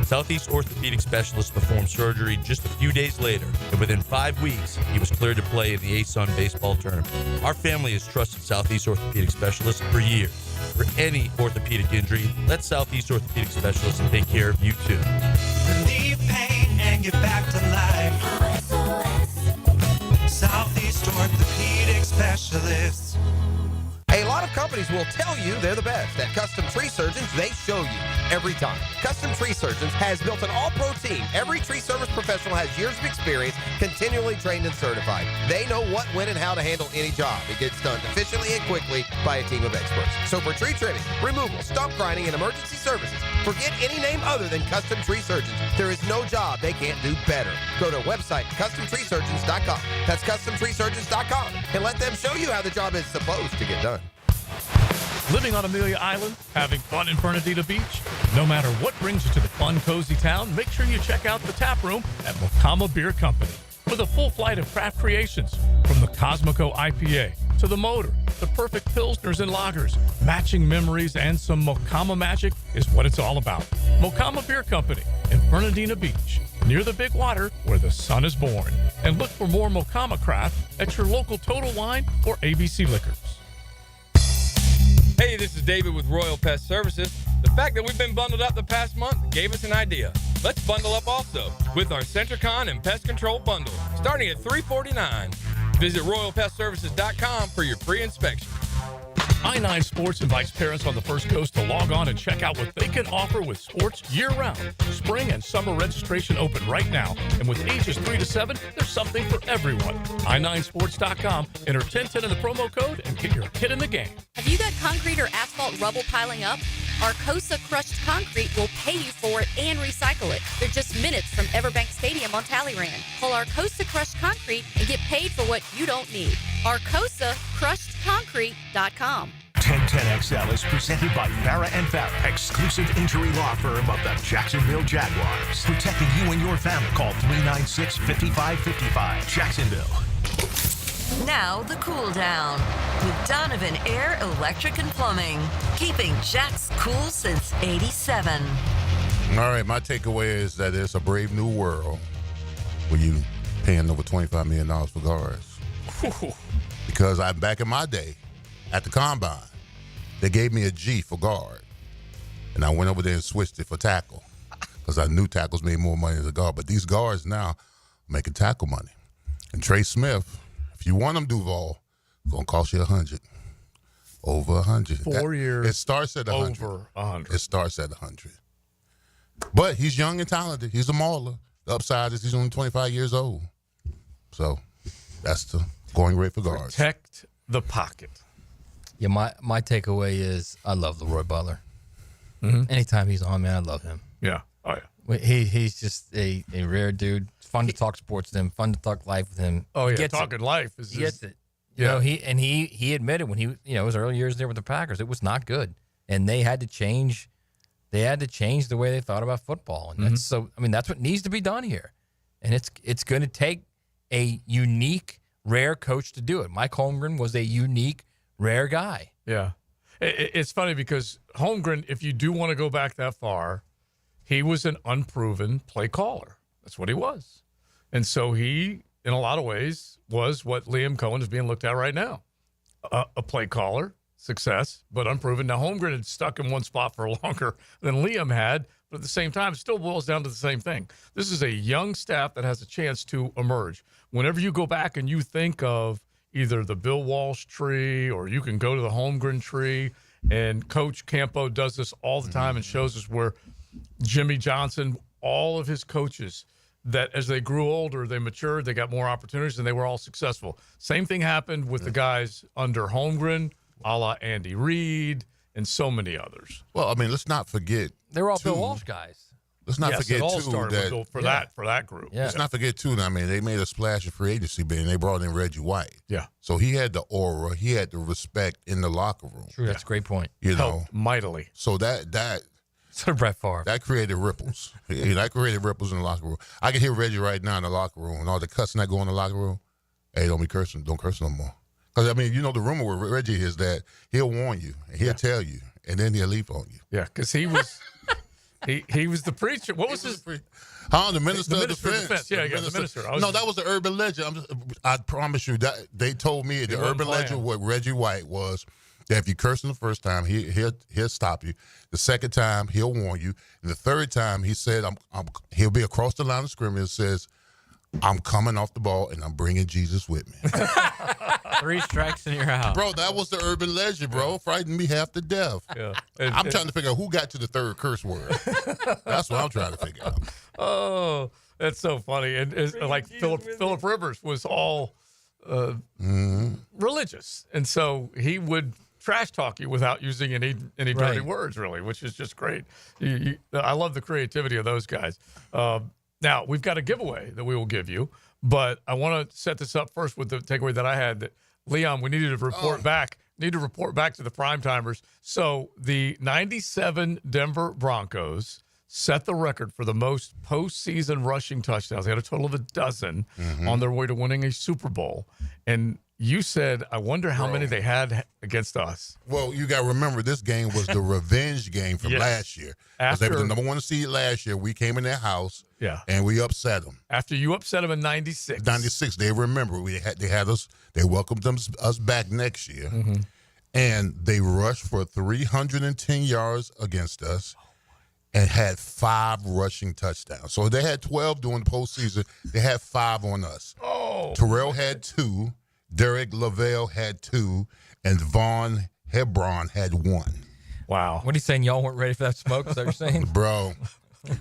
Speaker 27: Southeast Orthopedic Specialist performed surgery just a few days later, and within 5 weeks, he was cleared to play in the ASUN baseball tournament. Our family has trusted Southeast Orthopedic Specialist for years. For any orthopedic injury, let Southeast Orthopedic Specialist take care of you too.
Speaker 11: Relieve pain and get back to life. Southeast Orthopedic Specialists.
Speaker 14: A lot of companies will tell you they're the best. At Custom Tree Surgeons, they show you every time. Custom Tree Surgeons has built an all-pro team. Every tree service professional has years of experience, continually trained and certified. They know what, when, and how to handle any job. It gets done efficiently and quickly by a team of experts. So for tree trimming, removal, stump grinding, and emergency services, forget any name other than Custom Tree Surgeons. There is no job they can't do better. Go to website CustomTreeSurgeons.com. That's CustomTreeSurgeons.com, and let them show you how the job is supposed to get done.
Speaker 2: Living on Amelia Island, having fun in Fernandina Beach? No matter what brings you to the fun, cozy town, make sure you check out the tap room at Mocama Beer Company. With a full flight of craft creations, from the Cosmico IPA to the Motor, the perfect Pilsners and Lagers, matching memories and some Mocama magic is what it's all about. Mocama Beer Company in Fernandina Beach, near the big water where the sun is born. And look for more Mocama craft at your local Total Wine or ABC Liquors.
Speaker 6: Hey, this is David with Royal Pest Services. The fact that we've been bundled up the past month gave us an idea. Let's bundle up also with our Centricon and Pest Control Bundle, starting at $349. Visit RoyalPestServices.com for your free inspection.
Speaker 2: I-9 Sports invites parents on the First Coast to log on and check out what they can offer with sports year-round. Spring and summer registration open right now. And with ages 3 to 7, there's something for everyone. I9sports.com. Enter 1010 in the promo code and get your kid in the game.
Speaker 25: Have you got concrete or asphalt rubble piling up? Arcosa Crushed Concrete will pay you for it and recycle it. They're just minutes from Everbank Stadium on Talleyrand. Call Arcosa Crushed Concrete and get paid for what you don't need. ArcosaCrushedConcrete.com.
Speaker 5: 1010XL is presented by Farrah & Farrah, exclusive injury law firm of the Jacksonville Jaguars. Protecting you and your family. Call 396-5555. Jacksonville.
Speaker 28: Now the cool down with Donovan Air, Electric and Plumbing, keeping Jack's cool since '87.
Speaker 4: All right, my takeaway is that it's a brave new world where you paying over $25 million for guards. Because back in my day at the combine, they gave me a G for guard, and I went over there and switched it for tackle. because I knew tackles made more money as a guard. But these guards now making tackle money. And Trey Smith, if you want him, Duval, it's going to cost you $100. Over 100.
Speaker 2: 4 years.
Speaker 4: It starts at 100.
Speaker 2: Over 100.
Speaker 4: It starts at 100. But he's young and talented. He's a mauler. The upside is he's only 25 years old. So that's the going rate for guards.
Speaker 2: Protect the pocket.
Speaker 6: Yeah, my takeaway is I love Leroy Butler. Anytime he's on, man, I love him.
Speaker 2: Yeah. Oh, yeah.
Speaker 6: He's just a rare dude. It's fun to talk sports with him. Fun to talk life with him.
Speaker 2: Oh,
Speaker 6: He
Speaker 2: yeah.
Speaker 6: gets
Speaker 2: Talking life is
Speaker 6: He gets it.
Speaker 2: Yeah.
Speaker 6: You know, he admitted when his early years there with the Packers, it was not good, and they had to change. They had to change the way they thought about football, and that's that's what needs to be done here, and it's going to take a unique, rare coach to do it. Mike Holmgren was a unique, rare guy.
Speaker 2: Yeah. It's funny because Holmgren, if you do want to go back that far, he was an unproven play caller. That's what he was, and so he, in a lot of ways, was what Liam Cohen is being looked at right now. A play caller, success, but unproven. Now, Holmgren had stuck in one spot for longer than Liam had, but at the same time, it still boils down to the same thing. This is a young staff that has a chance to emerge. Whenever you go back and you think of either the Bill Walsh tree or you can go to the Holmgren tree, and Coach Campo does this all the time and shows us where Jimmy Johnson, all of his coaches, that as they grew older, they matured, they got more opportunities, and they were all successful. Same thing happened with the guys under Holmgren, a la Andy Reid, and so many others.
Speaker 4: Well, I mean, let's not forget.
Speaker 6: They were all Bill Walsh guys.
Speaker 4: Let's not forget,
Speaker 2: it all
Speaker 4: too,
Speaker 2: started with
Speaker 4: that
Speaker 2: Bill for that group.
Speaker 6: Yeah.
Speaker 4: Let's not forget, too, I mean, they made a splash of free agency bid, and they brought in Reggie White.
Speaker 2: Yeah.
Speaker 4: So he had the aura. He had the respect in the locker room.
Speaker 6: True, that's a great point.
Speaker 4: You know,
Speaker 2: Helped mightily.
Speaker 4: So that
Speaker 6: So Brett Favre.
Speaker 4: that created ripples. That created ripples in the locker room. I can hear Reggie right now in the locker room, and all the cussing that go in the locker room. Hey, don't be cursing. Don't curse no more. Because, I mean, you know, the rumor with Reggie is that he'll warn you, and he'll tell you, and then he'll leap on you.
Speaker 2: Yeah, because he was he was the preacher. What was his?
Speaker 4: The minister of defense.
Speaker 2: Yeah, the minister.
Speaker 4: No, that was the urban legend. I promise you that they told me the urban legend with Reggie White was that if you curse him the first time, he'll stop you. The second time, he'll warn you. And the third time, he said, he'll be across the line of scrimmage and says, I'm coming off the ball and I'm bringing Jesus with me.
Speaker 3: 3 strikes in your house.
Speaker 4: Bro, that was the urban legend, bro. Frightened me half to death.
Speaker 2: Yeah.
Speaker 4: I'm trying to figure out who got to the third curse word. That's what I'm trying to figure out.
Speaker 2: Oh, that's so funny. And like Philip Rivers was all religious. And so he would trash talk you without using any dirty words, really, which is just great. I love the creativity of those guys. Now, we've got a giveaway that we will give you, but I want to set this up first with the takeaway that I had that, Leon, we needed to report back. Need to report back to the Primetimers. So the 97 Denver Broncos set the record for the most postseason rushing touchdowns. They had a total of 12 on their way to winning a Super Bowl. And you said, I wonder how many they had against us.
Speaker 4: Well, you got to remember, this game was the revenge game from last year. Because they were the number 1 seed last year. We came in their house, and we upset them.
Speaker 2: After you upset them in 96.
Speaker 4: 96, they remember. They had us. They welcomed us back next year. And they rushed for 310 yards against us and had 5 rushing touchdowns. So they had 12 during the postseason. They had 5 on us.
Speaker 2: Oh,
Speaker 4: Terrell had 2. Derek Lavelle had 2, and Vaughn Hebron had 1.
Speaker 2: Wow.
Speaker 6: What are you saying? Y'all weren't ready for that smoke? Is that what you're saying?
Speaker 4: Bro,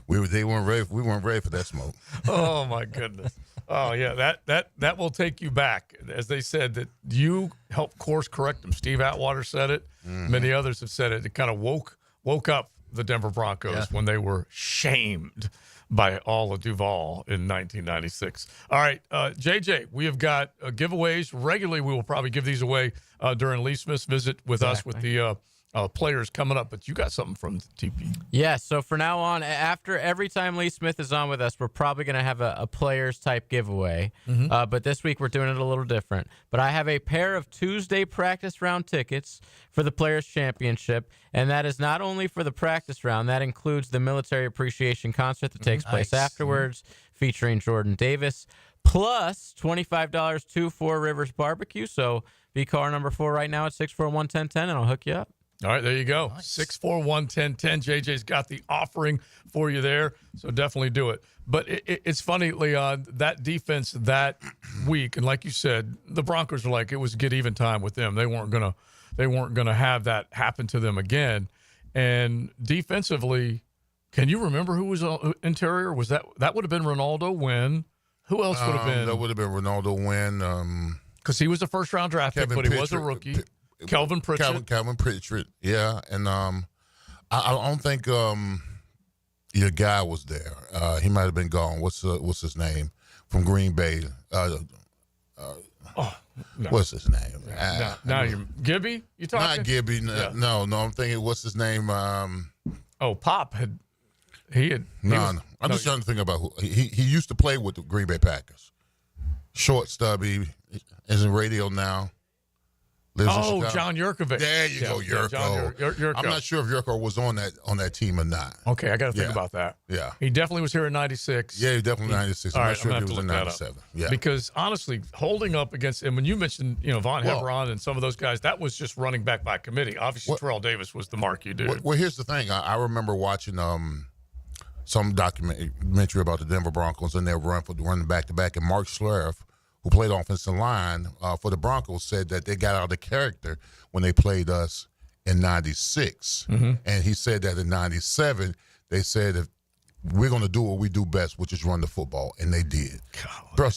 Speaker 4: they weren't ready. We weren't ready for that smoke.
Speaker 2: Oh, my goodness. Oh, yeah, that will take you back. As they said, that you helped course correct them. Steve Atwater said it. Many others have said it. It kind of woke up the Denver Broncos when they were shamed by all of Duval in 1996. All right, JJ, we have got giveaways. Regularly, we will probably give these away during Lee Smith's visit with us with the players coming up. But you got something from TP.
Speaker 3: Yeah, so for now on, after every time Lee Smith is on with us, we're probably going to have a players type giveaway. But this week we're doing it a little different. But I have a pair of Tuesday practice round tickets for the Players Championship, and that is not only for the practice round, that includes the military appreciation concert that takes place afterwards, featuring Jordan Davis, plus $25 to Four Rivers Barbecue. So be caller number 4 right now at 641-1010, and I'll hook you up.
Speaker 2: All right, there you go. 641-1010. JJ's got the offering for you there, so definitely do it. But it's funny, Leon, that defense that week, and like you said, the Broncos were like, it was get even time with them. They weren't gonna have that happen to them again. And defensively, can you remember who was interior? Was that would have been Ronaldo Wynn? Who else would have been?
Speaker 4: That would have been Ronaldo Wynn.
Speaker 2: Because he was a first-round draft pick, but he was a rookie. Kelvin Pritchett.
Speaker 4: Kelvin Pritchett, yeah. And I don't think your guy was there. He might have been gone. What's his name? From Green Bay.
Speaker 2: No.
Speaker 4: What's his name?
Speaker 2: Now you're Gibby? You talking?
Speaker 4: Not Gibby. No. I'm thinking, what's his name?
Speaker 2: Pop had.
Speaker 4: I'm just trying to think about who he used to play with the Green Bay Packers. Short, stubby, is in radio now.
Speaker 2: John Yurkovich.
Speaker 4: There you go, Yurko.
Speaker 2: Yurko.
Speaker 4: I'm not sure if Yurko was on that team or not.
Speaker 2: Okay, I got to think about that.
Speaker 4: Yeah.
Speaker 2: He definitely was here in 96.
Speaker 4: Yeah, he definitely 96. I'm not sure if he was in 97. Yeah.
Speaker 2: Because honestly, holding up against, and when you mentioned, Von Hebron and some of those guys, that was just running back by committee. Obviously, Terrell Davis was the marquee dude.
Speaker 4: Well, here's the thing. I remember watching some documentary about the Denver Broncos and their running back-to-back, and Mark Schlereth, who played offensive line for the Broncos, said that they got out of character when they played us in 96.
Speaker 2: Mm-hmm.
Speaker 4: And he said that in 97, they said, if we're going to do what we do best, which is run the football, and they did. Bro,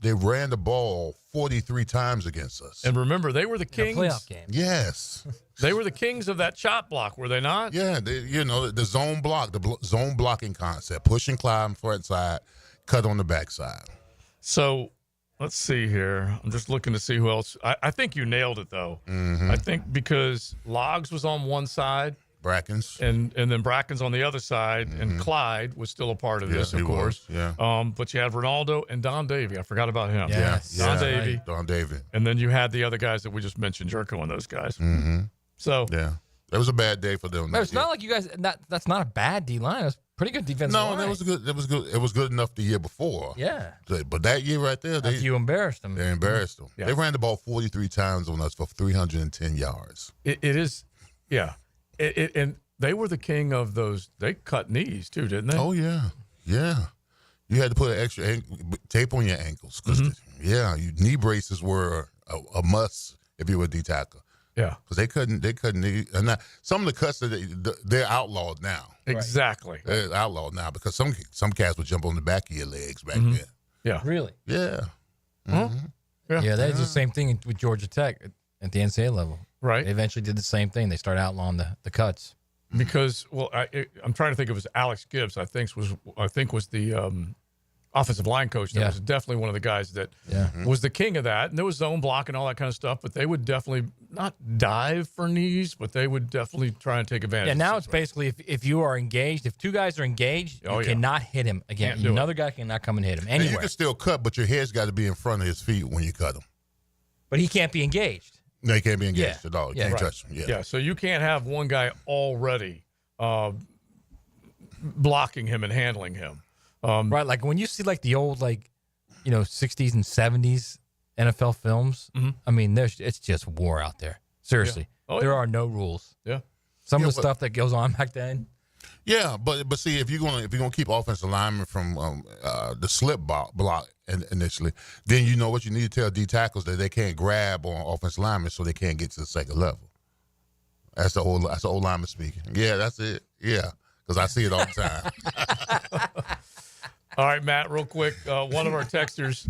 Speaker 4: they ran the ball 43 times against us.
Speaker 2: And remember, they were the kings.
Speaker 6: Playoff game.
Speaker 4: Yes.
Speaker 2: They were the kings of that chop block, were they not?
Speaker 4: Yeah, the zone block, zone blocking concept. Push and climb front side, cut on the backside.
Speaker 2: So let's see here. I'm just looking to see who else. I think you nailed it, though.
Speaker 4: Mm-hmm.
Speaker 2: I think because Logs was on one side.
Speaker 4: Brackens.
Speaker 2: And then Brackens on the other side, and Clyde was still a part of this, of course.
Speaker 4: Yeah.
Speaker 2: But you had Ronaldo and Don Davey. I forgot about him.
Speaker 6: Yes.
Speaker 2: Don Davey.
Speaker 4: Right. Don Davey.
Speaker 2: And then you had the other guys that we just mentioned, Jerko and those guys.
Speaker 4: Mm-hmm.
Speaker 2: So
Speaker 4: yeah, it was a bad day for them.
Speaker 6: But it's not like you guys. That's not a bad D line. It was pretty good defensive line.
Speaker 4: No, it was good. It was good. It was good enough the year before.
Speaker 6: Yeah.
Speaker 4: But that year right there,
Speaker 6: you embarrassed them.
Speaker 4: They embarrassed them.
Speaker 2: Yeah.
Speaker 4: They ran the ball 43 times on us for 310 yards.
Speaker 2: It is, yeah. And they were the king of those. They cut knees too, didn't they?
Speaker 4: Oh yeah, yeah. You had to put an extra tape on your ankles. Yeah, knee braces were a must if you were a D tackle.
Speaker 2: Yeah,
Speaker 4: because they couldn't. And now, some of the cuts they're outlawed now.
Speaker 2: Exactly,
Speaker 4: they're outlawed now because some cats would jump on the back of your legs back then.
Speaker 2: Yeah,
Speaker 6: really.
Speaker 4: Yeah.
Speaker 6: Mm-hmm. Yeah, they did the same thing with Georgia Tech at the NCAA level.
Speaker 2: Right.
Speaker 6: They eventually did the same thing. They started outlawing the cuts.
Speaker 2: Because I'm trying to think, it was Alex Gibbs. I think was the offensive line coach. That was definitely one of the guys that was the king of that. And there was zone block and all that kind of stuff. But they would definitely not dive for knees, but they would definitely try and take advantage.
Speaker 6: Yeah. Now it's basically if you are engaged, if two guys are engaged, you cannot hit him again. Another guy cannot come and hit him anywhere.
Speaker 4: And you can still cut, but your head's got to be in front of his feet when you cut him.
Speaker 6: But he can't be engaged.
Speaker 4: No, he can't be engaged at all. You can't touch him.
Speaker 2: Yeah, so you can't have one guy already blocking him and handling him.
Speaker 6: Right, like when you see like the old 60s and 70s NFL films, I mean, it's just war out there. Seriously.
Speaker 2: Yeah. Oh,
Speaker 6: there are no rules.
Speaker 2: Yeah.
Speaker 6: Some of the stuff that goes on back then.
Speaker 4: Yeah, but see, if you're gonna keep offensive linemen from the slip block initially, then you know what you need to tell D tackles that they can't grab on offensive linemen, so they can't get to the second level. That's the old lineman speaking. Yeah, that's it. Yeah, because I see it all the time.
Speaker 2: All right, Matt, real quick. One of our texters,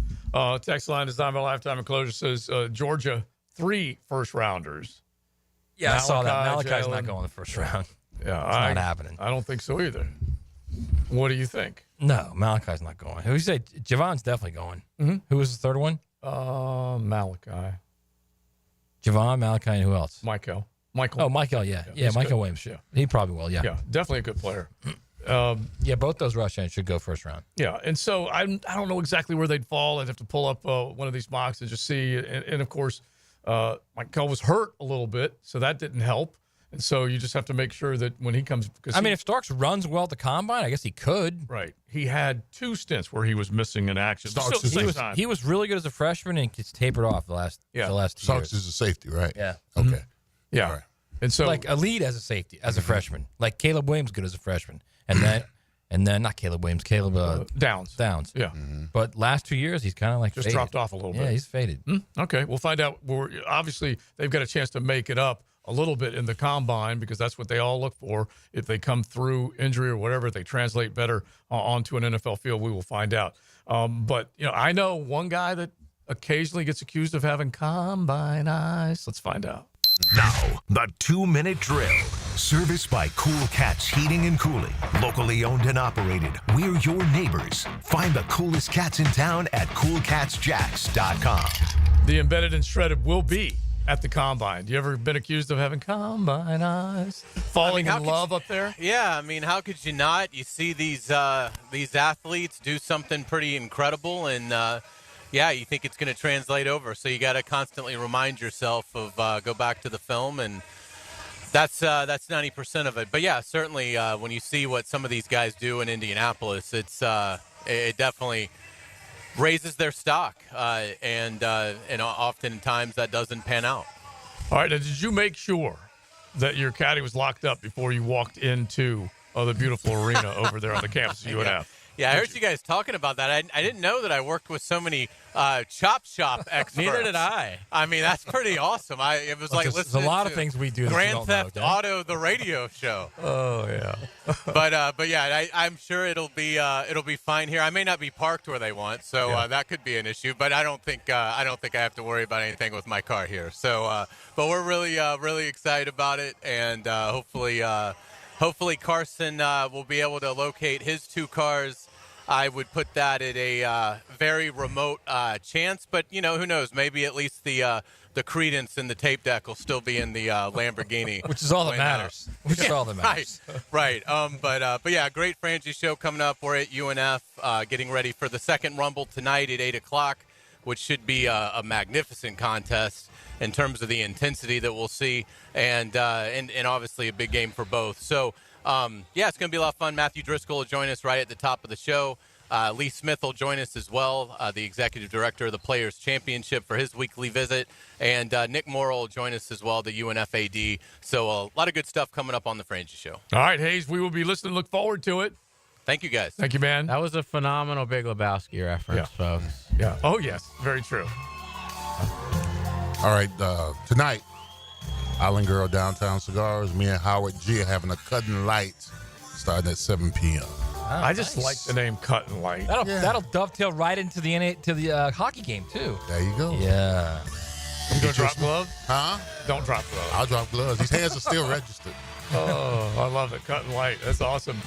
Speaker 2: text line designed by Lifetime Enclosure, says Georgia 3 first-rounders.
Speaker 6: Yeah, I saw that. Malachi's not going the first round.
Speaker 2: Yeah,
Speaker 6: it's not happening.
Speaker 2: I don't think so either. What do you think?
Speaker 6: No, Malachi's not going. Who you say? Javon's definitely going.
Speaker 2: Mm-hmm.
Speaker 6: Who was the third one?
Speaker 2: Malachi.
Speaker 6: Javon, Malachi, and who else?
Speaker 2: Michael.
Speaker 6: Oh, Michael, yeah, Michael Williams.
Speaker 2: Yeah.
Speaker 6: He probably will, yeah.
Speaker 2: Yeah, definitely a good player.
Speaker 6: Both those rush ends should go first round.
Speaker 2: Yeah, and so I don't know exactly where they'd fall. I'd have to pull up one of these mocks and just see. And of course, Michael was hurt a little bit, so that didn't help. And so you just have to make sure that when he comes,
Speaker 6: if Starks runs well at the combine, I guess he could.
Speaker 2: Right. He had 2 stints where he was missing in action.
Speaker 6: He was really good as a freshman and gets tapered off the last 2 years.
Speaker 4: Starks is a safety, right?
Speaker 6: Yeah.
Speaker 4: Okay.
Speaker 2: Yeah.
Speaker 4: Right.
Speaker 2: And so,
Speaker 6: like a lead as a safety, as a freshman, like Caleb Williams, good as a freshman, and then not Caleb Williams, Caleb
Speaker 2: Downs.
Speaker 6: Yeah, but last 2 years he's kind of like
Speaker 2: just
Speaker 6: faded.
Speaker 2: dropped off a little bit.
Speaker 6: Yeah, he's faded.
Speaker 2: Okay, we'll find out. Obviously, they've got a chance to make it up a little bit in the combine because that's what they all look for. If they come through injury or whatever, if they translate better onto an NFL field, we will find out. But I know one guy that occasionally gets accused of having combine eyes. Let's find out.
Speaker 5: Now, the 2-minute drill. Serviced by Cool Cats Heating and Cooling. Locally owned and operated. We're your neighbors. Find the coolest cats in town at coolcatsjacks.com.
Speaker 2: The embedded and shredded will be at the combine. You ever been accused of having combine eyes? Falling in love up there?
Speaker 7: Yeah, I mean, how could you not? You see these athletes do something pretty incredible, and you think it's going to translate over. So you got to constantly remind yourself of go back to the film, and that's 90% of it. But yeah, certainly when you see what some of these guys do in Indianapolis, it definitely raises their stock, and oftentimes that doesn't pan out.
Speaker 2: All right, now did you make sure that your caddy was locked up before you walked into the beautiful arena over there on the campus of UNF?
Speaker 7: Yeah, I heard you guys talking about that. I didn't know that I worked with so many chop shop experts.
Speaker 3: Neither did I.
Speaker 7: I mean, that's pretty awesome. It was like listening
Speaker 6: there's a lot
Speaker 7: to
Speaker 6: of things we do.
Speaker 7: Grand Theft Auto, the radio show.
Speaker 2: Oh yeah.
Speaker 7: but yeah, I'm sure it'll be fine here. I may not be parked where they want, so that could be an issue. But I don't think I have to worry about anything with my car here. So, but we're really excited about it, and hopefully Carson will be able to locate his 2 cars. I would put that at a very remote chance, but who knows? Maybe at least the credence in the tape deck will still be in the Lamborghini,
Speaker 6: which is all that matters. Which is all that matters.
Speaker 7: Right. But yeah, great Frangie show coming up. We're at UNF, getting ready for the second Rumble tonight at 8:00, which should be a magnificent contest in terms of the intensity that we'll see, and obviously a big game for both. So. It's going to be a lot of fun. Matthew Driscoll will join us right at the top of the show. Lee Smith will join us as well, the executive director of the Players Championship, for his weekly visit. And Nick Morrill will join us as well, the UNF AD. So a lot of good stuff coming up on the Frangie Show.
Speaker 2: All right, Hayes, we will be listening. Look forward to it.
Speaker 7: Thank you, guys.
Speaker 2: Thank you, man.
Speaker 3: That was a phenomenal Big Lebowski reference, folks.
Speaker 2: Yeah. Oh, yes. Very true.
Speaker 4: All right, tonight, Island Girl Downtown Cigars, me and Howard G are having a cutting light starting at 7 p.m.
Speaker 2: I just like the name Cutting Light.
Speaker 6: That'll dovetail right into the hockey game too.
Speaker 4: There you go.
Speaker 6: Yeah.
Speaker 2: You gonna drop gloves?
Speaker 4: Huh?
Speaker 2: Don't drop gloves.
Speaker 4: I'll drop gloves. These hands are still registered.
Speaker 2: Oh, I love it. Cutting Light. That's awesome.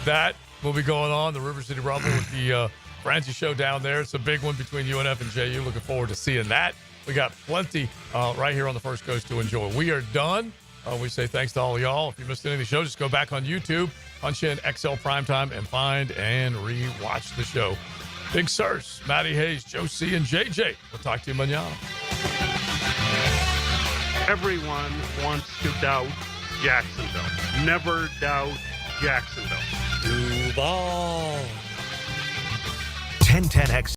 Speaker 2: That will be going on, the River City Rumble with the Frangie Show down there. It's a big one between UNF and JU. Looking forward to seeing that. We got plenty right here on the First Coast to enjoy. We are done. We say thanks to all of y'all. If you missed any of the show, just go back on YouTube, punch in XL Primetime, and find and re-watch the show. Big Sirs, Matty Hayes, Joe C., and JJ. We'll talk to you mañana.
Speaker 8: Everyone wants to doubt Jacksonville. Never doubt Jacksonville.
Speaker 7: Duval.
Speaker 5: 1010X